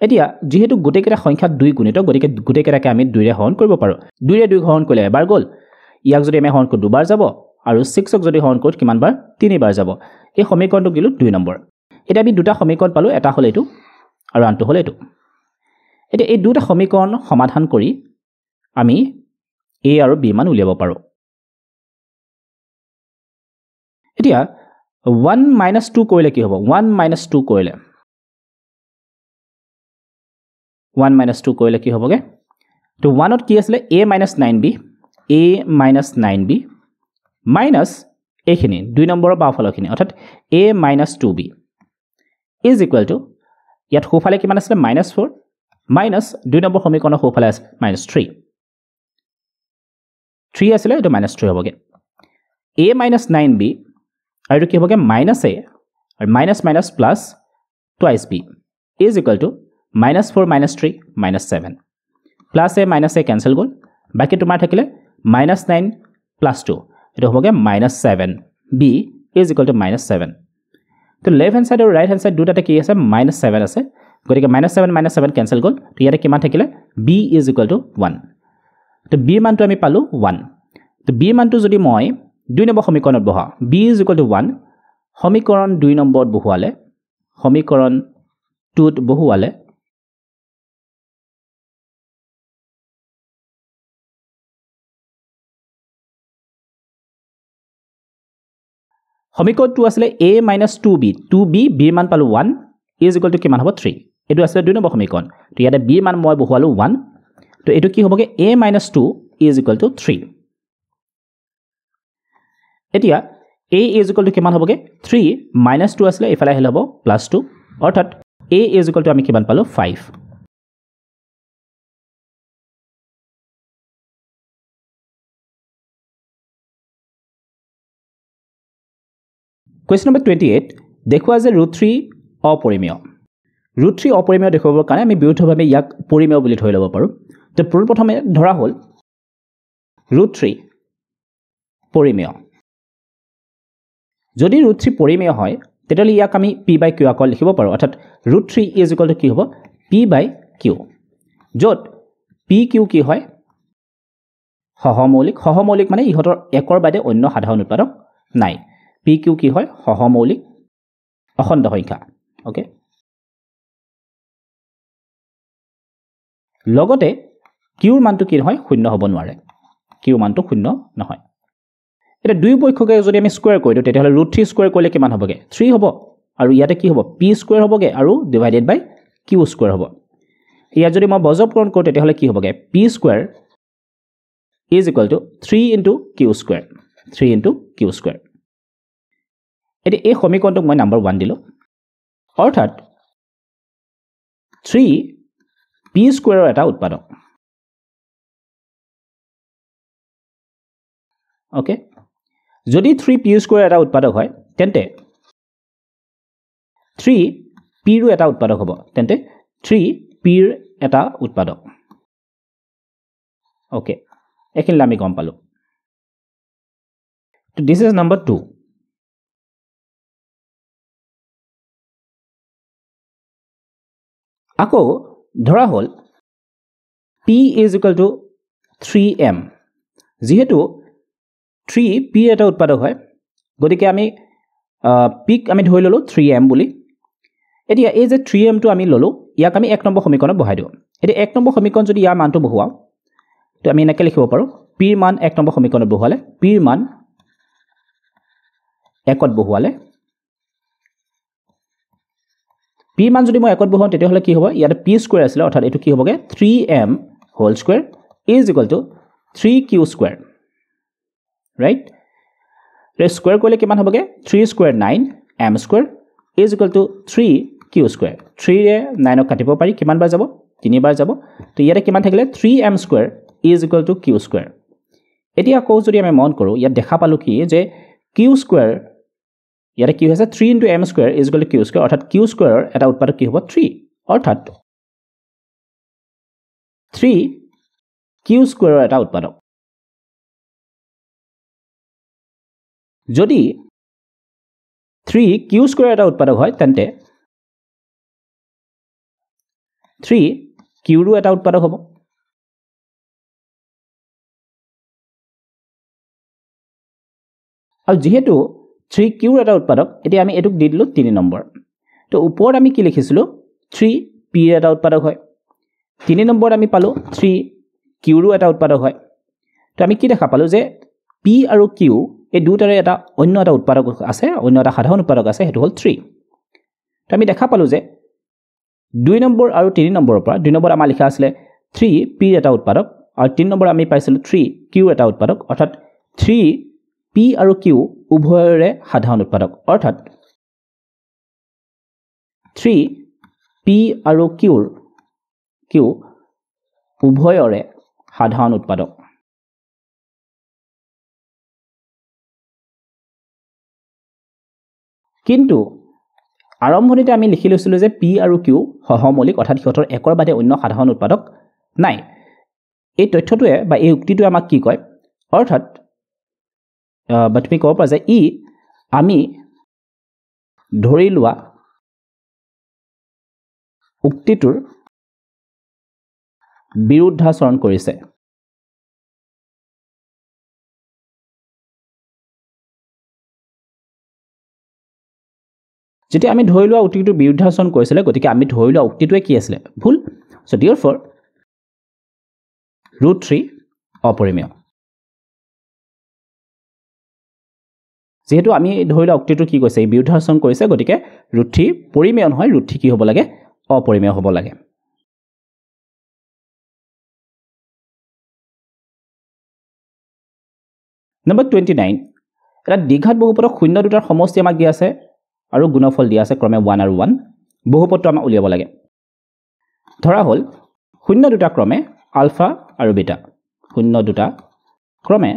এতিয়া যেহেতু গুটেকেটা সংখ্যা 2 গুণিত গতিকে গুটেকেটাকে আমি 2 ৰে হৰণ কৰিব পাৰো 2 ৰে 2 হৰণ কৰিলে এবাৰ গল ইয়াক যদি আমি হৰণ কৰো দুবাৰ যাব আৰু 6 ক যদি হৰণ কৰো কিমান বাৰ তিনিবাৰ যাব এই সমীকৰণটো গিলো 2 নম্বৰ এটা আমি দুটা সমীকৰণ পালো এটা হল এটো আৰু আনটো হল এটো এতিয়া এই দুটা সমীকৰণ সমাধান কৰি আমি a আৰু b মান উলিয়াব পাৰো এতিয়া 1 - 2 কৰিলে কি হ'ব 1 - 2 কৰিলে 1 - 2 কৰিলে কি হ'বগে তো 1 ত কি আছিল a - 9b a - 9b minus এইখিনি 2 নম্বৰৰ বাওফালখিনি অৰ্থাৎ a - 2b is equal to ইয়াত সোফালে কিমান আছিল -4 মাইনাস 2 নম্বৰ সমীকৰণৰ সোফালে আছে -3 3 আছিল এটো -3 হ'বগে a - 9b আৰু কি হ'বগে -a আৰু minus plus twice b is equal to -4 - 3 -7 plus a cancel গল বাকি তোমাৰ থাকিলে -9 + 2 এটো হ'বগে -7 b is equal to -7 তো লেফট হ্যান্ড সাইড আৰু রাইট হ্যান্ড সাইড দুটাতে কি আছে -7 আছে গতিকে -7 - 7 ক্যান্সেল গল তো ইয়াতে কিমান থাকিলে b is equal to 1 তো b মানটো আমি পালো 1 তো b মানটো যদি মই 2 নম্বৰ সমীকৰণত বহা b is equal to 1 সমীকৰণ 2 নম্বৰত বহুৱালে সমীকৰণ 2 ত বহুৱালে সমীকৰণ 2 আছিল a - 2b 2b b মান পালো 1 is equal to কিমান হ'ব 3 এটো আছিল 2 নম্বৰ সমীকৰণ তো ইয়াতে b মান মই বহুৱালো 1 তো এটো কি হ'বগে a - 2 is equal to 3 এতিয়া a is equal to কিমান হ'বগে 3 - 2 আছিল ইফালে আহিলে হ'ব +2 অৰ্থাৎ a is equal to আমি কিমান পালো 5 Question number 28 দেখুৱা যে √3 অপৰিমেয় √3 অপৰিমেয় দেখুৱাবৰ কাৰণে আমি বিৰুদ্ধভাৱে ইয়াক পৰিমেয় বুলি ধৰি ল'ব পাৰো তো প্ৰথমে ধৰা হ'ল √3 পৰিমেয় যদি √3 পৰিমেয় হয় তেতিয়াহ'লে ইয়াক আমি p/q আকাৰত লিখিব পাৰো অৰ্থাৎ √3 is equal to কি হ'ব p/q যত pq কি হয় সহমৌলিক মানে ইহতৰ একৰ বাদে অন্য সাধাৰণ উৎপাদক নাই pq কি হয় সহমৌলিক অখণ্ড সংখ্যা ওকে লগতে q ৰ মানটো কি হয় শূন্য হ'ব নোৱাৰে q মানটো শূন্য নহয় এটা দুই পক্ষকে যদি আমি স্কয়াৰ কৰি দিও তেতিয়াহলে √3 স্কয়াৰ কৰিলে কিমান হ'বগে 3 হ'ব আৰু ইয়াতে কি হ'ব p স্কয়াৰ হ'বগে আৰু ডিভাইডেড বাই q স্কয়াৰ হ'ব ইয়া যদি মই বজ্ৰ পূৰণ কৰো তেতিয়াহলে কি হ'বগে p square is equal to 3 into q square 3 into q square এটি এই সমীকৰণটোক মই নাম্বাৰ 1 দিলো অৰ্থাৎ 3 p স্কয়াৰৰ এটা উৎপাদক ওকে যদি 3p স্কয়াৰ এটা উৎপাদক হয় তেন্তে 3p ৰ এটা উৎপাদক হ'ব তেন্তে 3p ৰ এটা উৎপাদক ওকে এখিলা আমি গম পালো তো দিস ইজ নাম্বাৰ 2 আকৌ ধৰা হল p is equal to 3m যেহেতু 3p এটা উৎপাদক হয় গতিকে আমি p আমি ধৰি ললো 3m বুলি এতিয়া এই যে 3m টো আমি ললো ইয়াক আমি 1 নম্বৰ সমীকৰণত বহাই দিও এতিয়া 1 নম্বৰ সমীকৰণ যদি ইয়াৰ মানটো বহাও তো আমি এনেকৈ লিখিব পাৰো p ৰ মান 1 নম্বৰ সমীকৰণত বহালে p ৰ মান 1ত বহালে p মান যদি মই 1ত বহাও তেতিয়া হলে কি হ'ব ইয়াত p স্কয়াৰ আছিল অৰ্থাৎ এটো কি হ'বগে 3m whole square is equal to 3q square right ৰে স্কয়াৰ কৰিলে কিমান হ'বগে 3 square 9m square is equal to 3q square 3 ৰে 9 ক কাটিব পাৰি কিমান বাৰ যাব 3 বাৰ যাব তো ইয়াতে কিমান থাকিলে 3m square is equal two q square এতিয়া আকৌ যদি আমি মন কৰো ইয়াত দেখা পালো কি যে q স্কয়াৰ ইয়াতে কি হৈছে 3 into m square is equal to q square অৰ্থাৎ q square এটা উৎপাদক কি হ'ব 3 অৰ্থাৎ 3 q square এটা উৎপাদক যদি 3 q square এটা উৎপাদক হয় তেন্তে 3 q ৰো এটা উৎপাদক হ'ব আৰু যেহেতু 3q এটা উৎপাদক এতিয়া আমি এটুক দি দিলো 3 নম্বৰ তো ওপৰত আমি কি লিখিছিলো 3p এটা উৎপাদক হয় 3 নম্বৰত আমি পালো 3q ৰো এটা উৎপাদক হয় তো আমি কি দেখা পালো যে p আৰু q এই দুটাৰে এটা অন্য এটা উৎপাদক আছে অন্য এটা সাধাৰণ উৎপাদক আছে হেতু হল 3 তো আমি দেখা পালো যে 2 নম্বৰ আৰু 3 নম্বৰৰ পৰা 2 নম্বৰ আমাৰ লিখা আছিল 3p এটা উৎপাদক আৰু 3 নম্বৰ আমি পাইছিলো 3q এটা উৎপাদক অৰ্থাৎ 3p আৰু q উভয়ৰে সাধাৰণ উৎপাদক অৰ্থাৎ 3p আৰু q উভয়ৰে সাধাৰণ উৎপাদক কিন্তু আৰম্ভণিতে আমি লিখি লৈছিলো যে p আৰু q সহমৌলিক অৰ্থাৎ সিহঁতৰ একৰ বাদে অন্য সাধাৰণ উৎপাদক নাই এই তথ্যটোৱে বা এই উক্তিটোৱে আমাক কি কয় অৰ্থাৎ বা তুমি ক'ব পাৰা যে ই আমি ধৰি লোৱা উক্তিটোৰ বিৰুদ্ধাচৰণ কৰিছে যেতিয়া আমি ধৰি লোৱা উক্তিটোৰ বিৰুদ্ধাচৰণ কৰিছিলে গতিকে আমি ধৰি লোৱা উক্তিটোৱে কি আছিল ভুল সো therefore √3 অপৰিমেয় যেহেতু আমি ধৰি লোৱা উক্তিটো কি কৈছে এই বিৰুদ্ধাচৰণ কৰিছে গতিকে √3 পৰিমেয় নহয় √3 কি হ'ব লাগে অপৰিমেয় হ'ব লাগে নম্বৰ 29 এটা দ্বিঘাত বহুপদক শূন্য দুটাৰ সমষ্টি আমাক দিয়া আছে আৰু গুণফল দিয়া আছে ক্ৰমে 1 আৰু 1 বহুপদটো আমাক উলিয়াব লাগে ধৰা হল শূন্য দুটা ক্ৰমে আলফা আৰু বিটা শূন্য দুটা ক্ৰমে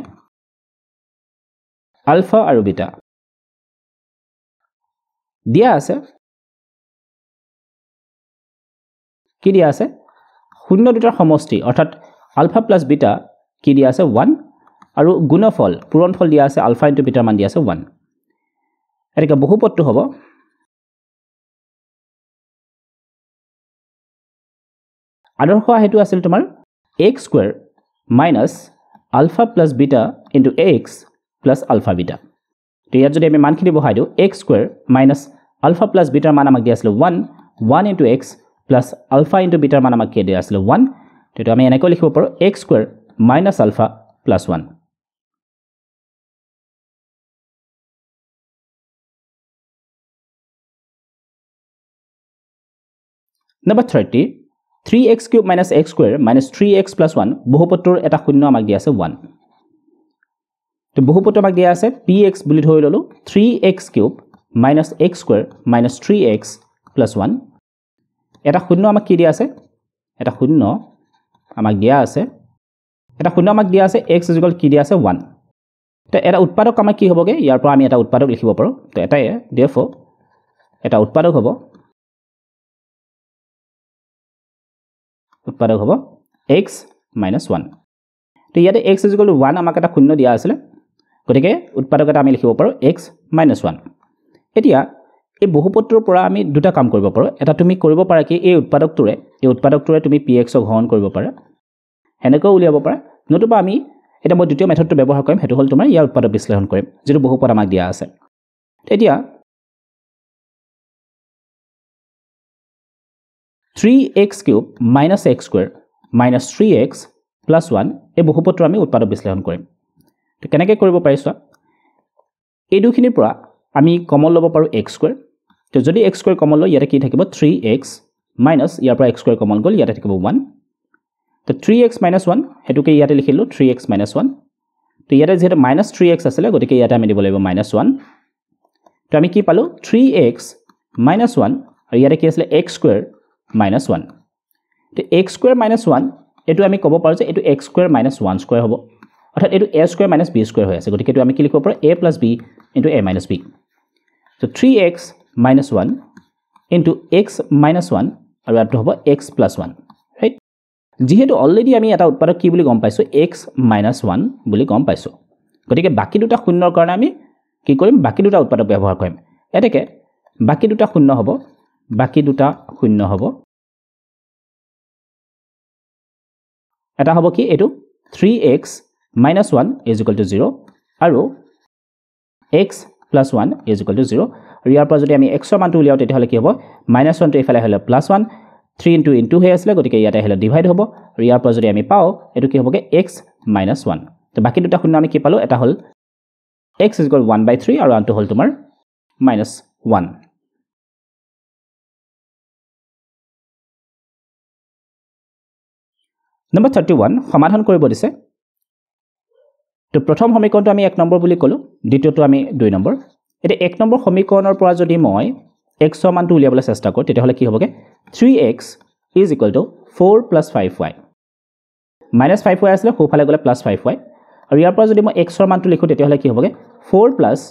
আলফা আৰু বিটা দিয়া আছে কি দিয়া আছে শূন্য দুটাৰ সমষ্টি অৰ্থাৎ আলফা প্লাস বিটা কি দিয়া আছে 1 আৰু গুণফল পূৰণফল দিয়া আছে আলফা ইনটু বিটাৰ মান দিয়া আছে 1 এটাকে বহুপদটো হ'ব আদৰ্শ হেতু আছিল তোমাৰ x square minus alpha plus beta into x plus alpha beta তো ইয়াত যদি আমি মানখিনি বহাই দিও x square minus alpha plus বিটাৰ মান আমাক দিয়া আছিল 1 into x plus alpha into বিটাৰ মান আমাক কি দিয়া আছিল 1 তো আমি এনেকৈ লিখিব পাৰো x square minus alpha plus 1 Number 30 3x cube minus x square minus 3x plus 1 বহুপদটোৰ এটা শূন্য আমাক দিয়া আছে 1 তো বহুপদটো আমাক দিয়া আছে px বুলি ধৰি ললো 3x cube minus x square minus 3x plus 1 এটা শূন্য আমাক কি দিয়া আছে এটা শূন্য আমাক দিয়া আছে x ইকুৱেল কি দিয়া আছে 1 তো এটা উৎপাদক আমাক কি হ'বগে ইয়াৰ পৰা আমি এটা উৎপাদক লিখিব পাৰো তো এটাই therefore এটা উৎপাদক হ'ব x - 1 তো ইয়াতে x = 1 আমাক এটা শূন্য দিয়া আছিল গতিকে উৎপাদক এটা আমি লিখিব পাৰো x - 1 এতিয়া এই বহুপদটোৰ পৰা আমি দুটা কাম কৰিব পাৰো এটা তুমি কৰিব পাৰা কি এই উৎপাদকটোৰে তুমি px ক হৰণ কৰিব পাৰা হেনেকৈ উলিয়াব পাৰা নতুবা আমি এটা মই দ্বিতীয় মেথডটো ব্যৱহাৰ কৰিম হেতু হল তোমাৰ ইয়াৰ উৎপাদক বিশ্লেষণ কৰিম যেটো বহুপদ আমাক দিয়া আছে এতিয়া 3x³ - x² - 3x + 1 এই বহুপদটো আমি উৎপাদক বিশ্লেষণ কৰিম তো কেনেকৈ কৰিব পাৰিছো এই দুখিনিৰ পৰা আমি কমন ল'ব পাৰো x² তো যদি x² কমন লয় ইয়াতে কি থাকিব 3x - ইয়াৰ পৰা x² কমন গ'ল ইয়াতে থাকিব 1 তো 3x - 1 হেতুকে ইয়াতে লিখিলো 3x - 1 তো ইয়াতে যেহেতু -3x আছিল গতিকে ইয়াতে আমি দিব লাগিব -1 তো আমি কি পালো 3x - 1 আৰু ইয়াতে কি আছিল x² - 1 তো x² - 1 এটো আমি ক'ব পাৰো যে এটো x² - 1² হ'ব অৰ্থাৎ এটো a² - b² হৈ আছে গতিকে এটো আমি কি লিখিব পাৰো a + b * a - b so 3x - 1 into x - 1 আৰু এটো হ'ব x + 1 ৰাইট যেহেতু অলৰেডি আমি এটা উৎপাদক কি বুলি গম পাইছো x - 1 বুলি গম পাইছো গতিকে বাকি দুটা শূন্যৰ কাৰণে আমি কি কৰিম বাকি দুটা উৎপাদক ব্যৱহাৰ কৰিম এতেকে বাকি দুটা শূন্য হ'ব এটা হ'ব কি এটো 3x - 1 = 0 আৰু x + 1 = 0 আৰু ইয়াৰ পৰা যদি আমি x ৰ মানটো উলিয়াও তেতিয়া হলে কি হ'ব -1 টো ইফালে হলে +1 3 into হৈ আছিল গতিকে ইয়াতে হলে ডিভাইড হ'ব আৰু ইয়াৰ পৰা যদি আমি পাও এটো কি হ'বগে x - 1 তো বাকি দুটা শূন্য আমি কি পালো এটা হল x = 1/3 আৰু আনটো হল তোমাৰ -1 নম্বৰ 31 সমাধান কৰিব দিছে তো প্ৰথম সমীকৰণটো আমি 1 নম্বৰ বুলি কলো দ্বিতীয়টো আমি 2 নম্বৰ এটা 1 নম্বৰ সমীকৰণৰ পৰা যদি মই x ৰ মানটো উলিয়াবলৈ চেষ্টা কৰো তেতিয়া হলে কি হ'বগে 3x = 4 + 5y -5y আছিল সোফালে গলে +5y আৰু ইয়াৰ পৰা যদি মই x ৰ মানটো লিখো তেতিয়া হলে কি হ'বগে 4 +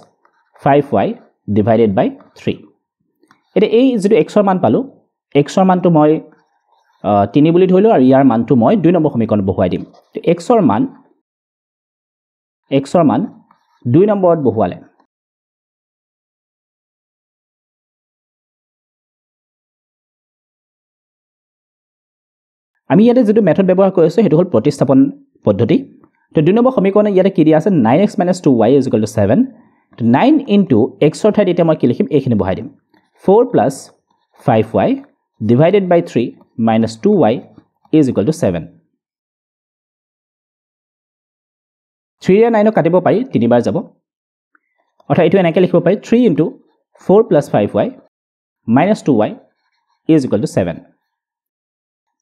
5y / 3 এটা এই যেটো x ৰ মান পালো x ৰ মানটো মই 3 বুলি ধৰিলো আৰু ইয়াৰ মানটো মই 2 নম্বৰ সমীকৰণত বহুৱাই দিম তো x ৰ মান 2 নম্বৰত বহুৱালে আমি ইয়াতে যেটো মেথড ব্যৱহাৰ কৰিছো হেতু হল প্ৰতিস্থাপন পদ্ধতি তো 2 নম্বৰ সমীকৰণে ইয়াতে কি দিয়া আছে 9x - 2y = 7 তো 9 into x ৰ ঠাইত এতিয়া মই কি লিখিম এইখিনি বহাই দিম 4 + 5y / 3 - 2y = 7 3 ৰে 9 কাটিব পাৰি তিনিবাৰ যাব অৰ্থাৎ এটো এনেকৈ লিখিব পাৰি 3 into 4 + 5y - 2y = 7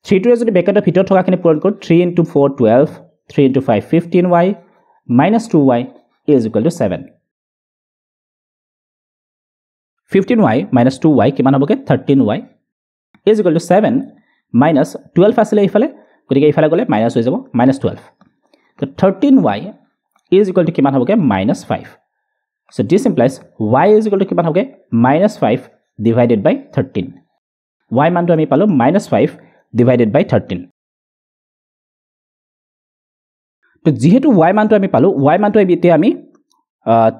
3 টোৰে যদি ব্ৰেকেটৰ ভিতৰত থকাখিনি পূৰণ কৰো 3 into 4 12 3 into 5 15y - 2y = 7 15y - 2y কিমান হ'বগে 13y = 7 - 12 আছিল ইফালে গতিকে ইফালে গলে মাইনাস হৈ যাব -12 তো 13y = কিমান হ'বগে -5 so this implies y = কিমান হ'বগে -5 / 13 y মানটো আমি পালো -5 / 13 তো যেহেতু y মানটো আমি পালো y মানটো এতিয়া আমি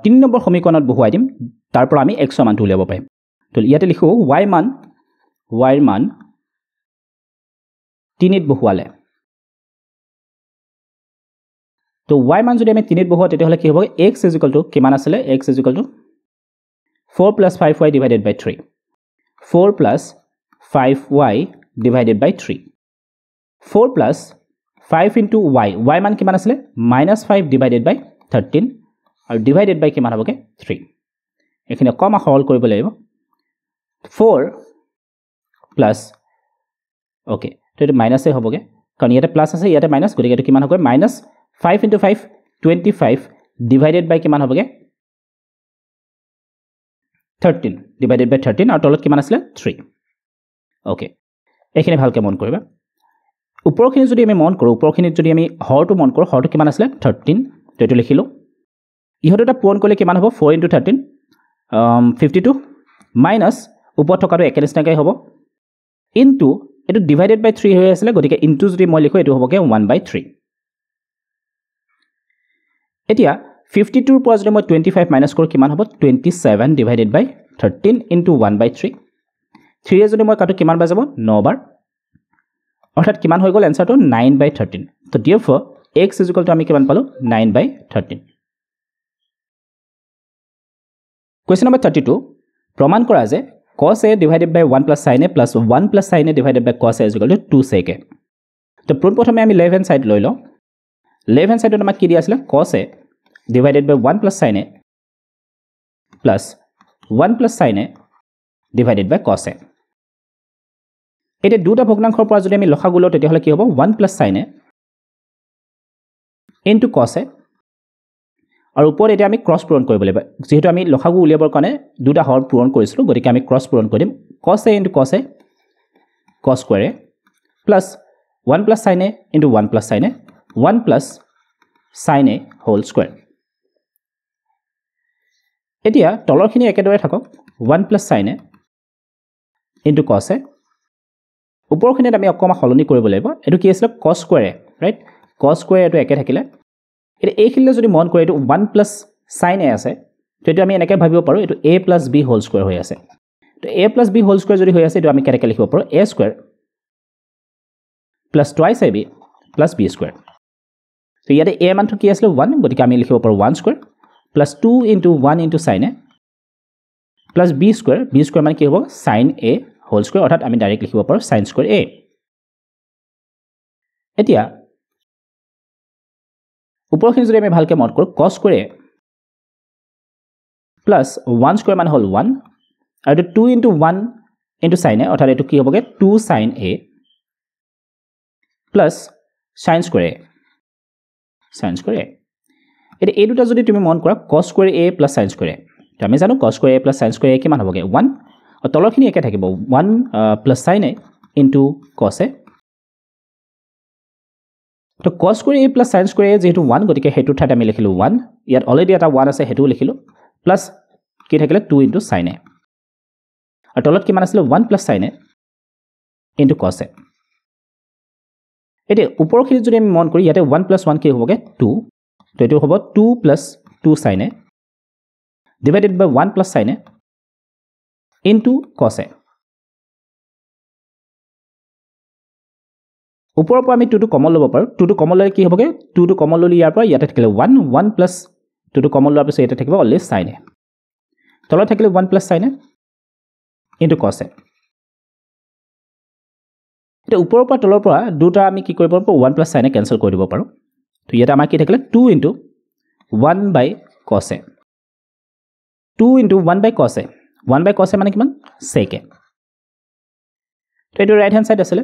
3 নম্বৰ সমীকৰণত বহুৱাই দিম তাৰ পৰা আমি x ৰ মানটো উলিয়াব পাৰিম তো ইয়াতে লিখো y ৰ মান 3 ত বহুৱালে তো y মান যদি আমি 3 ত বহুৱা তেতিয়া হলে কি হ'ব x = কিমান আছিল x = 4 + 5y / 3 4 + 5y / 3 4 + 5 into y মান কিমান আছিল -5 / 13 আৰু ডিভাইডেড বাই কিমান হ'বগে 3 এখিনি কম সৰল কৰিব লাগিব 4 প্লাস ওকে তো এটা মাইনাসে হ'বগে কাৰণ ইয়াতে প্লাস আছে ইয়াতে মাইনাস গতিকে এটো কিমান হ'ব -5 into 5 25 ডিভাইডেড বাই কিমান হ'বগে 13 ডিভাইডেড বাই 13 আৰু তলত কিমান আছিল 3 ওকে এখিনি ভালকে মন কৰিবা ওপৰখিনি যদি আমি মন কৰোঁ ওপৰখিনিত যদি আমি হৰটো মন কৰোঁ হৰটো কিমান আছিলে 13 তো এইটো লিখিলোঁ ইহঁত এটা পূৰণ কৰিলে কিমান হ'ব 4 × 13 52 মাইনাছ ওপৰত থকাটো একে নিচিনাকৈ হ'ব ইনটু এইটো ডিভাইডেড বাই 3 হৈ আছিলে গতিকে ইনটু যদি মই লিখোঁ এইটো হ'বগৈ 1/3 এতিয়া 52ৰ পৰা যদি মই 25 মাইনাছ কৰোঁ কিমান হ'ব 27 ডিভাইডেড বাই 13 ইনটু 1/3 3 যদি মই কাটো কিমান বাই যাব 9 বাৰ অৰ্থাৎ কিমান হৈ গ'ল এনসাৰটো 9/13 তো therefore x = আমি কিমান পালো 9/13 Question number 32 প্ৰমাণ কৰা যে cos a divided by 1 plus sin a plus 1 plus sin a divided by cos a is equal to 2 sec a তো প্ৰথমে আমি লেফট হ্যান্ড সাইড লৈ লওঁ লেফট হ্যান্ড সাইডত আমাক কি দিয়া আছিল cos a divided by 1 plus sin a plus 1 plus sin a divided by cos a এটা দুটা ভগ্নাংশৰ পৰা যদি আমি লসাগু লওঁ তেতিয়া হলে কি হ'ব 1 plus sin a into cos a আৰু ওপৰত এটা আমি ক্ৰস পূৰণ কৰিব লাগিব যেহেতু আমি লসাগু উলিয়াবৰ কাৰণে দুটা হৰ পূৰণ কৰিছিলো গতিকে আমি ক্ৰস পূৰণ কৰিম cos a into cos a cos square a plus 1 plus sin a into 1 plus sin a 1 plus sin a whole square এতিয়া তলৰখিনি একেদৰে থাকক 1 plus sin a into cos a ওপৰখিনিত আমি অকমা হলনি কৰিব লাগিব এটো কি আছিল cos square a right cos square এটো একে থাকিলে এটা এইখিলে যদি মন কৰে এটো 1 plus sin a আছে তো এটো আমি এনেকৈ ভাবিব পাৰো এটো a plus b whole square হৈ আছে তো a plus b whole square যদি হৈ আছে এটো আমি কেনেকৈ লিখিব পাৰো a square plus twice ab plus b square তো ইয়াতে a মানটো কি আছিল 1 গতিকে আমি লিখিব পাৰো 1 square plus 2 into 1 into sin a plus b square মানে কি হ'ব sin a whole square অৰ্থাৎ আমি ডাইৰেক্ট লিখিব পাৰো sin square a এতিয়া উপৰখিনি যদি আমি ভালকে মত কৰো cos square a plus 1 square মানে হল 1 আৰু 2 into 1 into sin a অৰ্থাৎ এটো কি হ'বগে 2 sin a plus sin square a এটা এই দুটা যদি তুমি মন কৰা cos square a plus sin square a তো আমি জানো cos square a plus sin square a কিমান হ'বগে 1 আৰু তলৰখিনি একে থাকিব 1 plus sin a into cos a তো cos square a plus sin square a যেহেতু 1 গতিকে হেতু ঠাইত আমি লিখিলো 1 ইয়াত অলৰেডি এটা 1 আছে হেতু লিখিলো প্লাস কি থাকিলে 2 into sin a আৰু তলত কিমান আছিল 1 plus sin a into cos a এতে উপৰখিনি যদি আমি মন করি ইয়াতে 1 plus 1 কি হ'বগে 2 তো এটো হ'ব 2 plus 2 sin a divided by 1 plus sin a into cos a উপৰৰ পৰা আমি 2 টো কমন ল'ব পাৰো 2 টো কমন ল'লে কি হ'বগে 2 টো কমন ল'লে ইয়াৰ পৰা ইয়াতে থাকিলে 1 plus 2 টো কমন লোৱাৰ পিছত ইয়াতে থাকিব only sin a তলত থাকিলে 1 plus sin a into cos a এটা উপৰৰ পৰা তলৰ পৰা দুটা আমি কি কৰিব পাৰো 1 plus sin a কেনসেল কৰি দিব পাৰো তো ইয়াতে আমাৰ কি থাকিলে 2 into 1 by cos a 2 into 1 by cos a 1 by cos a মানে কিমান sec a তো এটো রাইট হ্যান্ড সাইড আছে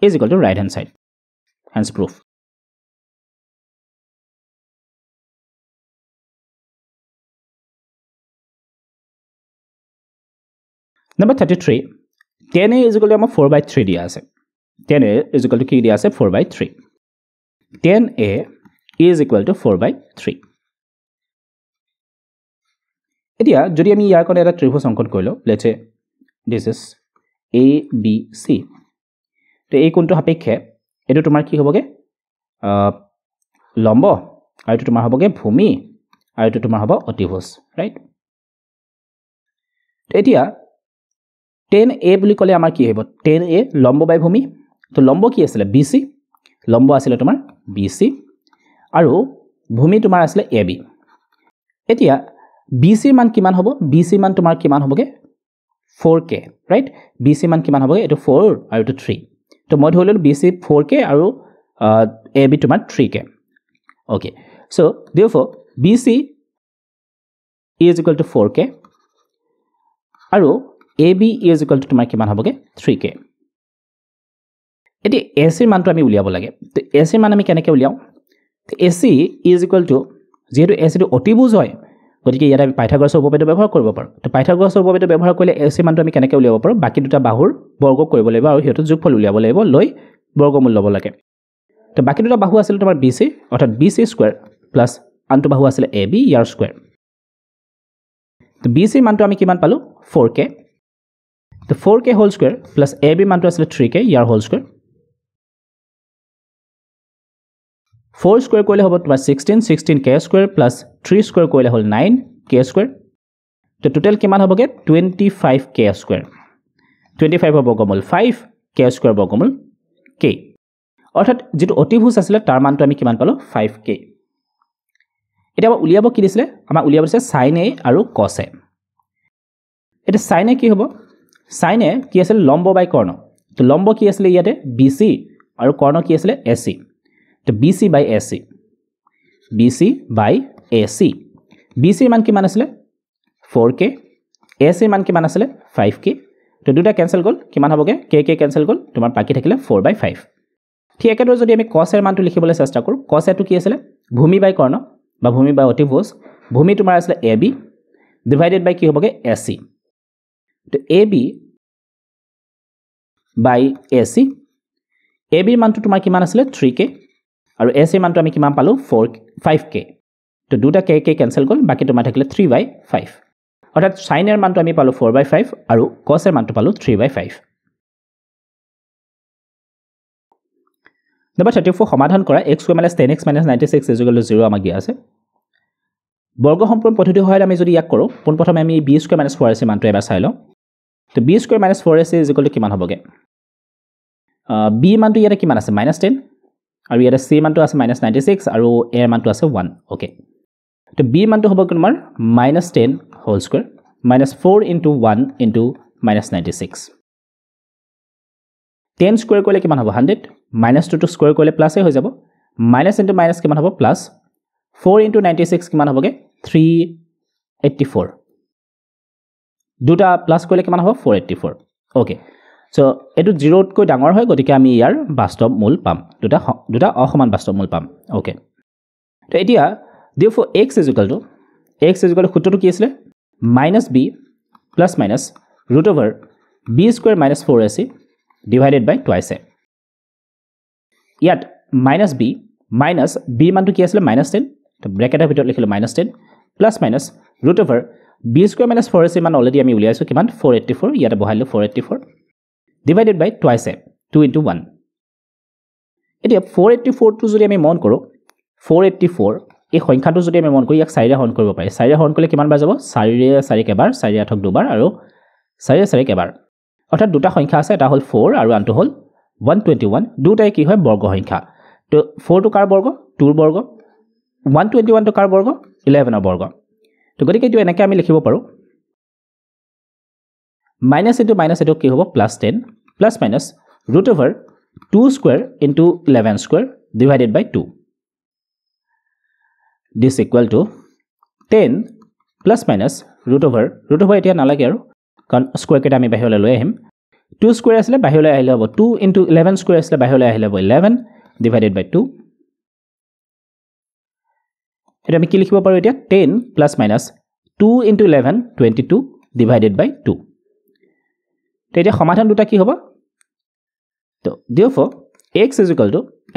is equal to right hand side hence proof number 33 tan a is equal to 4/3 দিয়া আছে tan a is equal to কি দিয়া আছে 4/3 tan a is equal to 4/3 এতিয়া যদি আমি ইয়াৰ কাৰণে এটা ত্ৰিভুজ অঙ্কন কৰিলো let's say this is a b c তো এই কোণটো সাপেক্ষে এটো তোমাৰ কি হ'বগে লম্ব আৰু এটো তোমাৰ হ'বগে ভূমি আৰু এটো তোমাৰ হ'ব অতিভুজ ৰাইট তো এতিয়া tan a বুলি ক'লে আমাৰ কি হ'ব tan a লম্ব বাই ভূমি তো লম্ব কি আছিল bc লম্ব আছিল তোমাৰ bc আৰু ভূমি তোমাৰ আছিল ab এতিয়া bc মান কিমান হ'ব bc মান তোমাৰ কিমান হ'বগে 4k ৰাইট bc মান কিমান হ'বগে এটো 4 আৰু এটো 3 তো মই ধৰিলো bc 4k আৰু ab তোমাৰ 3k okay so therefore bc is equal to 4k আৰু ab is equal to তোমাৰ কিমান হ'বগে 3k এটি ac মানটো আমি উলিয়াব লাগে তো ac মান আমি কেনেকৈ উলিয়াও তো ac is equal to যেহেতু ac টো অতিভুজ হয় গতিকে ইয়াত আমি পাইথাগোৰাছৰ উপপাদ্য ব্যৱহাৰ কৰিব পাৰো তো পাইথাগোৰাছৰ উপপাদ্য ব্যৱহাৰ কৰিলে ac মানটো আমি কেনেকৈ উলিয়াব পাৰো বাকি দুটা বাহুৰ বৰ্গ কৰিব লাগিব আৰু হেতু যোগফল উলিয়াব লাগিব লৈ বৰ্গমূল ল'ব লাগে তো বাকি দুটা বাহু আছিল তোমাৰ BC অৰ্থাৎ BC স্কয়াৰ প্লাস আনটো বাহু আছিল AB ইয়াৰ স্কয়াৰ তো BC মানটো আমি কিমান পালো 4k তো 4k whole square plus AB মানটো আছিল 3k ইয়াৰ হোল স্কয়াৰ 4 স্কয়াৰ কৰিলে হ'ব তোমাৰ 16k স্কয়াৰ প্লাস 3 স্কয়াৰ কৰিলে হ'ল 9k স্কয়াৰ তো টোটাল কিমান হ'বগে 25k স্কয়াৰ 25 বৰ্গমূল 5k স্কয়াৰ বৰ্গমূল k অৰ্থাৎ যেটো অতিভুজ আছিল তাৰ মানটো আমি কিমান পালো 5k এটা উলিয়াব কি দিছিলে আমাৰ উলিয়াব দিছে sin a আৰু cos a এটা sin a কি হ'ব sin a কি আছিল লম্ব বাই কৰ্ণ তো লম্ব কি আছিল ইয়াতে BC আৰু কৰ্ণ কি আছিল AC তো BC বাই AC BC বাই AC BC মান কিমান আছিল 4k AC মান কিমান আছিল 5k তো দুটা ক্যান্সেল গল কিমান হ'বগে k ক্যান্সেল গল তোমাৰ বাকি থাকিলে 4/5 ঠিক একেদৰে যদি আমি cos এৰ মানটো লিখিবলৈ চেষ্টা কৰো cos এটো কি আছিল ভূমি বাই কৰ্ণ বা ভূমি বাই অতিভুজ ভূমি তোমাৰ আছিল AB ডিভাইডেড বাই কি হ'বগে AC তো AB বাই AC AB এর মানটো তোমাৰ কিমান আছিল 3k আৰু AC এর মানটো আমি কিমান পালো 5k তো দুটা k ক্যান্সেল গল বাকি তোমাৰ থাকিলে 3/5 অৰ্থাৎ sin এৰ মানটো আমি পালো 4/5 আৰু cos এৰ মানটো পালো 3/5 Number 34 সমাধান কৰা x * 10x - 96 = 0 আমাক দিয়া আছে বৰ্গ সম্পূৰ্ণ পদ্ধতি হয় আমি যদি ইয়াক কৰো পোনপ্ৰথমে আমি b² - 4ac মানটো এবাৰ চাই লওঁ তো b² - 4ac = কিমান হ'বগে b মানটো ইয়াতে কিমান আছে -10 আৰু ইয়াতে c মানটো আছে -96 আৰু a মানটো আছে 1 ওকে তো b মানটো হ'ব তোমাৰ -10 হোল স্কয়াৰ -4 * 1 * -96 10 স্কয়াৰ কৰিলে কিমান হ'ব 100 -2 to স্কয়াৰ কৰিলে প্লাস হৈ যাব মাইনাস ইনটু মাইনাস কিমান হ'ব প্লাস 4 * 96 কিমান হ'বগে 384 দুটা প্লাস কৰিলে কিমান হ'ব 484 ওকে সো এটো 0 তকৈ ডাঙৰ হয় গতিকে আমি ইয়াৰ বাস্তৱ মূল পাম দুটা অসমান বাস্তৱ মূল পাম ওকে তো এতিয়া therefore x সূত্ৰটো কি আছিল -b plus minus root over b square minus 4ac divided by twice a ইয়াত minus b মানটো কি আছিল -10 তো ব্ৰ্যাকেটৰ ভিতৰত লিখিলো -10 plus minus root over b square minus 4ac মান অলৰেডি আমি উলিয়াইছো কিমান 484 ইয়াতে বহাইলো 484 divided by twice a 2 * 1 এতিয়া 484 টো যদি আমি মন কৰো 484 এই সংখ্যাটো যদি আমি মন কৰো ইয়াক 4 ৰে হৰণ কৰিব পাৰি 4 ৰে হৰণ কৰিলে কিমান বাৰ যাব 4 ৰে 4 কেবাৰ 4 ৰে 8 দুবাৰ আৰু 4 ৰে 4 কেবাৰ অৰ্থাৎ দুটা সংখ্যা আছে এটা হল 4 আৰু আনটো হল 121 দুটাই কি হয় বৰ্গ সংখ্যা তো 4 টো কাৰ বৰ্গ 2 ৰ বৰ্গ 121 টো কাৰ বৰ্গ 11 ৰ বৰ্গ তো গতিকে এইটো এনেকৈ আমি লিখিব পাৰো minus into minus এটো কি হ'ব +10 plus minus root over 2 square into 11 square divided by 2 this equal to 10 plus minus root over এতিয়া নালাগে আৰু কাৰণ স্কয়াৰ কেটা আমি বাহিৰলৈ লৈ আহিম 2 square আসলে বাহিৰলৈ আহিলে হ'ব 2 into 11 square আসলে বাহিৰলৈ আহিলে হ'ব 11 divided by 2 এটা আমি কি লিখিব পাৰো এতিয়া 10 plus minus 2 into 11 22 divided by 2 তো এতিয়া সমাধান দুটা কি হ'ব তো therefore x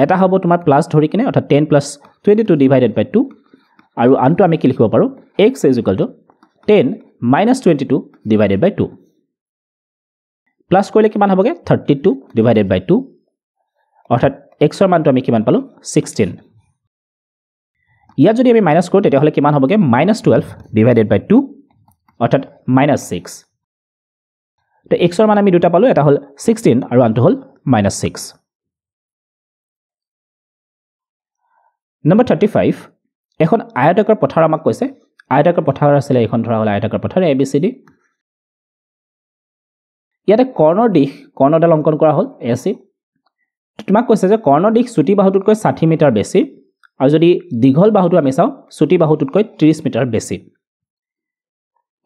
এটা হ'ব তোমাৰ প্লাস ধৰি কিনে অৰ্থাৎ 10 plus 22 divided by 2 আৰু আনটো আমি কি লিখিব পাৰো x 10 minus 22 divided by 2 plus কৰিলে কিমান হ'বগে 32 divided by 2 অৰ্থাৎ x ৰ মানটো আমি কিমান পালো 16 ইয়াত যদি আমি মাইনাস কৰো তেতিয়া হলে কিমান হ'বগে -12 divided by 2 অৰ্থাৎ -6 তো x ৰ মান আমি দুটা পালো এটা হল 16 আৰু আনটো হল -6 নম্বৰ 35 এখন আয়তাকাৰ পথাৰ আমাক কৈছে আয়তাকাৰ পথাৰ আছিল এখন ধৰা হল আয়তাকাৰ পথাৰ ABCD ইয়াতে কৰ্ণৰ দিশ কৰ্ণডাল অঙ্কন কৰা হল AC তোমাক কৈছে যে কৰ্ণৰ দিশ চুটি বাহুটোতকৈ 60 মিটাৰ বেছি আৰু যদি দীঘল বাহুটো আমি চাও চুটি বাহুটোতকৈ 30 মিটাৰ বেছি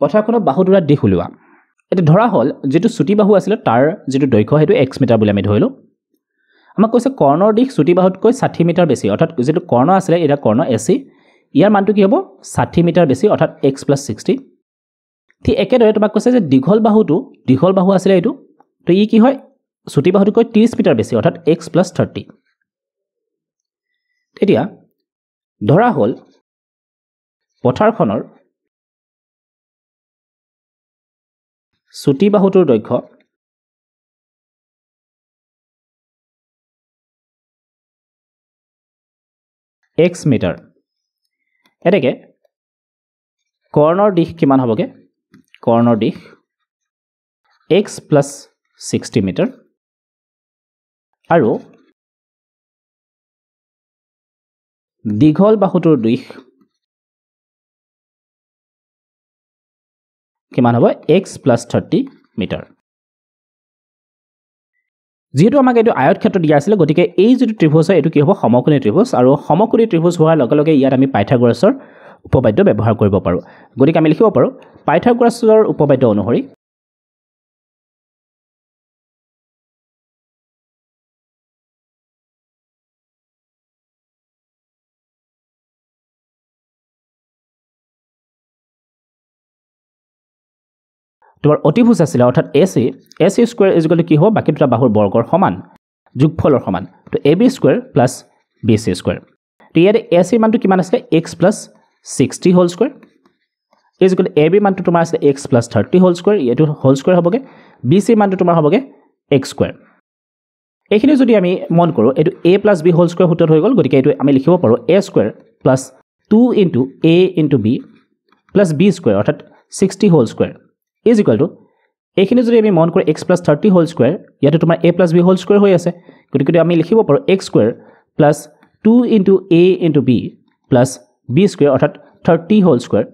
পথাৰখনৰ বাহুটোৰ দিশ উলিওৱা এটা ধৰা হল যেটো চুটি বাহু আছিল তাৰ যেটো দৈৰ্ঘ্য হেতু x মিটাৰ বুলি আমি ধৰিলো আমাক কৈছে কৰ্ণৰ দিশ চুটি বাহুতকৈ 60 মিটাৰ বেছি অৰ্থাৎ যেটো কৰ্ণ আছিল এটা কৰ্ণ AC ইয়াৰ মানটো কি হ'ব 60 মিটাৰ বেছি অৰ্থাৎ x + 60 ঠিক একেদৰে তোমাক কৈছে যে দীঘল বাহু আছিল এটো তো ই কি হয় চুটি বাহুটোকৈ 30 মিটাৰ বেছি অৰ্থাৎ x + 30 এতিয়া ধৰা হ'ল পথাৰখনৰ চুটি বাহুটোৰ দৈৰ্ঘ্য x মিটাৰ এতেকে কৰ্ণৰ দিশ কিমান হ'বগে কৰ্ণৰ দিশ x + 60 মিটাৰ আৰু দীঘল বাহুটোৰ দিশ কিমান হ'ব x + 30 মিটাৰ যেহেতু আমাক এইটো আয়ত ক্ষেত্ৰ দিয়া আছিল গতিকে এই যেটো ত্ৰিভুজ হয় এটো কি হ'ব সমকোণী ত্ৰিভুজ আৰু সমকোণী ত্ৰিভুজ হোৱাৰ লগে লগে ইয়াত আমি পাইথাগোৰাছৰ উপপাদ্য ব্যৱহাৰ কৰিব পাৰো গতিকে আমি লিখিব পাৰো পাইথাগোৰাছৰ উপপাদ্য অনুসৰি তোমাৰ অতিভুজ আছিল অৰ্থাৎ AC স্কয়াৰ = কি হ'ব বাকি দুটা বাহুৰ বৰ্গৰ সমান যোগফলৰ সমান তো AB স্কয়াৰ + BC স্কয়াৰ তো ইয়াত AC মানটো কিমান আছে x + 60 হোল স্কয়াৰ AB মানটো তোমাৰ আছে x + 30 হোল স্কয়াৰ এটো হোল স্কয়াৰ হ'বগে BC মানটো তোমাৰ হ'বগে x স্কয়াৰ এইখিনি যদি আমি মন কৰো এটো a + b হোল স্কয়াৰ সূত্ৰত হৈ গল গতিকে এটো আমি লিখিব পাৰো a square + 2 * a * b + b square অৰ্থাৎ 60 হোল স্কয়াৰ = এইখিনি যদি আমি মন কৰো x + 30 হোল স্কয়াৰ ইয়াতে তোমাৰ a + b হোল স্কয়াৰ হৈ আছে গতিকে আমি লিখিব পাৰো x square + 2 * a * b + b square অৰ্থাৎ 30 হোল স্কয়াৰ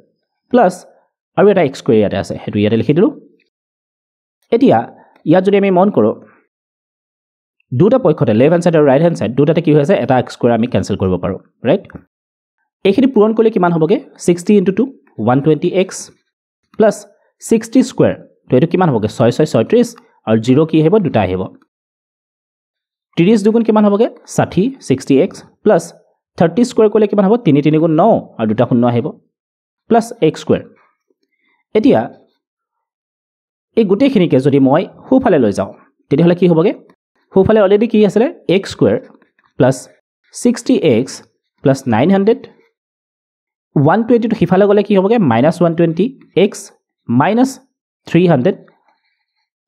প্লাস আৰু এটা x স্কয়াৰ ইয়াতে আছে হেতু ইয়াতে লিখি দিলো এতিয়া ইয়াত যদি আমি মন কৰো দুটা পক্ষতে লেফট হ্যান্ড সাইড আৰু ৰাইট হ্যান্ড সাইড দুটাতে কি হৈ আছে এটা x স্কয়াৰ আমি ক্যান্সেল কৰিব পাৰো ৰাইট এইখিনি পূৰণ কৰিলে কিমান হ'বগে 60 * 2 120x প্লাস 60 স্কয়াৰ তো এটো কিমান হ'বগে 6 6 36 আৰু 0 কি আহিব দুটা আহিব 30 দুগুণ কিমান হ'বগে 60 60x প্লাস 30 স্কয়াৰ কৰিলে কিমান হ'ব 3 3 গুণ 9 আৰু দুটা শূন্য আহিব প্লাস x স্কয়াৰ এতিয়া এই গুটেখিনিকে যদি মই হুফালে লৈ যাও তেতিয়াহলে কি হ'বগে হুফালে অলৰেডি কি আছিল x square plus 60x plus 900 120 to হিফালে গলে কি হ'বগে -120x minus 300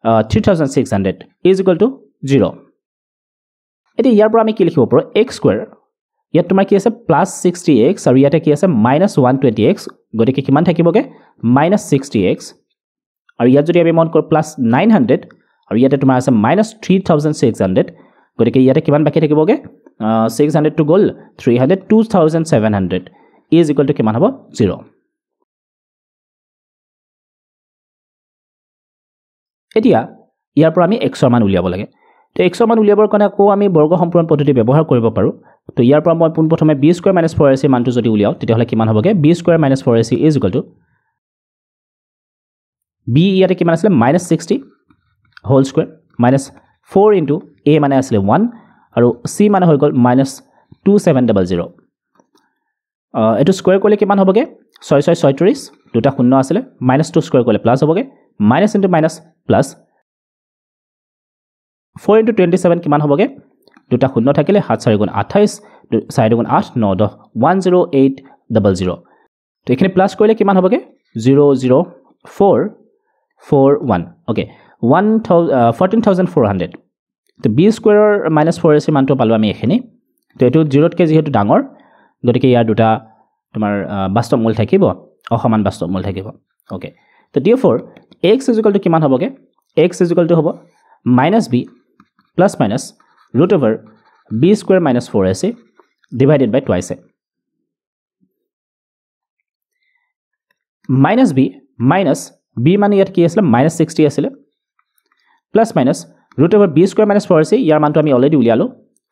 3600 is equal to 0 এটি ইয়াৰ পৰা আমি কি লিখিব পাৰো x স্কয়াৰ ইয়াত তোমাৰ কি আছে +60x আৰু ইয়াতে কি আছে -120x গতিকে কিমান থাকিবগে -60x আৰু ইয়াত যদি আমি মন কৰো +900 আৰু ইয়াতে তোমাৰ আছে -3600 গতিকে ইয়াতে কিমান বাকি থাকিবগে 600 to goal 300 2700 is equal to কিমান হ'ব 0 এতিয়া ইয়াৰ পৰা আমি x ৰ মান উলিয়াব লাগে তো x ৰ মান উলিয়াবৰ কাৰণে আকৌ আমি বৰ্গ সম্পূৰণ পদ্ধতি ব্যৱহাৰ কৰিব পাৰো তো ইয়াৰ পৰা মই পোনপ্ৰথমে b² - 4ac মানটো যদি উলিয়াও তেতিয়াহলে কিমান হ'বগে b² - 4ac is equal to b ইয়াতে কিমান আছিল -60 হোল স্কয়াৰ -4 into a মানে আছিল 1 আৰু c মানে হৈ গল -2700 এটো স্কয়াৰ কৰিলে কিমান হ'বগে 6 6 36 দুটা শূন্য আছিল -2 স্কয়াৰ কৰিলে প্লাস হ'বগে minus into minus plus 4 into 27 কিমান হ'বগে দুটা শূন্য থাকিলে 7 4 গুণ 28 4 গুণ 8 9 10 10800 তো এখানে প্লাস কৰিলে কিমান হ'বগে 00441 ওকে 14400 তো b স্কয়াৰৰ -4ac মানটো পালো আমি এখানে তো এটো 0 তকে যেহেতু ডাঙৰ গতিকে ইয়াৰ দুটা তোমাৰ বাস্তৱ মূল থাকিব অসমান বাস্তৱ মূল থাকিব ওকে তো therefore x is equal to কিমান হ'বগে x is equal to হ'ব -b plus minus root over b square minus 4ac divided by twice a minus b মানে ইয়াত কি আছিল -60 আছিল plus minus root over b square minus 4ac ইয়াৰ মানটো আমি already উলিয়ালো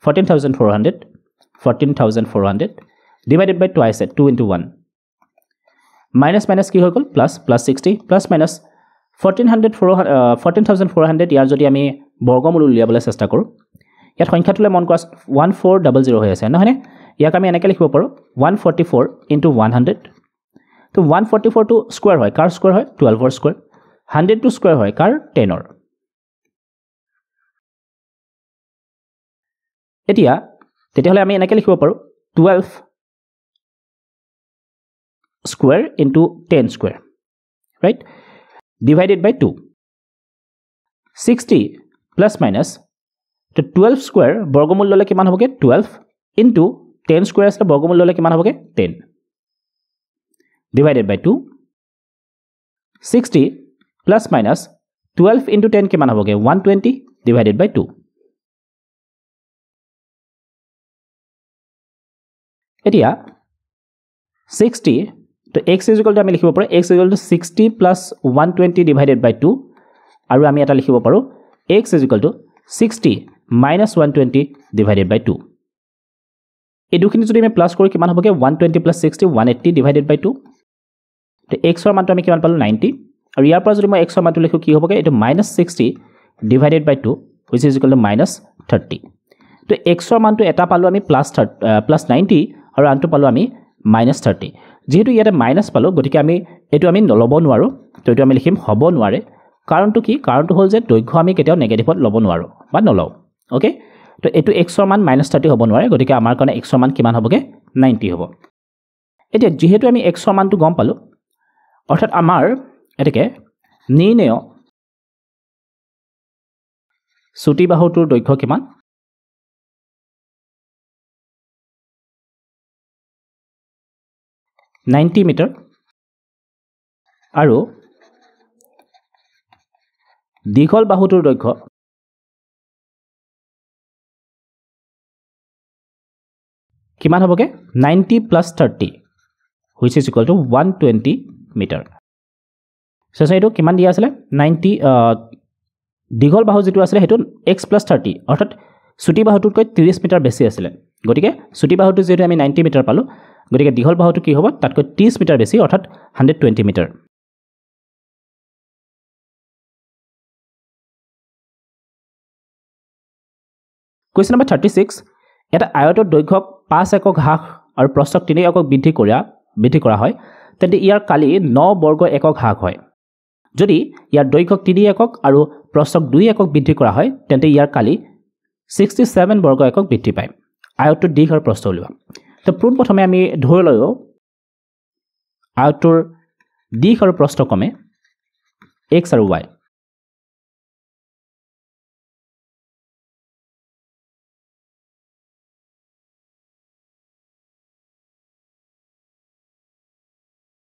14400 divided by twice a 2 into 1 minus minus কি হৈ গল plus 60 plus minus 14400 ইয়াৰ যদি আমি বৰ্গমূল উলিয়াবলৈ চেষ্টা কৰো ইয়াত সংখ্যাটোলে মন কৰা 1400 হৈ আছে নহনে ইয়াক আমি এনেকৈ লিখিব পাৰো 144 into 100 তো 144 টু স্কয়াৰ হয় কাৰ স্কয়াৰ হয় 12 ৰ স্কয়াৰ 100 টু স্কয়াৰ হয় কাৰ 10 ৰ এতিয়া তেতিয়াহ'লে আমি এনেকৈ লিখিব পাৰোঁ 12 square into 10 square, right? Divided by 2. 60 plus minus to 12 square বর্গমূল ললে কিমান হবগে 12 into 10 square আসলে বর্গমূল ললে কিমান হবগে 10 divided by 2. 60 plus minus 12 into 10 কিমান হবগে 120 divided by 2. এতিয়া 60 তো x is equal to আমি লিখিব পাৰো x is equal to 60 plus 120 divided by 2 আৰু আমি এটা লিখিব পাৰো x is equal to 60 minus 120 divided by 2 এই দুখিনি যদি আমি প্লাস কৰো কিমান হবগে 120 plus 60 180 divided by 2 তো x ৰ মানটো আমি কিমান পালো 90 আৰু ইয়াৰ পৰা যদি মই x ৰ মানটো লিখো কি হবগে এটো -60 divided by 2 which is equal to -30 তো x ৰ মানটো এটা পালো আমি +90 আৰু আনটো পালো আমি -30 যেহেতু ইয়াতে মাইনাস পালো গতিকে আমি এটো আমি নলব নোৱাৰো তো এটো আমি লিখিম হ'ব নোৱাৰে কাৰণটো কি কাৰণটো হ'ল যে দৈৰ্ঘ্য আমি কেতিয়াও নেগেটিভত লব নোৱাৰো বা নলও ওকে তো এটো x ৰ মান -30 হ'ব নোৱাৰে গতিকে আমাৰ কাৰণে x ৰ মান কিমান হ'বগে 90 হ'ব এতিয়া যেহেতু আমি x ৰ মানটো গম পালো অৰ্থাৎ আমাৰ এটাকে নিৰ্ণয় চুটি বাহুটোৰ দৈৰ্ঘ্য কিমান $90 meter আৰু দীঘল বাহুটোৰ দৈৰ্ঘ্য কিমান হ'বগে 90 plus 30 which is equal to 120 meter so এইটো কিমান দিয়া আছিল 90 দীঘল বাহু যেটো আছিল হেতু x plus 30 অৰ্থাৎ চুটি বাহুটোতকৈ 30 মিটাৰ বেছি আছিল গতিকে চুটি বাহুটো যেটো আমি 90 মিটাৰ পালো গতিকে দীঘল বাহুটো কি হ'ব তাতকৈ 30 মিটাৰ বেছি অৰ্থাৎ 120 মিটাৰ Question number 36 এটা আয়তৰ দৈৰ্ঘ্যক 5 একক হ্ৰাস আৰু প্ৰস্থক 3 একক বৃদ্ধি কৰা হয় তেন্তে ইয়াৰ কালি 9 বৰ্গ একক হ্ৰাস হয় যদি ইয়াৰ দৈৰ্ঘ্যক 3 একক আৰু প্ৰস্থক 2 একক বৃদ্ধি কৰা হয় তেন্তে ইয়াৰ কালি 67 বৰ্গ একক বৃদ্ধি পায় আয়তৰ দিশ আৰু প্ৰস্থ উলিওৱা তো পোন প্ৰথমে আমি ধৰি লও আয়তৰ দিশ আৰু প্ৰস্থ কমে x আৰু y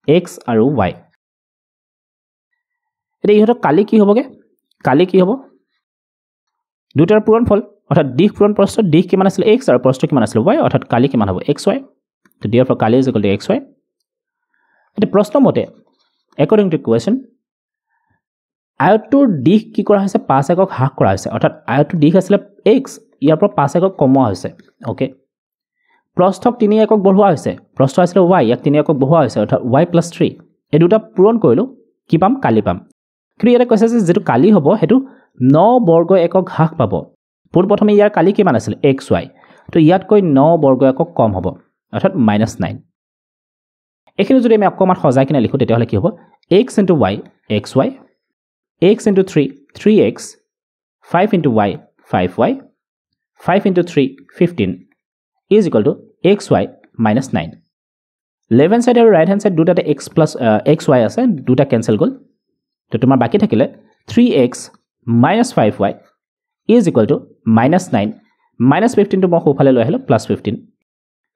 x আৰু y এটা ইহতৰ কালি কি হ'বগে কালি কি হ'ব দুটাৰ পূৰণফল অৰ্থাৎ দিশ পূৰণ প্ৰস্থ দিশ কিমান আছিল x আৰু প্ৰস্থ কিমান আছিল y অৰ্থাৎ কালি কিমান হ'ব xy তো therefore Kali is equal to xy এটা প্ৰশ্ন মতে according to question আয়তৰ দিশ কি কৰা হৈছে 5 একক হ্ৰাস কৰা হৈছে অৰ্থাৎ আয়তৰ দিশ আছিল x ইয়াৰ পৰা 5 একক কমোৱা হৈছে ওকে প্ৰস্থক 3 একক বঢ়োৱা হৈছে প্ৰস্থ আছিল y ইয়াক 3 একক বঢ়োৱা হৈছে অৰ্থাৎ y + 3 এই দুটা পূৰণ কৰিলো কি পাম কালি পাম কিন্তু ইয়াতে কৈছে যে যেটো কালি হ'ব হেতু 9 বৰ্গ একক হ্ৰাস পাব পোন প্ৰথমে ইয়াৰ কালি কিমান আছিল xy তো ইয়াতকৈ 9 বৰ্গ একক কম হ'ব অৰ্থাৎ -9 এখিনি যদি আমি অকমান সজাই কিনে লিখো তেতিয়া হলে কি হ'ব x * y xy x * 3 3x 5 * y 5y 5 * 3 15 is equal to xy minus 9 left hand side আৰু right hand side দুটাতে x plus xy আছে দুটা ক্যান্সেল গল তো তোমাৰ বাকি থাকিলে 3x minus 5y is equal to minus 9 minus 15 to মই সোফালে লৈ আহিলো plus 15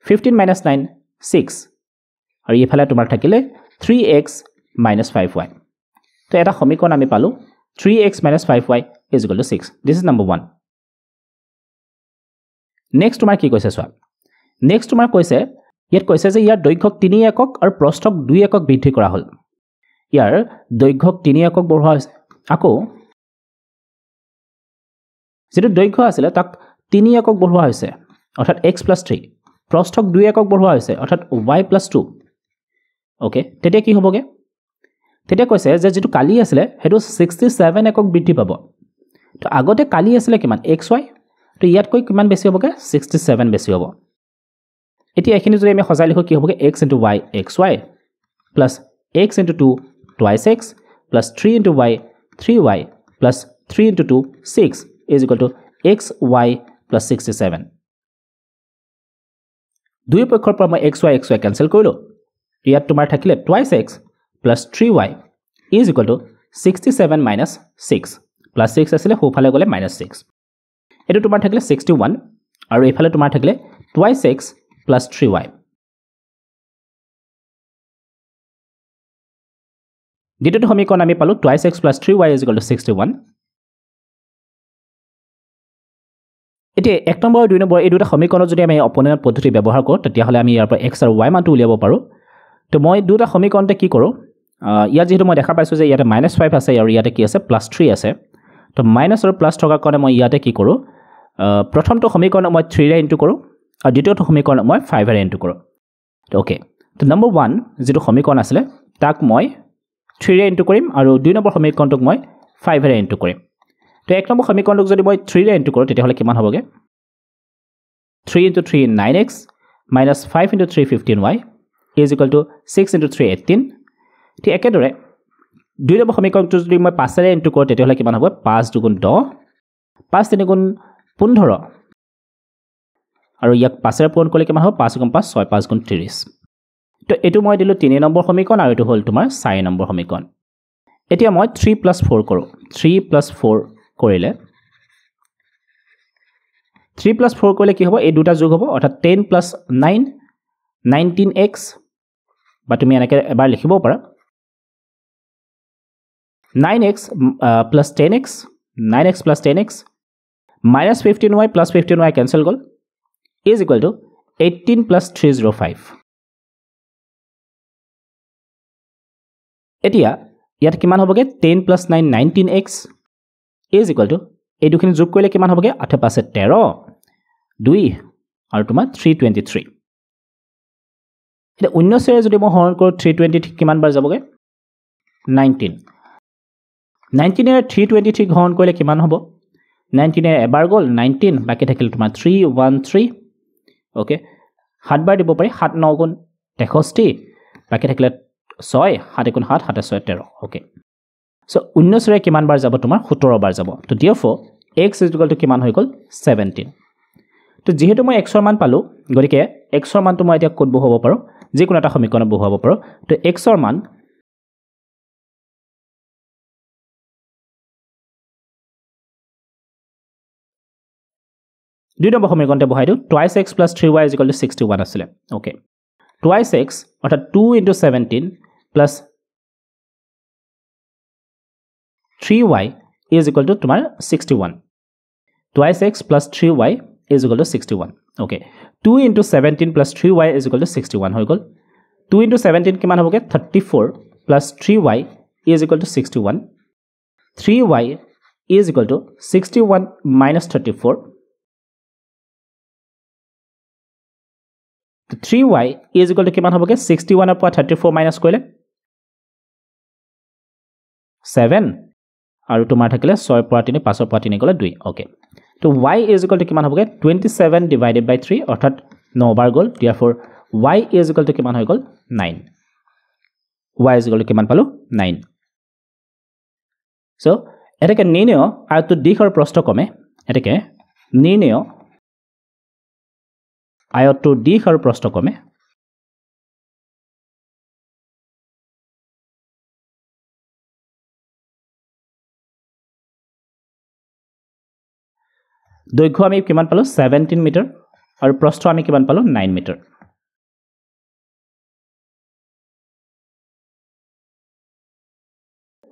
15 minus 9 6 আৰু ইফালে তোমাৰ থাকিলে 3x minus 5y তো এটা সমীকৰণ আমি পালো 3x minus 5y is equal to 6 this is number 1 next তোমাৰ কি কৈছে সোৱা next তোমাৰ কৈছে ইয়াত কৈছে যে ইয়াৰ দৈৰ্ঘ্যক 3 একক আৰু প্ৰস্থক 2 একক বৃদ্ধি কৰা হ'ল ইয়াৰ দৈৰ্ঘ্যক 3 একক বঢ়োৱা হৈছে আকৌ যেটো দৈৰ্ঘ্য আছিল তাক 3 একক বঢ়োৱা হৈছে অৰ্থাৎ x + 3 প্ৰস্থক 2 একক বঢ়োৱা হৈছে অৰ্থাৎ y + 2 ওকে তেতিয়া কি হ'বগে তেতিয়া কৈছে যে যেটো কালি আছিল হেতু 67 একক বৃদ্ধি পাব তো আগতে কালি আছিল কিমান xy তো ইয়াতকৈ কিমান বেছি হ'বগে 67 বেছি হ'ব এতিয়া এখিনি যদি আমি সজাই লিখো কি হ'বগে x * y xy plus x * 2 twice x plus 3 * y 3y plus 3 * 2 6 is equal to xy plus 67 দুই পক্ষৰ পৰা মই xy কেনসেল কৰিলো ইয়াত তোমাৰ থাকিলে twice x plus 3y is equal to 67 minus 6 plus 6 আছিলে হোফালে গলে minus 6 এটো তোমাৰ থাকিলে 61 আৰু এফালে তোমাৰ থাকিলে twice x plus 3y দ্বিতীয়টো সমীকৰণ আমি পালো twice x plus 3y is equal to 61 এতিয়া এক নম্বৰ আৰু দুই নম্বৰ এই দুটা সমীকৰণ যদি আমি অপোনেণ্ট পদ্ধতি ব্যৱহাৰ কৰো তেতিয়া হলে আমি ইয়াৰ পৰা x আৰু y মানটো উলিয়াব পাৰো তো মই দুটা সমীকৰণতে কি কৰো ইয়াত যেহেতু মই দেখা পাইছো যে ইয়াতে -5 আছে আৰু ইয়াতে কি আছে +3 আছে তো মাইনাস আৰু প্লাস থকাৰ কাৰণে মই ইয়াতে কি কৰো প্ৰথমটো সমীকৰণ মই 3 ৰে ইনটু কৰো আৰু দ্বিতীয়টো সমীকৰণ মই 5 ৰে ইনটু কৰো তো ওকে তো নম্বৰ 1 যেটো সমীকৰণ আছিল তাক মই 3 ৰে ইনটু কৰিম আৰু দুই নম্বৰ সমীকৰণটোক মই 5 ৰে ইনটু কৰিম তো এক নম্বৰ সমীকৰণটোক যদি মই 3 ৰে ইনটু কৰো তেতিয়া হলে কিমান হ'বগে 3 into 3 9x minus 5 into 3 15y is equal to 6 into 3 18 ঠিক একেদৰে দুই নম্বৰ সমীকৰণটো যদি মই 5 ৰে ইনটু কৰো তেতিয়া হলে কিমান হ'ব 5 দুগুণ 10 5 3 গুণ 15 আৰু ইয়াক 5 ৰে পূৰণ কৰিলে কিমান হ'ব 5 গুণ 5 6 5 গুণ 30 তো এটো মই দিলো 3 নম্বৰ সমীকৰণ আৰু এটো হল তোমাৰ 4 নম্বৰ সমীকৰণ এতিয়া মই 3 + 4 কৰো 3 + 4 কৰিলে 3 + 4 কৰিলে কি হ'ব এই দুটা যোগ হ'ব অৰ্থাৎ 10 + 9 19x বা তুমি এনেকৈ এবাৰ লিখিব পাৰা 9x plus 10x 9x plus 10x minus 15y plus 15y cancel gol is equal to 18 plus 305 এতিয়া ইয়াত কিমান হ'বগে 10 plus 9 19x is equal to এই দুখিনি যোগ কৰিলে কিমান হ'বগে 8 5 13 2 আৰু তোমাৰ 323 এতিয়া 19 ৰে যদি মই হৰণ কৰো 320 কিমান বাৰ যাবগে 19 19 এৰ 323 হৰণ কৰিলে কিমান হ'ব 19 এৰ এবাৰ গল 19 বাকি থাকিল তোমাৰ 313 ওকে 7 বাৰ দিব পাৰি 7 9 গুণ 63 বাকি থাকিলে 6 7 গুণ 7 7 6 13 ওকে সো 19 ৰে কিমান বাৰ যাব তোমাৰ 17 বাৰ যাব তো therefore x = কিমান হৈ গল 17 তো যেহেতু মই x ৰ মান পালো গৰিকে x ৰ মানটো মই এতিয়া ক'ত বহাব পাৰো যে কোনো এটা সমীকৰণ বহাব পাৰো তো x ৰ মান দুই নম্বৰ সমীকৰণতে বহাই দিও twice x plus 3y is equal to 61 আছিল ওকে twice x অৰ্থাৎ 2 into 17 plus 3y is equal to তোমাৰ 61 twice x plus 3y is equal to 61 okay 2 into 17 plus 3y is equal to 61 হৈ গল 2 into 17 কিমান হ'বগে 34 plus 3y is equal to 61 3y is equal to 61 minus 34 তো 3y is equal to কিমান হ'বগে 61 ৰ পৰা 34 minus কৰিলে 7 আৰু তোমাৰ থাকিলে 6 ৰ পৰা 3 5 ৰ পৰা 3 গলে 2 ওকে তো y is equal to কিমান হ'বগে 27 divided by 3 অৰ্থাৎ 9 বাৰ গল therefore y is equal to কিমান হৈ গল 9 y is equal to কিমান পালো 9 সো এটাকে নিৰ্ণয় আয়তটো দিশৰ প্ৰস্থক্ৰমে এটাকে নিৰ্ণয় আয়তটোৰ দিশ আৰু প্ৰস্থক্ৰমে দৈৰ্ঘ্য আমি কিমান পালো 17 মিটাৰ আৰু প্ৰস্থ আমি কিমান পালো 9 মিটাৰ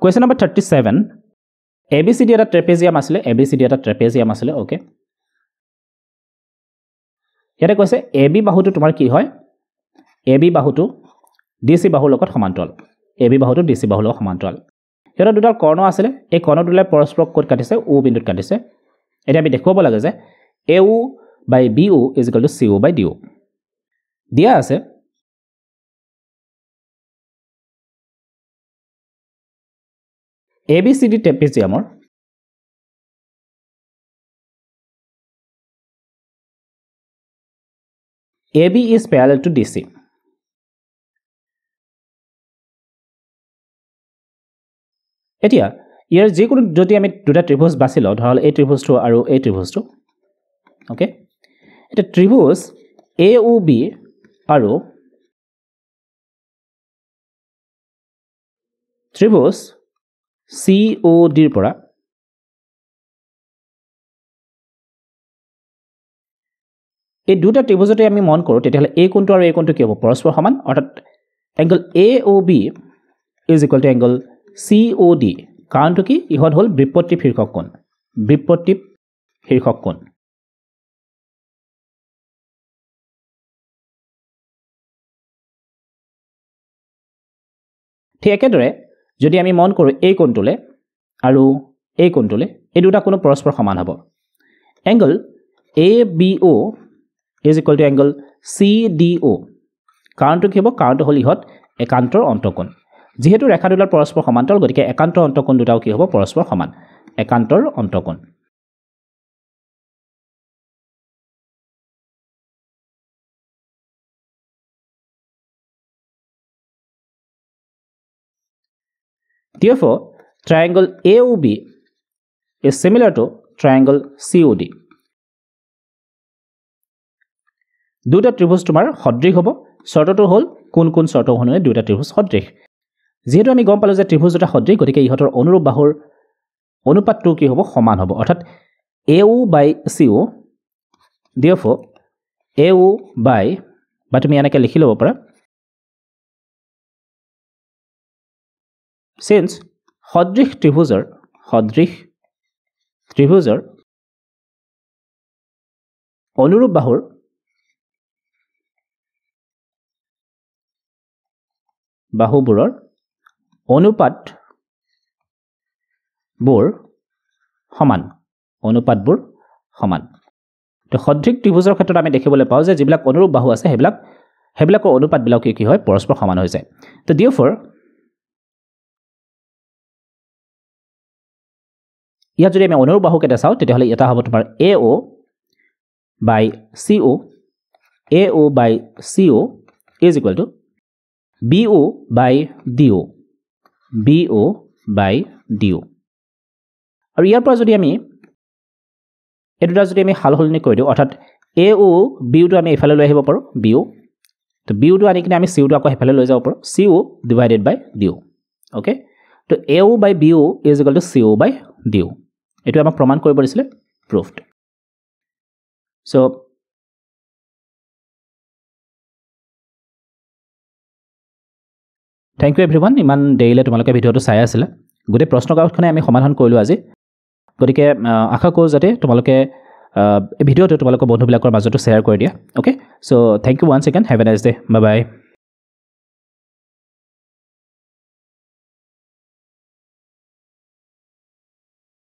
কোৱেশ্চন নম্বৰ 37 ABCD এটা ট্ৰেপেজিয়াম আছিল ওকে ইয়াতে কৈছে AB বাহুটো তোমাৰ কি হয় AB বাহুটো DC বাহুৰ লগত সমান্তৰাল AB বাহুটো DC বাহুৰ লগত সমান্তৰাল এটা দুটা কৰ্ণ আছিল এই কৰ্ণ দুটাই পৰস্পৰক ক'ত কাটিছে O বিন্দুত কাটিছে এটা আমি দেখুৱাব লাগে যে AO by BO is equal to CO by DO দিয়া আছে ABCD ট্ৰেপেজিয়ামৰ AB is parallel to DC এতিয়া ইয়াৰ যে কোনো যদি আমি দুটা ত্ৰিভুজ বাছি লও ধৰল এই ত্ৰিভুজটো আৰু এই ত্ৰিভুজটো ওকে এটা ত্ৰিভুজ AOB আৰু ত্ৰিভুজ COD ৰ পৰা এই দুটা ত্ৰিভুজতে আমি মন কৰোঁ তেতিয়াহ'লে এই কোণটো আৰু এই কোণটো কি হ'ব পৰস্পৰ সমান অৰ্থাৎ angle AOB is equal two angle COD কাৰণটো কি ইহঁত হ'ল বিপত্তিপ শীৰ্ষক কোণ বিপত্তিপ শীৰ্ষক কোণ ঠিক একেদৰে যদি আমি মন কৰোঁ এই কোণটোলে আৰু এই কোণটোলে এই দুটা কোণ পৰস্পৰ সমান হ'ব angle ABO is equal two angle CDO কাৰণটো কি হ'ব কাৰণটো হ'ল ইহঁত একান্তৰ অন্তঃকোণ যেহেতু ৰেখা দুটাৰ পৰস্পৰ সমান্তৰাল গতিকে একান্তৰ অন্তঃকোণ দুটাও কি হ'ব পৰস্পৰ সমান একান্তৰ অন্তঃকোণ Therefore, triangle AOB is similar to triangle COD. দুটা ত্ৰিভুজ তোমাৰ সদৃশ হ'ব শৰ্তটো হ'ল কোন কোন শৰ্ত অনুযায়ী দুটা ত্ৰিভুজ সদৃশ যেহেতু আমি গম পালো যে ত্ৰিভুজ দুটা সদৃশ গতিকে ইহঁতৰ অনুৰূপ বাহুৰ অনুপাতটো কি হ'ব সমান হ'ব অৰ্থাৎ AO by CO therefore AO by বা তুমি এনেকৈ লিখি ল'ব পাৰা since সদৃশ ত্ৰিভুজৰ অনুৰূপ বাহুৰ বাহুবোৰৰ অনুপাতবোৰ সমান তো সদৃশ ত্ৰিভুজৰ ক্ষেত্ৰত আমি দেখিবলৈ পাওঁ যে যিবিলাক অনুৰূপ বাহু আছে সেইবিলাকৰ অনুপাতবিলাক কি হয় পৰস্পৰ সমান হৈ যায় তো therefore ইয়াত যদি আমি অনুৰূপ বাহু কেইটা চাওঁ তেতিয়াহ'লে এটা হ'ব তোমাৰ AO by CO is equal to BO by DO আৰু ইয়াৰ পৰা যদি আমি এই দুটা যদি আমি সালসলনি কৰি দিওঁ অৰ্থাৎ AO BO আমি এফালে লৈ আহিব পাৰোঁ BO তো BO আনি কিনে আমি CO আকৌ এফালে লৈ যাব পাৰোঁ CO divided by DO okay তো AO by BO is equal to CO by DO এটো আমাক প্ৰমাণ কৰিব দিছিলে proved so thank you everyone ইমান দেৰিলে তোমালোকে ভিডিওটো চাই আছিলা গোটেই প্ৰশ্নকাকতখনে আমি সমাধান কৰিলো আজি গতিকে আশা কৰোঁ যাতে তোমালোকে এই ভিডিওটো তোমালোকৰ বন্ধুবিলাকৰ মাজতো শ্বেয়াৰ কৰি দিয়া okay so thank you once again have a nice day bye bye